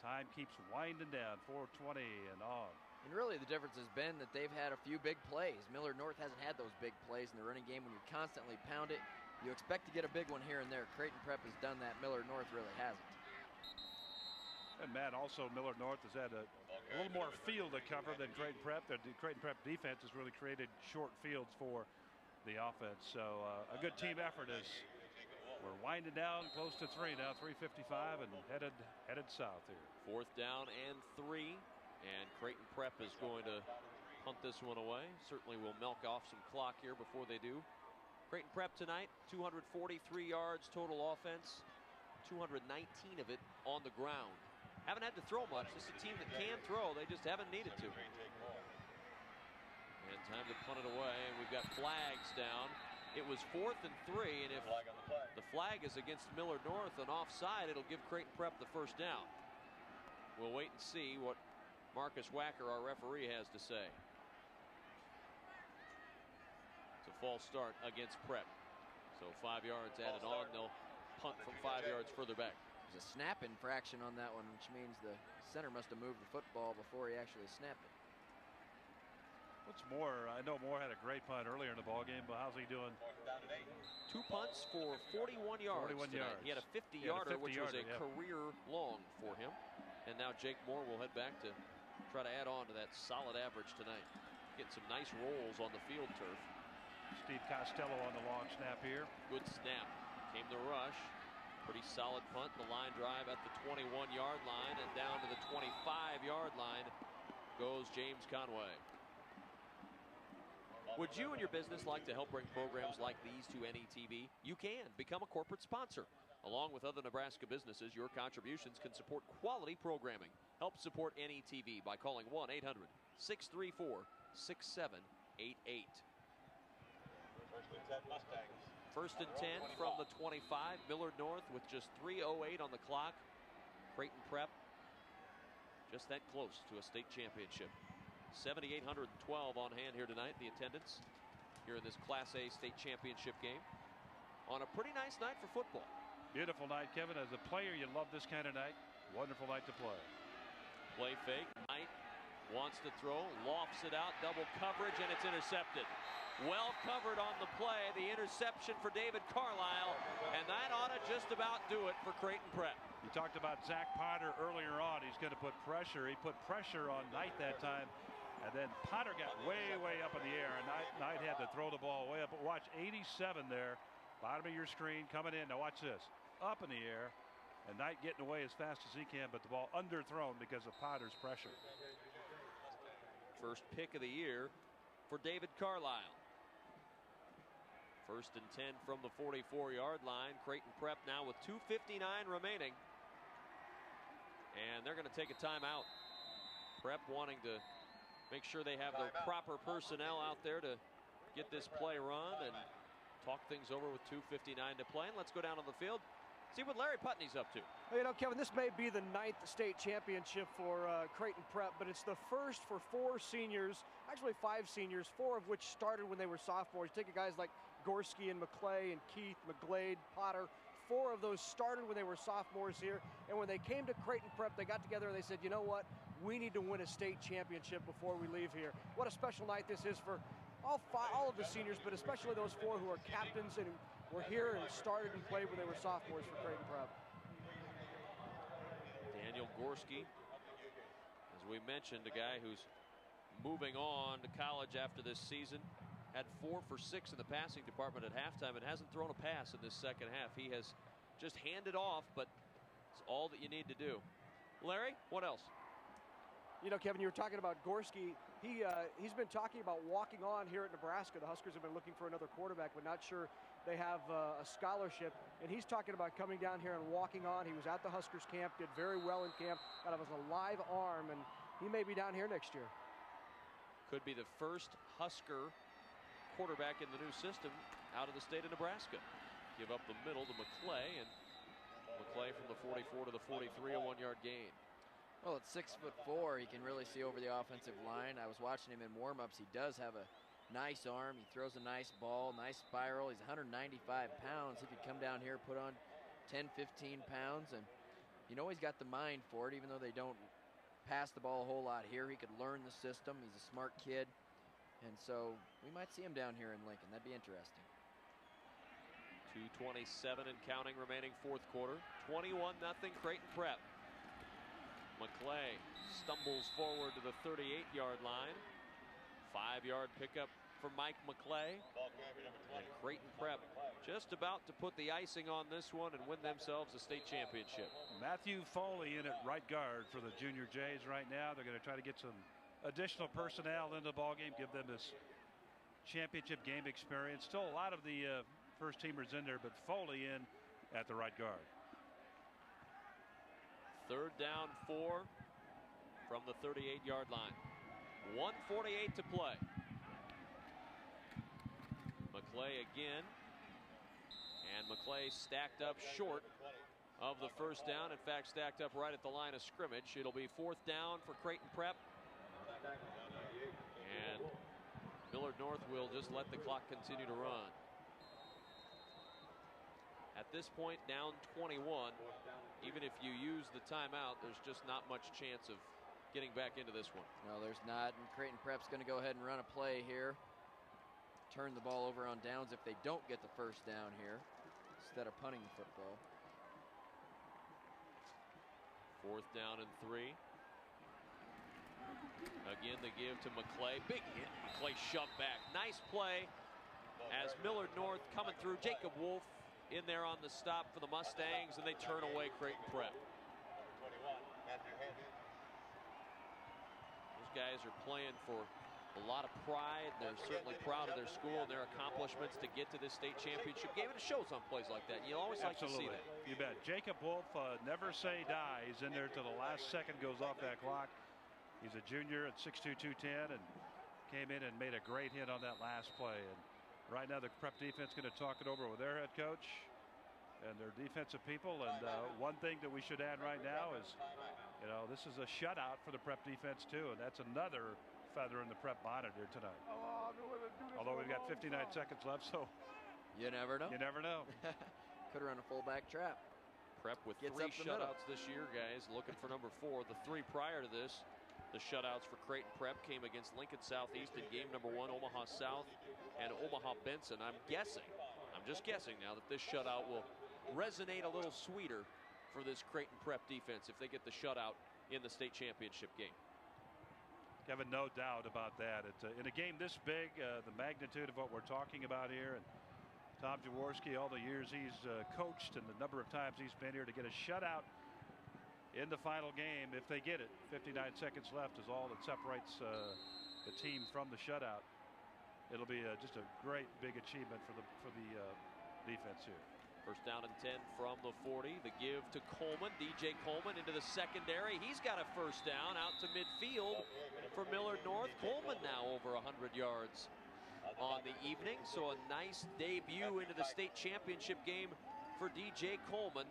Time keeps winding down, 4:20 and on. And really the difference has been that they've had a few big plays. Millard North hasn't had those big plays in the running game. When you constantly pound it, you expect to get a big one here and there. Creighton Prep has done that. Millard North really hasn't. And Matt, also Millard North has had a little more field to cover than Creighton Prep. The Creighton Prep defense has really created short fields for the offense. So a good team effort as we're winding down close to 3 now, 3:55 and headed south here. 4th down and 3. And Creighton Prep is going to punt this one away. Certainly will milk off some clock here before they do. Creighton Prep tonight, 243 yards total offense, 219 of it on the ground. Haven't had to throw much. This is a team that can throw. They just haven't needed to. And time to punt it away. And we've got flags down. It was 4th and 3. And if the flag is against Millard North and offside, it'll give Creighton Prep the 1st down. We'll wait and see what Marcus Wacker, our referee, has to say. It's a false start against Prep. So 5 yards added on. They'll punt from 5 yards further back. There's a snap infraction on that one, which means the center must have moved the football before he actually snapped it. What's more, I know Moore had a great punt earlier in the ballgame, but how's he doing? 2 punts for 41 yards. 41 tonight. yards. He had a 50-yarder, which was a career long for him. And now Jake Moore will head back to try to add on to that solid average tonight. Getting some nice rolls on the field turf. Steve Costello on the long snap here. Good snap. Came the rush. Pretty solid punt. The line drive at the 21-yard line, and down to the 25-yard line goes James Conway. Would you and your business like to help bring programs like these to NETV? You can. Become a corporate sponsor. Along with other Nebraska businesses, your contributions can support quality programming. Help support NETV by calling 1-800-634-6788. First and 10 Mustangs. First and 10 from the 25. Millard North with just 3:08 on the clock. Creighton Prep just that close to a state championship. 7,812 on hand here tonight. The attendance here in this Class A state championship game on a pretty nice night for football. Beautiful night, Kevin. As a player, you love this kind of night. Wonderful night to play. Play fake. Knight wants to throw, lofts it out, double coverage, and it's intercepted. Well covered on the play. The interception for David Carlisle, and that ought to just about do it for Creighton Prep. You talked about Zach Potter earlier on. He's going to put pressure. He put pressure on Knight that time, and then Potter got way up in the air, and Knight had to throw the ball way up. But watch 87 there, bottom of your screen coming in. Now watch this, up in the air, and Knight getting away as fast as he can, but the ball underthrown because of Potter's pressure. First pick of the year for David Carlisle. First and 10 from the 44-yard line. Creighton Prep now with 2:59 remaining. And they're going to take a timeout. Prep wanting to make sure they have the proper personnel out there to get this play run and talk things over with 2:59 to play. And let's go down on the field, see what Larry Putney's up to. Well, you know, Kevin, this may be the 9th state championship for Creighton Prep, but it's the first for 4 seniors, actually 5 seniors, 4 of which started when they were sophomores. Take guys like Gorski and McClay and Keith, McGlade, Potter. 4 of those started when they were sophomores here, and when they came to Creighton Prep, they got together and they said, you know what, we need to win a state championship before we leave here. What a special night this is for all of the seniors, but especially those 4 who are captains and were here and started and played when they were sophomores for Creighton Prep. Daniel Gorski, as we mentioned, a guy who's moving on to college after this season. Had 4 for 6 in the passing department at halftime and hasn't thrown a pass in this second half. He has just handed off, but it's all that you need to do. Larry, what else? You know, Kevin, you were talking about Gorski. He's been talking about walking on here at Nebraska. The Huskers have been looking for another quarterback, but not sure they have a scholarship. And he's talking about coming down here and walking on. He was at the Huskers camp, did very well in camp, got a live arm, and he may be down here next year. Could be the first Husker quarterback in the new system out of the state of Nebraska. Give up the middle to McClay, and McClay from the 44 to the 43, a 1-yard gain. Well, at 6'4", he can really see over the offensive line. I was watching him in warm-ups. He does have a nice arm. He throws a nice ball, nice spiral. He's 195 pounds. He could come down here, put on 10, 15 pounds, and you know he's got the mind for it, even though they don't pass the ball a whole lot here. He could learn the system. He's a smart kid. And so we might see him down here in Lincoln. That'd be interesting. 2:27 and counting remaining fourth quarter. 21-0 Creighton Prep. McClay stumbles forward to the 38-yard line. 5-yard pickup for Mike McClay. And Creighton Prep just about to put the icing on this one and win themselves a state championship. Matthew Foley in at right guard for the Junior Jays right now. They're going to try to get some additional personnel into the ballgame, give them this championship game experience. Still a lot of the first teamers in there, but Foley in at the right guard. 3rd down 4 from the 38-yard line. 1:48 to play. McClay again, and McClay stacked up short of the first down. In fact, stacked up right at the line of scrimmage. It'll be 4th down for Creighton Prep. And Millard North will just let the clock continue to run. At this point, down 21. Even if you use the timeout, there's just not much chance of getting back into this one. No, there's not. And Creighton Prep's going to go ahead and run a play here. Turn the ball over on downs if they don't get the first down here, instead of punting the football. 4th down and 3. Again, the give to McClay. Big hit. McClay shoved back. Nice play as Millard North coming through. Jacob Wolf in there on the stop for the Mustangs, and they turn away Creighton Prep. Those guys are playing for a lot of pride. They're certainly proud of their school and their accomplishments to get to this state championship game. And it shows on plays like that. You always like to see that. You bet. Jacob Wolf, never say die. He's in there till the last second goes off that clock. He's a junior at 6'2", 210, and came in and made a great hit on that last play. And right now the Prep defense going to talk it over with their head coach and their defensive people. And one thing that we should add right now is, this is a shutout for the Prep defense too, and that's another feather in the Prep bonnet here tonight. Although we've got 59 seconds left, so you never know. You never know. Could run a fullback trap. Prep with 3 shutouts this year, guys. Looking for number 4. The 3 prior to this, the shutouts for Creighton Prep came against Lincoln Southeast in game number 1, Omaha South, and Omaha Benson. I'm just guessing now that this shutout will resonate a little sweeter for this Creighton Prep defense if they get the shutout in the state championship game. Kevin, no doubt about that. In a game this big, the magnitude of what we're talking about here, and Tom Jaworski, all the years he's coached and the number of times he's been here, to get a shutout in the final game, if they get it, 59 seconds left is all that separates the team from the shutout. It'll be just a great big achievement for the defense here. First down and 10 from the 40. The give to Coleman. DJ Coleman into the secondary. He's got a first down out to midfield for Millard North. Coleman now over 100 yards on the evening. So a nice debut into the state championship game for DJ Coleman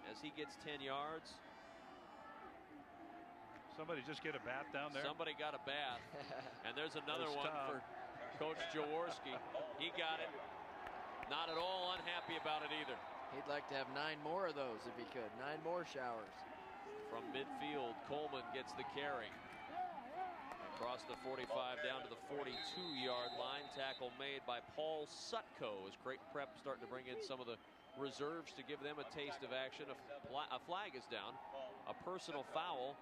as he gets 10 yards. Somebody just get a bat down there. Somebody got a bat. And there's another one for Coach Jaworski. He got it. Not at all unhappy about it either. He'd like to have 9 more of those if he could. 9 more showers. From midfield, Coleman gets the carry. Across the 45 down to the 42-yard line. Tackle made by Paul Sutko as Creighton Prep starting to bring in some of the reserves to give them a taste of action. A flag is down. A personal foul.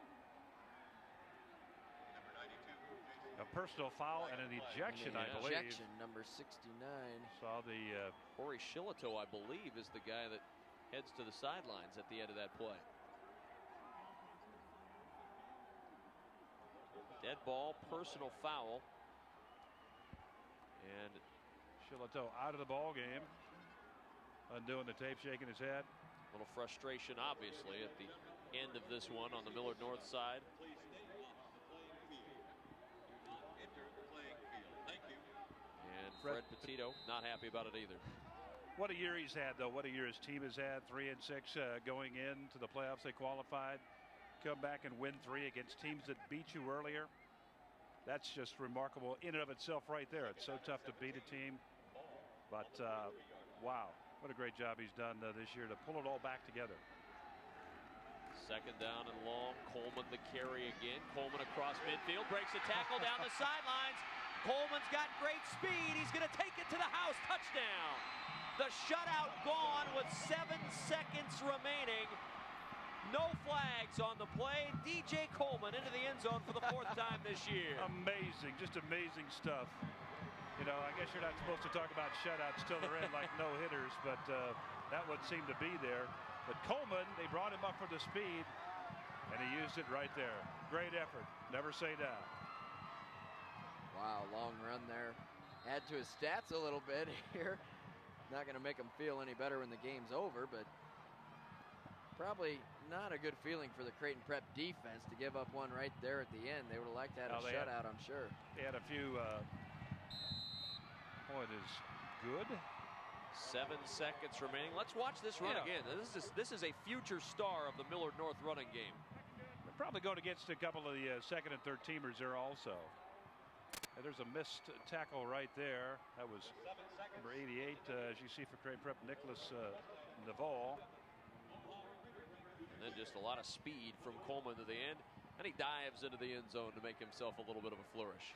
A personal foul and an ejection, I believe. Ejection, number 69. Saw the Corey Shillito, I believe, is the guy that heads to the sidelines at the end of that play. Dead ball, personal foul. And Shillito out of the ball game. Undoing the tape, shaking his head. A little frustration, obviously, at the end of this one on the Millard North side. Fred Petito not happy about it either. What a year he's had, though. What a year his team has had. 3-6 going into the playoffs. They qualified. Come back and win 3 against teams that beat you earlier. That's just remarkable in and of itself right there. It's so tough to beat a team. But, wow, what a great job he's done this year to pull it all back together. Second down and long. Coleman the carry again. Coleman across midfield. Breaks a tackle down the sidelines. Coleman's got great speed. He's going to take it to the house. Touchdown. The shutout gone with 7 seconds remaining. No flags on the play. DJ Coleman into the end zone for the 4th time this year. Amazing. Just amazing stuff. I guess you're not supposed to talk about shutouts till they're in like no-hitters, but that would seem to be there. But Coleman, they brought him up for the speed, and he used it right there. Great effort. Never say die. Wow, long run there. Add to his stats a little bit here. Not going to make him feel any better when the game's over, but probably not a good feeling for the Creighton Prep defense to give up one right there at the end. They would have liked to have a shutout, I'm sure. They had a few. It is good. 7 seconds remaining. Let's watch this run again. This is a future star of the Millard North running game. They're probably going against a couple of the second and third teamers there also. And there's a missed tackle right there. That was number 88, as you see for Creighton Prep, Nicholas Naval. And then just a lot of speed from Coleman to the end. And he dives into the end zone to make himself a little bit of a flourish.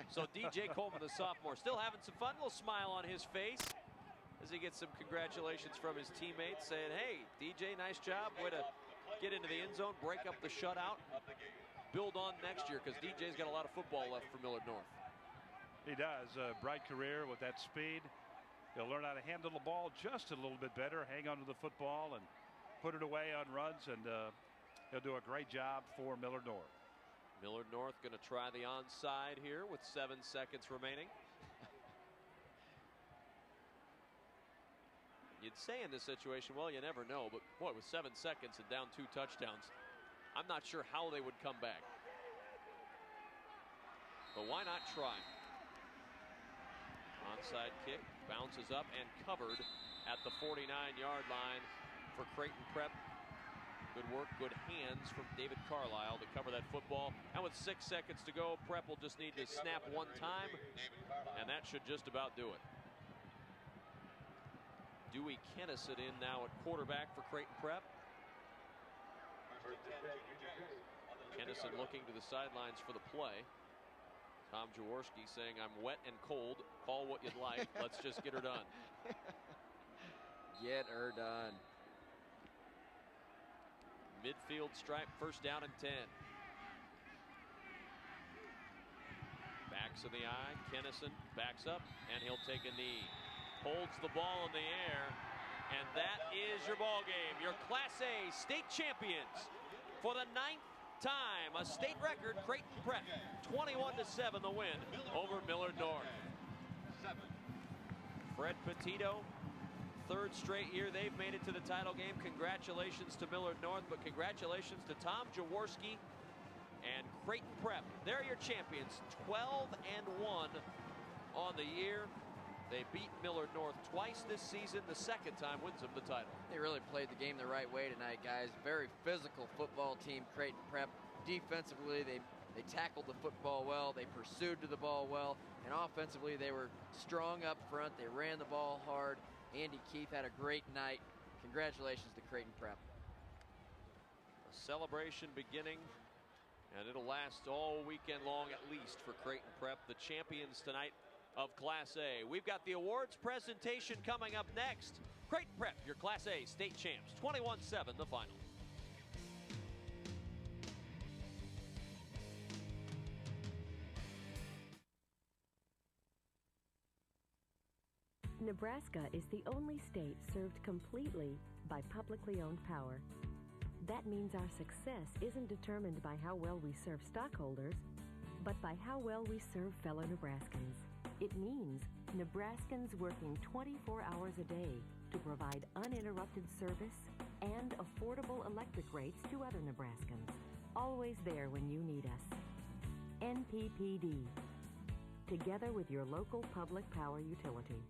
So DJ Coleman, the sophomore, still having some fun. A little smile on his face as he gets some congratulations from his teammates saying, hey, DJ, nice job. Way to get into the end zone, break up the shutout. Build on next year because DJ's got a lot of football left for Millard North. He does. A bright career with that speed. He'll learn how to handle the ball just a little bit better, hang on to the football and put it away on runs, and he'll do a great job for Millard North. Millard North going to try the onside here with 7 seconds remaining. You'd say in this situation, well, you never know, but boy, with 7 seconds and down 2 touchdowns, I'm not sure how they would come back. But why not try? Onside kick, bounces up and covered at the 49-yard line for Creighton Prep. Good work, good hands from David Carlisle to cover that football. And with 6 seconds to go, Prep will just need to snap one time, and that should just about do it. Dewey Kennison in now at quarterback for Creighton Prep. Kennison looking to the sidelines for the play. Tom Jaworski saying, I'm wet and cold. Call what you'd like. Let's just get her done. Get her done. Midfield stripe, first down and 10. Backs of the eye. Kennison backs up, and he'll take a knee. Holds the ball in the air, and that is your ball game. Your Class A state champions for the 9th time. A state record, Creighton Prep. 21-7 the win over Millard North. Fred Petito, 3rd straight year they've made it to the title game. Congratulations to Millard North, but congratulations to Tom Jaworski and Creighton Prep. They're your champions, 12-1 on the year. They beat Millard North twice this season. The 2nd time wins them the title. They really played the game the right way tonight, guys. Very physical football team, Creighton Prep. Defensively, they tackled the football well. They pursued to the ball well. And offensively, they were strong up front. They ran the ball hard. Andy Keith had a great night. Congratulations to Creighton Prep. A celebration beginning, and it'll last all weekend long at least for Creighton Prep, the champions tonight of Class A. We've got the awards presentation coming up next. Creighton Prep, your Class A state champs, 21-7 the final. Nebraska is the only state served completely by publicly owned power. That means our success isn't determined by how well we serve stockholders, but by how well we serve fellow Nebraskans. It means Nebraskans working 24 hours a day to provide uninterrupted service and affordable electric rates to other Nebraskans. Always there when you need us. NPPD. Together with your local public power utility.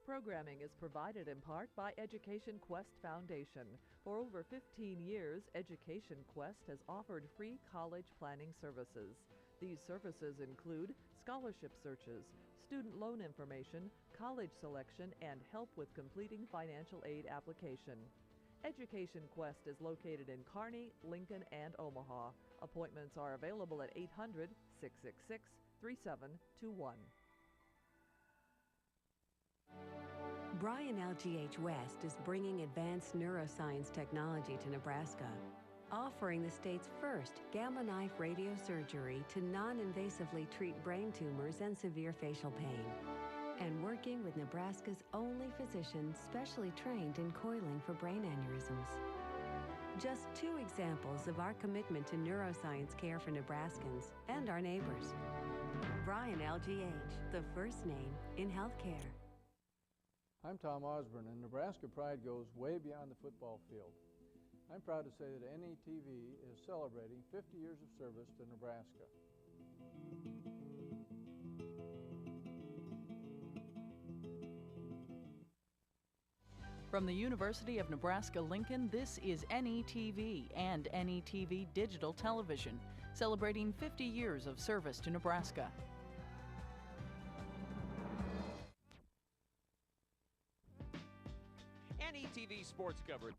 Programming is provided in part by Education Quest Foundation. For over 15 years, Education Quest has offered free college planning services. These services include scholarship searches, student loan information, college selection, and help with completing financial aid application. Education Quest is located in Kearney, Lincoln, and Omaha. Appointments are available at 800-666-3721. Bryan LGH West is bringing advanced neuroscience technology to Nebraska, offering the state's first gamma knife radiosurgery to non-invasively treat brain tumors and severe facial pain, and working with Nebraska's only physician specially trained in coiling for brain aneurysms. Just 2 examples of our commitment to neuroscience care for Nebraskans and our neighbors. Bryan LGH, the first name in healthcare. I'm Tom Osborne, and Nebraska pride goes way beyond the football field. I'm proud to say that NETV is celebrating 50 years of service to Nebraska. From the University of Nebraska-Lincoln, this is NETV and NETV Digital Television, celebrating 50 years of service to Nebraska. NETV sports coverage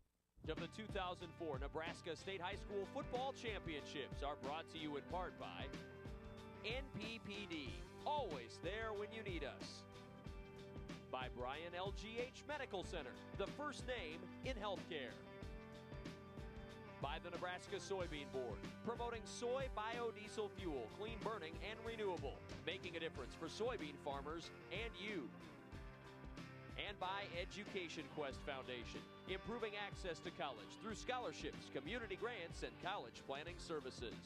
of the 2004 Nebraska State High School Football Championships are brought to you in part by NPPD, always there when you need us. By Bryan LGH Medical Center, the first name in healthcare. By the Nebraska Soybean Board, promoting soy biodiesel fuel, clean burning and renewable, making a difference for soybean farmers and you. And by Education Quest Foundation, improving access to college through scholarships, community grants, and college planning services.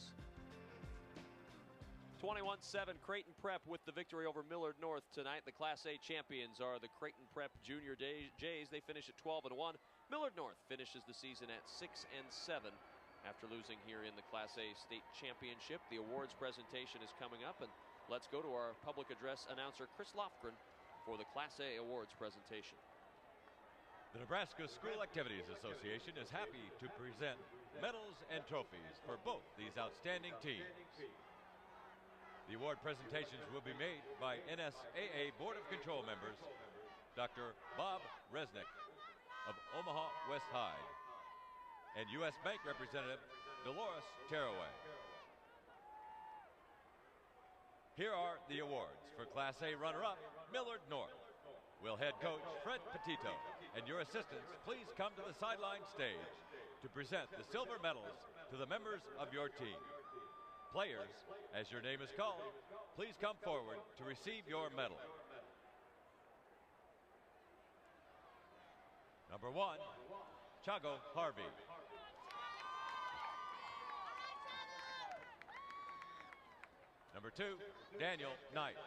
21-7 Creighton Prep with the victory over Millard North tonight. The Class A champions are the Creighton Prep Junior Jays. They finish at 12-1. Millard North finishes the season at 6-7 after losing here in the Class A state championship. The awards presentation is coming up, and let's go to our public address announcer Chris Lofgren for the Class A awards presentation. The Nebraska School Activities Association is happy to present medals and trophies for both these outstanding teams. The award presentations will be made by NSAA Board of Control members Dr. Bob Resnick of Omaha West Hyde and U.S. Bank Representative Dolores Teraway. Here are the awards for Class A runner-up, Millard North. Will head coach Fred Petito and your assistants please come to the sideline stage to present the silver medals to the members of your team. Players, as your name is called, please come forward to receive your medal. Number 1, Chago Harvey. Number 2, Daniel Knight.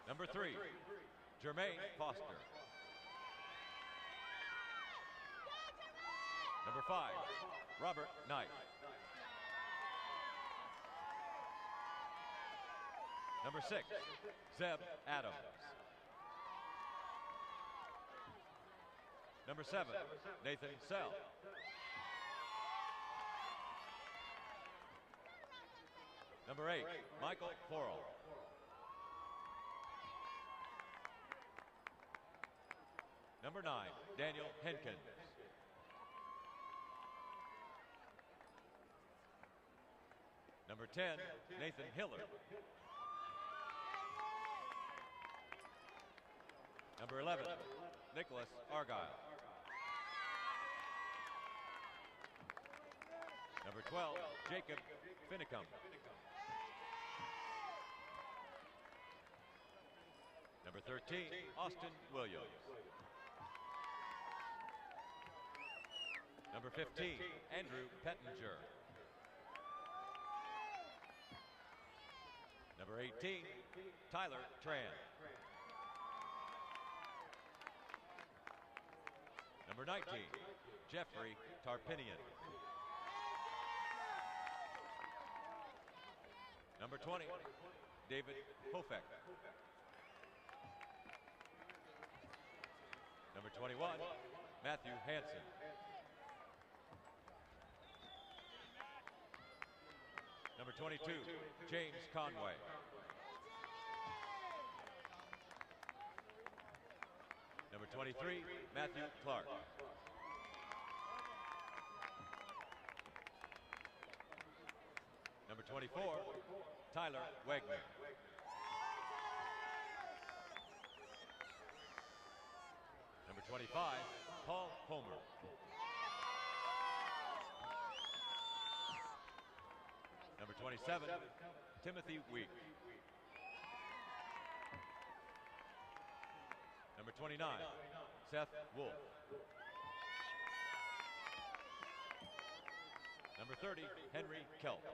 Number 3, Jermaine Foster. Number 5, Robert Knight. Number 6, Zeb Adams. Number 7, Nathan Sell. Number 8, Michael Floral. Number 9, Daniel Henkins. Number 10, Nathan Hillard. Number 11, Nicholas Argyle. Number 12, Jacob Finicum. Number 13, Austin Williams. Number 15, Andrew Pettinger. Number 18, Tyler Tran. Number 19, Jeffrey Tarpinian. Number 20, David Hofek. Number 21, Matthew Hansen. Number 22, James Conway. Number 23, Matthew Clark. Number 24, Tyler Wagner. Number 25, Paul Homer. Number 27, Timothy Week. Number 29, Seth Wolf. Number 30, Henry Kelp.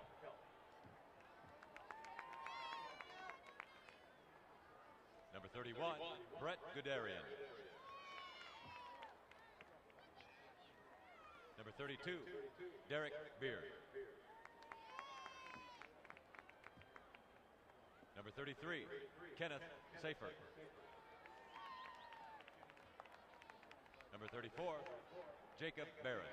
Number 31, Brett Guderian. Number 32, Derek Beard. Number 33, Kenneth Safer. Number 34, Jacob Barrett.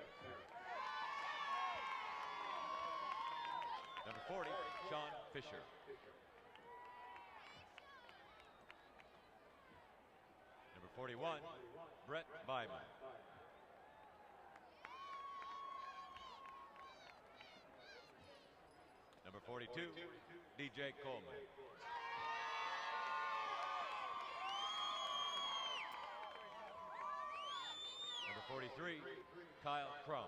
Number 40, Sean Fisher. Number 41, Brett Byman. Number 42, DJ Coleman. 43, Kyle Crum.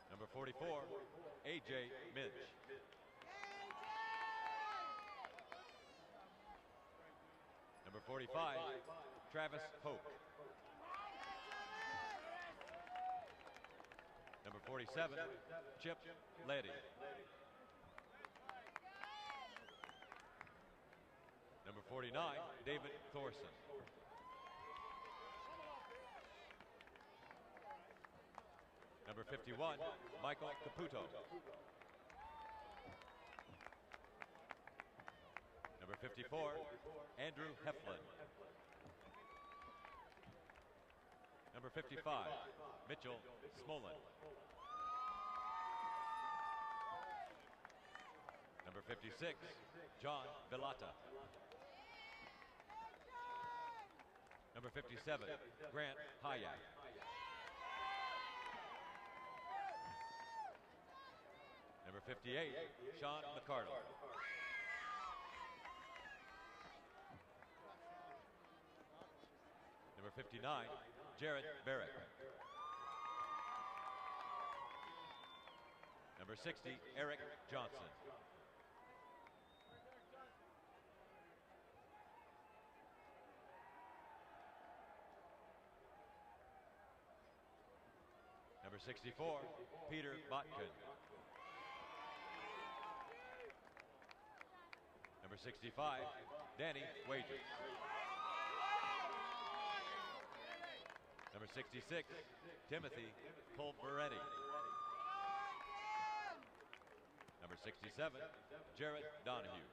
Number 44, A.J. Minch. Number 45, Travis Hope. Number 47, Chip Leddy. Number 49, David Thorson. Number 51, Michael Caputo. Number 54, Andrew Heflin. Number 55, Mitchell Smolin. Number 56, John Villata. Number 57, Grant Hayek. Number 58, Sean McCardle. Number 59, Jared Barrett. Number 60, Eric Johnson. Number 64, Peter Botkin. Number 65, Danny Wages. Number 66, Timothy Pulveretti. Number 67, Jared Donahue.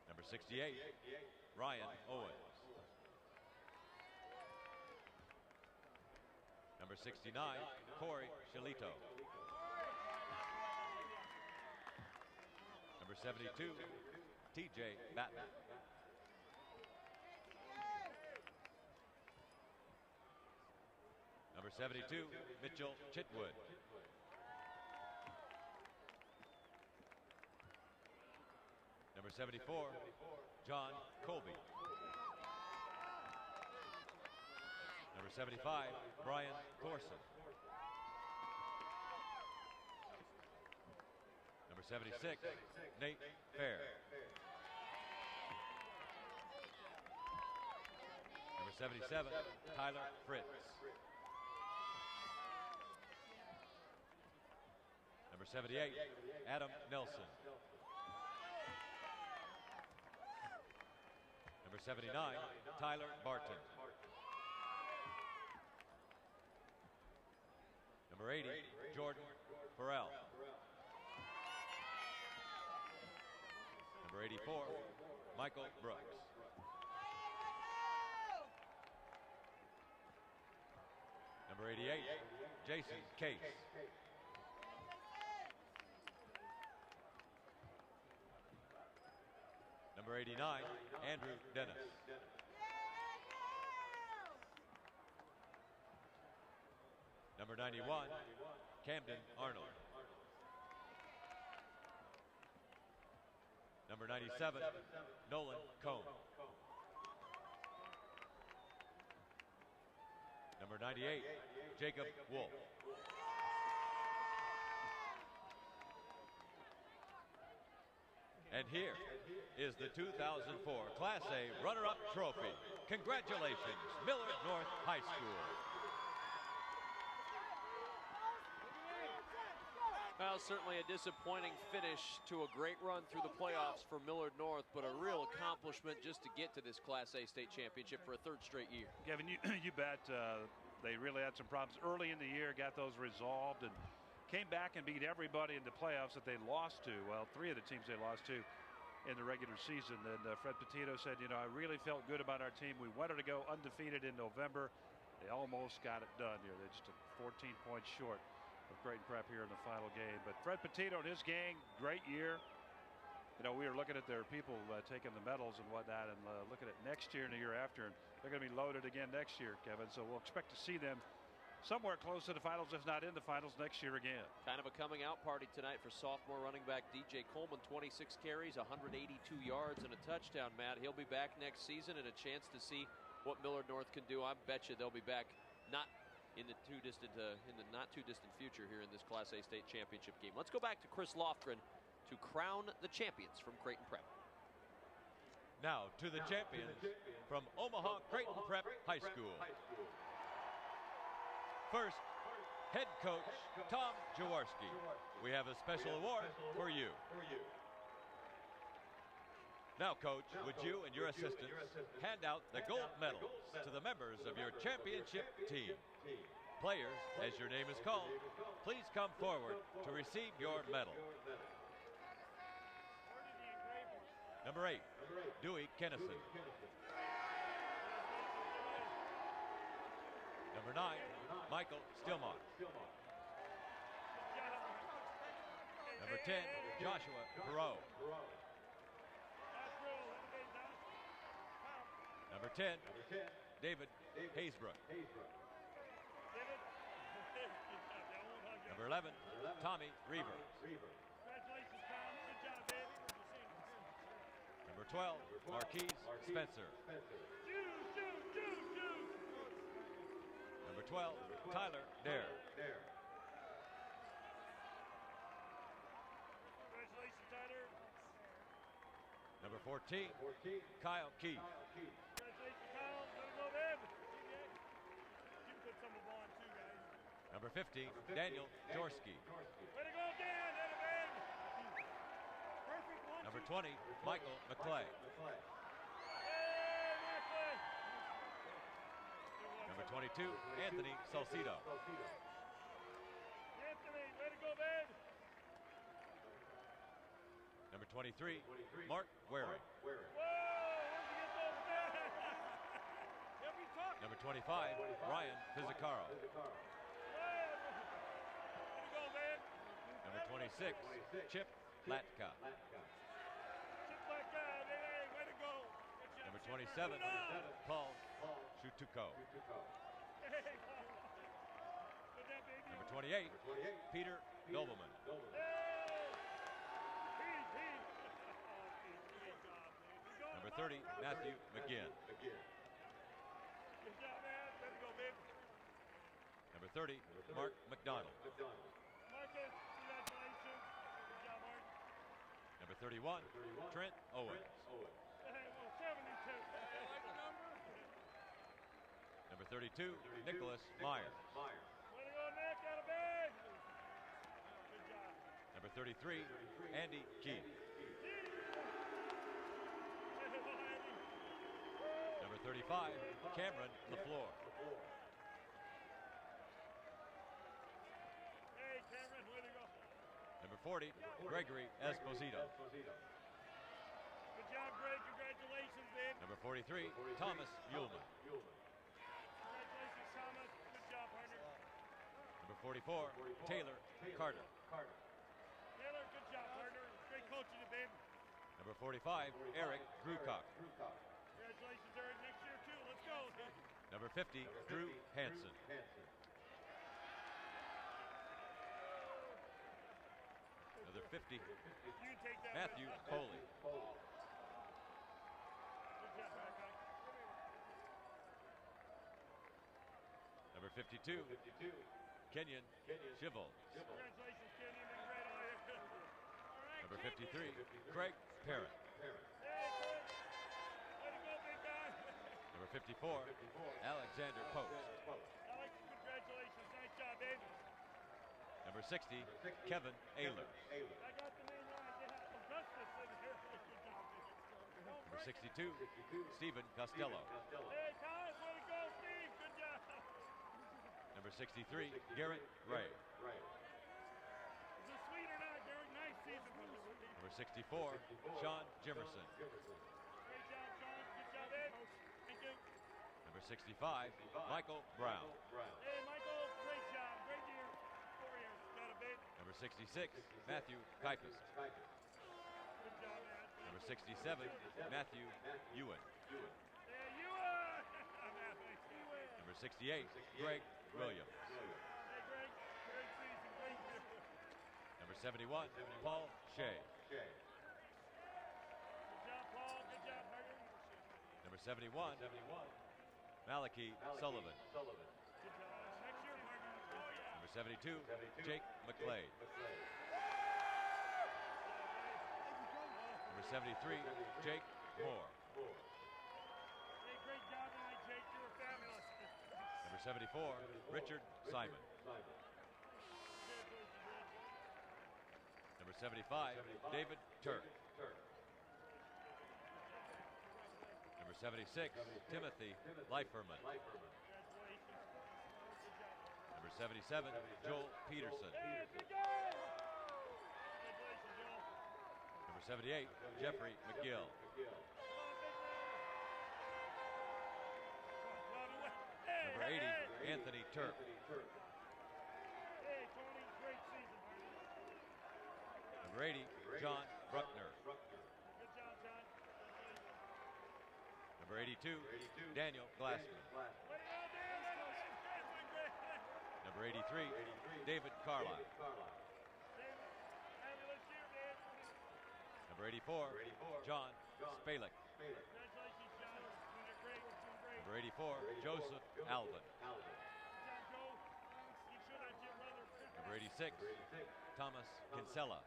Number 68, Ryan Owens. Number 69, Corey Shalito. Number 72, TJ Batten. Number 72, Mitchell Chitwood. Number 74, John Colby. Number 75, Brian Thorson. Number 76, Nate Fair. Number 77, Tyler Fritz. Number 78, Adam Nelson. Number 79, Tyler Barton. Number 80, Jordan Farrell. Number 84, Michael Brooks. Number 88, Jason Case. Number 89, Andrew Dennis. Number 91, Camden Arnold. Number 97, Nolan Cohn. Number 98, Jacob Wolf. And here is the 2004 Class A runner-up trophy. Congratulations, Millard North High School. Well, certainly a disappointing finish to a great run through the playoffs for Millard North, but a real accomplishment just to get to this Class A state championship for a third straight year. Kevin, you bet they really had some problems early in the year, got those resolved, and came back and beat everybody in the playoffs that they lost to. Well, 3 of the teams they lost to in the regular season. And Fred Petito said, you know, I really felt good about our team. We wanted to go undefeated in November. They almost got it done here. They're just 14 points short of Creighton Prep here in the final game. But Fred Petito and his gang, great year. You know, we were looking at their people taking the medals and whatnot, and looking at next year and the year after, and they're going to be loaded again next year, Kevin. So we'll expect to see them somewhere close to the finals, if not in the finals next year again. Kind of a coming out party tonight for sophomore running back DJ Coleman. 26 carries, 182 yards, and a touchdown, Matt. He'll be back next season and a chance to see what Millard North can do. I bet you they'll be back not in the not too distant future here in this Class A state championship game. Let's go back to Chris Lofgren to crown the champions from Creighton Prep. Now to the champions from Omaha Creighton Prep High School. First, head coach Tom Jaworski. We have a special award for you. Now, Coach, would you and your assistants hand out the gold medals to the members of your championship team? Players, as your name is called, please come forward to receive your medal. Number 8, Dewey Kennison. Number 9, Michael Stillmont. Number 10, Joshua Perot. Number 10, David Haysbrook. Number 11, Tommy Reaver. Number 12, Marquise Spencer. Number 12, Tyler Dare. Number 14, Kyle Keith. Number 15, Daniel Jorsky. Number 20, Michael McClay. Number 22, Anthony Salcido. Number 23, Mark Waring. Number 25, Ryan Pizzicaro. Number 26, Chip Latka. Number 27, Paul Shutuko. Number 28, Peter Nobleman. Number 30, Matthew McGinn. Number 30, Mark McDonald. Number 31, Trent Owens. Number 32, Nicholas Myers. Number 33, Andy Keith. Number 35, Cameron LaFleur. Number 40, Gregory Esposito. Good job, Greg. Congratulations, babe. Number 43, Thomas Ullman. Congratulations, Thomas. Good job, partner. Number 44, Taylor Carter. Taylor, good job, partner. Great coaching you, babe. Number 45, Eric Grucock. Congratulations, Eric. Next year, too. Let's go. Number 50, Drew Hansen. Another 50, Matthew Foley. Number 52, Kenyon Chivel. Congratulations, Kenyon. Been great all year. Number 53, Craig Parrott. Number 54, Alexander Post. Alex, congratulations. Nice job, babe. Number 60, Kevin Ayler. I got the name right. They have Augustus in here. Good job, babe. Number 62, Stephen Costello. Hey, Thomas, way to go, Steve. Good job. Number 63, Garrett Ray. Is this sweet or not, Garrett? Nice season for the Sweet. Number 64, Sean Jimerson. Great job, Sean. Good job, babe. Thank you. Number 65, Michael Brown. Hey, Michael, great job. Great year. 4 years. Got it, babe. Number 66, Matthew Kipis. Good job, man. Number 67, Matthew Ewan. Hey, Ewan. Number 68, Greg Williams. 71, Paul Shea. Good job, Paul. Good job, Hardy. Number 71, Malachi Sullivan. Good job. Next year, Hardy. Oh, yeah. Number 72, Jake McLeod. Number 73, Jake Moore. Hey, great job tonight, Jake. You were fabulous. Number 74, Richard Simon. Number 75, David Turk. Number 76, Timothy Leiferman. Number 77, Joel Peterson. Number 78, Jeffrey McGill. Number 80, Anthony Turk. Hey, Tony, great season, Hardy. Number 80, John Bruckner. Good job, John. Number 82, Daniel Glassman. Number 83, David Carlisle. Fabulous year, man. Number 84, John Spalek. Congratulations, John. You're great. Doing great. Number 84, Joseph Alvin. Good job, Joe. You should have your brother. Number 86, Thomas Kinsella.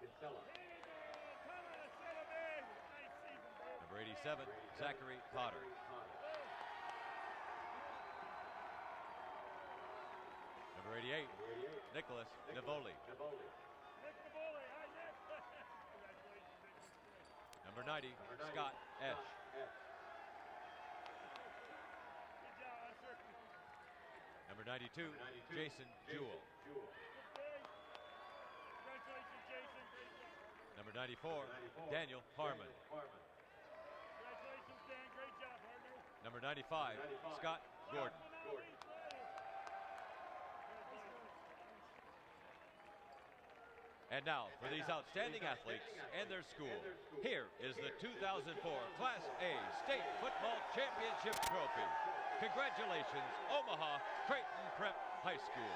Number 87, Zachary Potter. Number 88, Nicholas Navoli. Number 90, Scott Esch. Number 92, Jason Jewell. Congratulations, Jason. Great job. Number 94, Daniel Harmon. Congratulations, Dan. Great job, partner. Number 95, Scott Gordon. And now, for these outstanding athletes and their school, here is the 2004 Class A State Football Championship Trophy. Congratulations, Omaha Creighton Prep High School.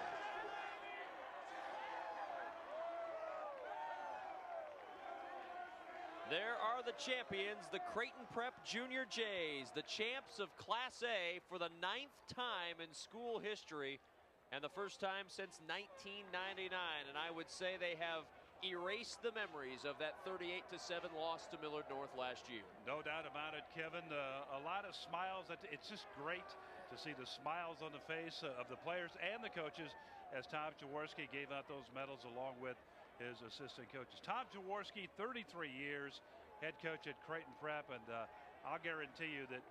There are the champions, the Creighton Prep Junior Jays, the champs of Class A for the 9th time in school history and the first time since 1999. And I would say they have erased the memories of that 38-7 loss to Millard North last year. No doubt about it, Kevin. A lot of smiles. It's just great to see the smiles on the face of the players and the coaches as Tom Jaworski gave out those medals along with his assistant coaches. Tom Jaworski, 33 years, head coach at Creighton Prep, and I'll guarantee you that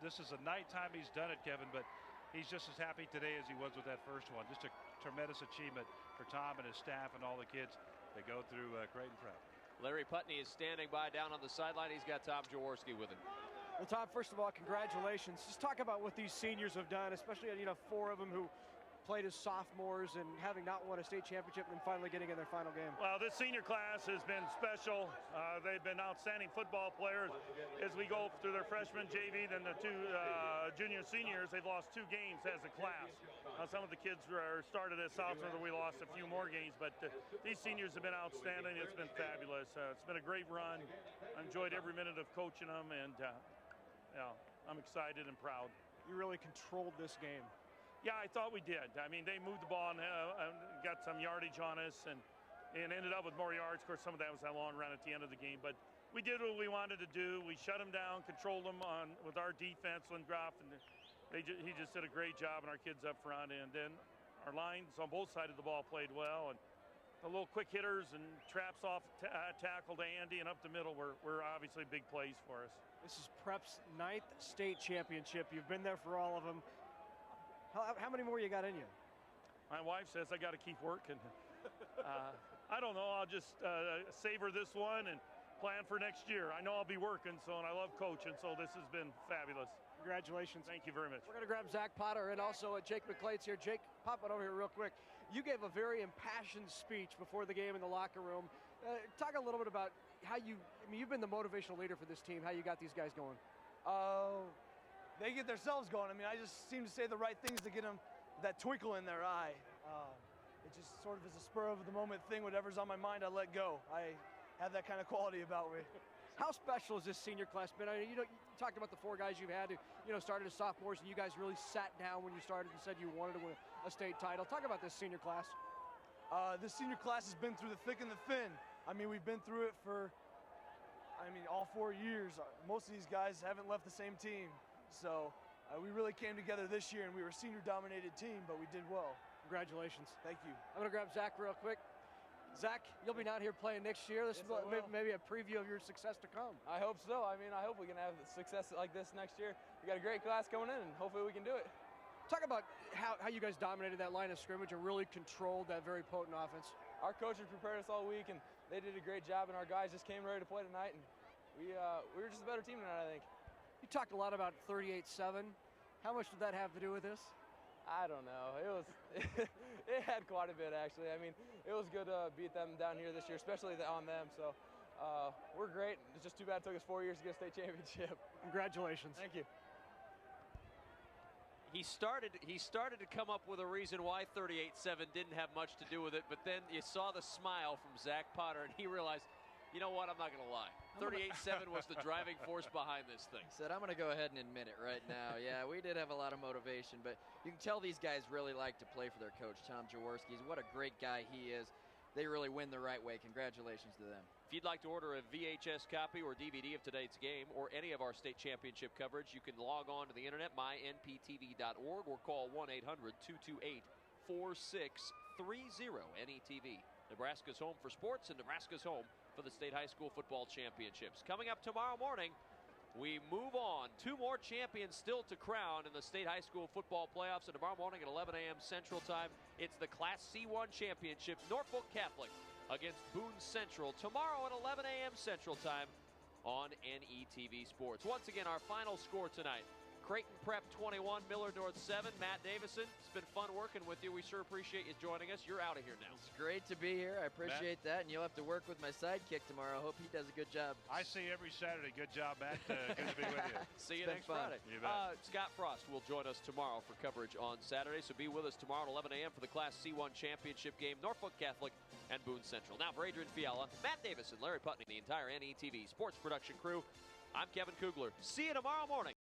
this is the 9th time he's done it, Kevin, but he's just as happy today as he was with that first one. Just a tremendous achievement for Tom and his staff and all the kids that go through Creighton Prep. Larry Putney is standing by down on the sideline. He's got Tom Jaworski with him. Well, Tom, first of all, congratulations. Just talk about what these seniors have done, especially 4 of them who played as sophomores and having not won a state championship and finally getting in their final game. Well, this senior class has been special. They've been outstanding football players. As we go through their freshman JV, then the 2 junior seniors, they've lost 2 games as a class. Some of the kids started as sophomores, we lost a few more games, but these seniors have been outstanding. It's been fabulous. It's been a great run. I enjoyed every minute of coaching them, and I'm excited and proud. You really controlled this game. Yeah, I thought we did. I mean, they moved the ball and got some yardage on us and ended up with more yards. Of course, some of that was that long run at the end of the game. But we did what we wanted to do. We shut them down, controlled them with our defense, Lindgroff, and he just did a great job, and our kids up front. And then our lines on both sides of the ball played well. And the little quick hitters and traps off tackle to Andy and up the middle were obviously big plays for us. This is Prep's 9th state championship. You've been there for all of them. How many more you got in you? My wife says I got to keep working. I don't know. I'll just savor this one and plan for next year. I know I'll be working, and I love coaching, so this has been fabulous. Congratulations. Thank you very much. We're going to grab Zach Potter and also Jake McLeod's here. Jake, pop it over here real quick. You gave a very impassioned speech before the game in the locker room. Talk a little bit about how you've been the motivational leader for this team, how you got these guys going. They get themselves going. I mean, I just seem to say the right things to get them that twinkle in their eye. just sort of as a spur of the moment thing. Whatever's on my mind, I let go. I have that kind of quality about me. How special has this senior class been? I mean, you talked about the 4 guys you've had who, started as sophomores, and you guys really sat down when you started and said you wanted to win a state title. Talk about this senior class. This senior class has been through the thick and the thin. I mean, we've been through it for, all 4 years. Most of these guys haven't left the same team. So we really came together this year, and we were a senior-dominated team, but we did well. Congratulations. Thank you. I'm going to grab Zach real quick. Zach, you'll be out here playing next year. This is maybe a preview of your success to come. I hope so. I hope we can have success like this next year. We got a great class coming in, and hopefully we can do it. Talk about how you guys dominated that line of scrimmage and really controlled that very potent offense. Our coaches prepared us all week, and they did a great job, and our guys just came ready to play tonight, and we were just a better team tonight, I think. You talked a lot about 38-7. How much did that have to do with this? I don't know. It had quite a bit, actually. It was good to beat them down here this year, especially on them. So we're great. It's just too bad it took us 4 years to get a state championship. Congratulations. Thank you. He started to come up with a reason why 38-7 didn't have much to do with it, but then you saw the smile from Zach Potter, and he realized, you know what, I'm not going to lie. 38-7 was the driving force behind this thing. Said, I'm going to go ahead and admit it right now. Yeah, we did have a lot of motivation, but you can tell these guys really like to play for their coach, Tom Jaworski. What a great guy he is. They really win the right way. Congratulations to them. If you'd like to order a VHS copy or DVD of today's game or any of our state championship coverage, you can log on to the internet, mynptv.org, or call 1-800-228-4630. NETV. Nebraska's home for sports, and Nebraska's home for the state high school football championships. Coming up tomorrow morning, we move on. 2 more champions still to crown in the state high school football playoffs. And tomorrow morning at 11 a.m. Central Time, it's the Class C1 championship, Norfolk Catholic against Boone Central. Tomorrow at 11 a.m. Central Time on NETV Sports. Once again, our final score tonight. Creighton Prep 21, Millard North 7. Matt Davison, it's been fun working with you. We sure appreciate you joining us. You're out of here now. It's great to be here. I appreciate that, and you'll have to work with my sidekick tomorrow. Hope he does a good job. I see you every Saturday. Good job, Matt. Good to be with you. See you next Friday. Scott Frost will join us tomorrow for coverage on Saturday, so be with us tomorrow at 11 a.m. for the Class C1 championship game, Norfolk Catholic and Boone Central. Now for Adrian Fiala, Matt Davison, Larry Putney, the entire NETV sports production crew, I'm Kevin Kugler. See you tomorrow morning.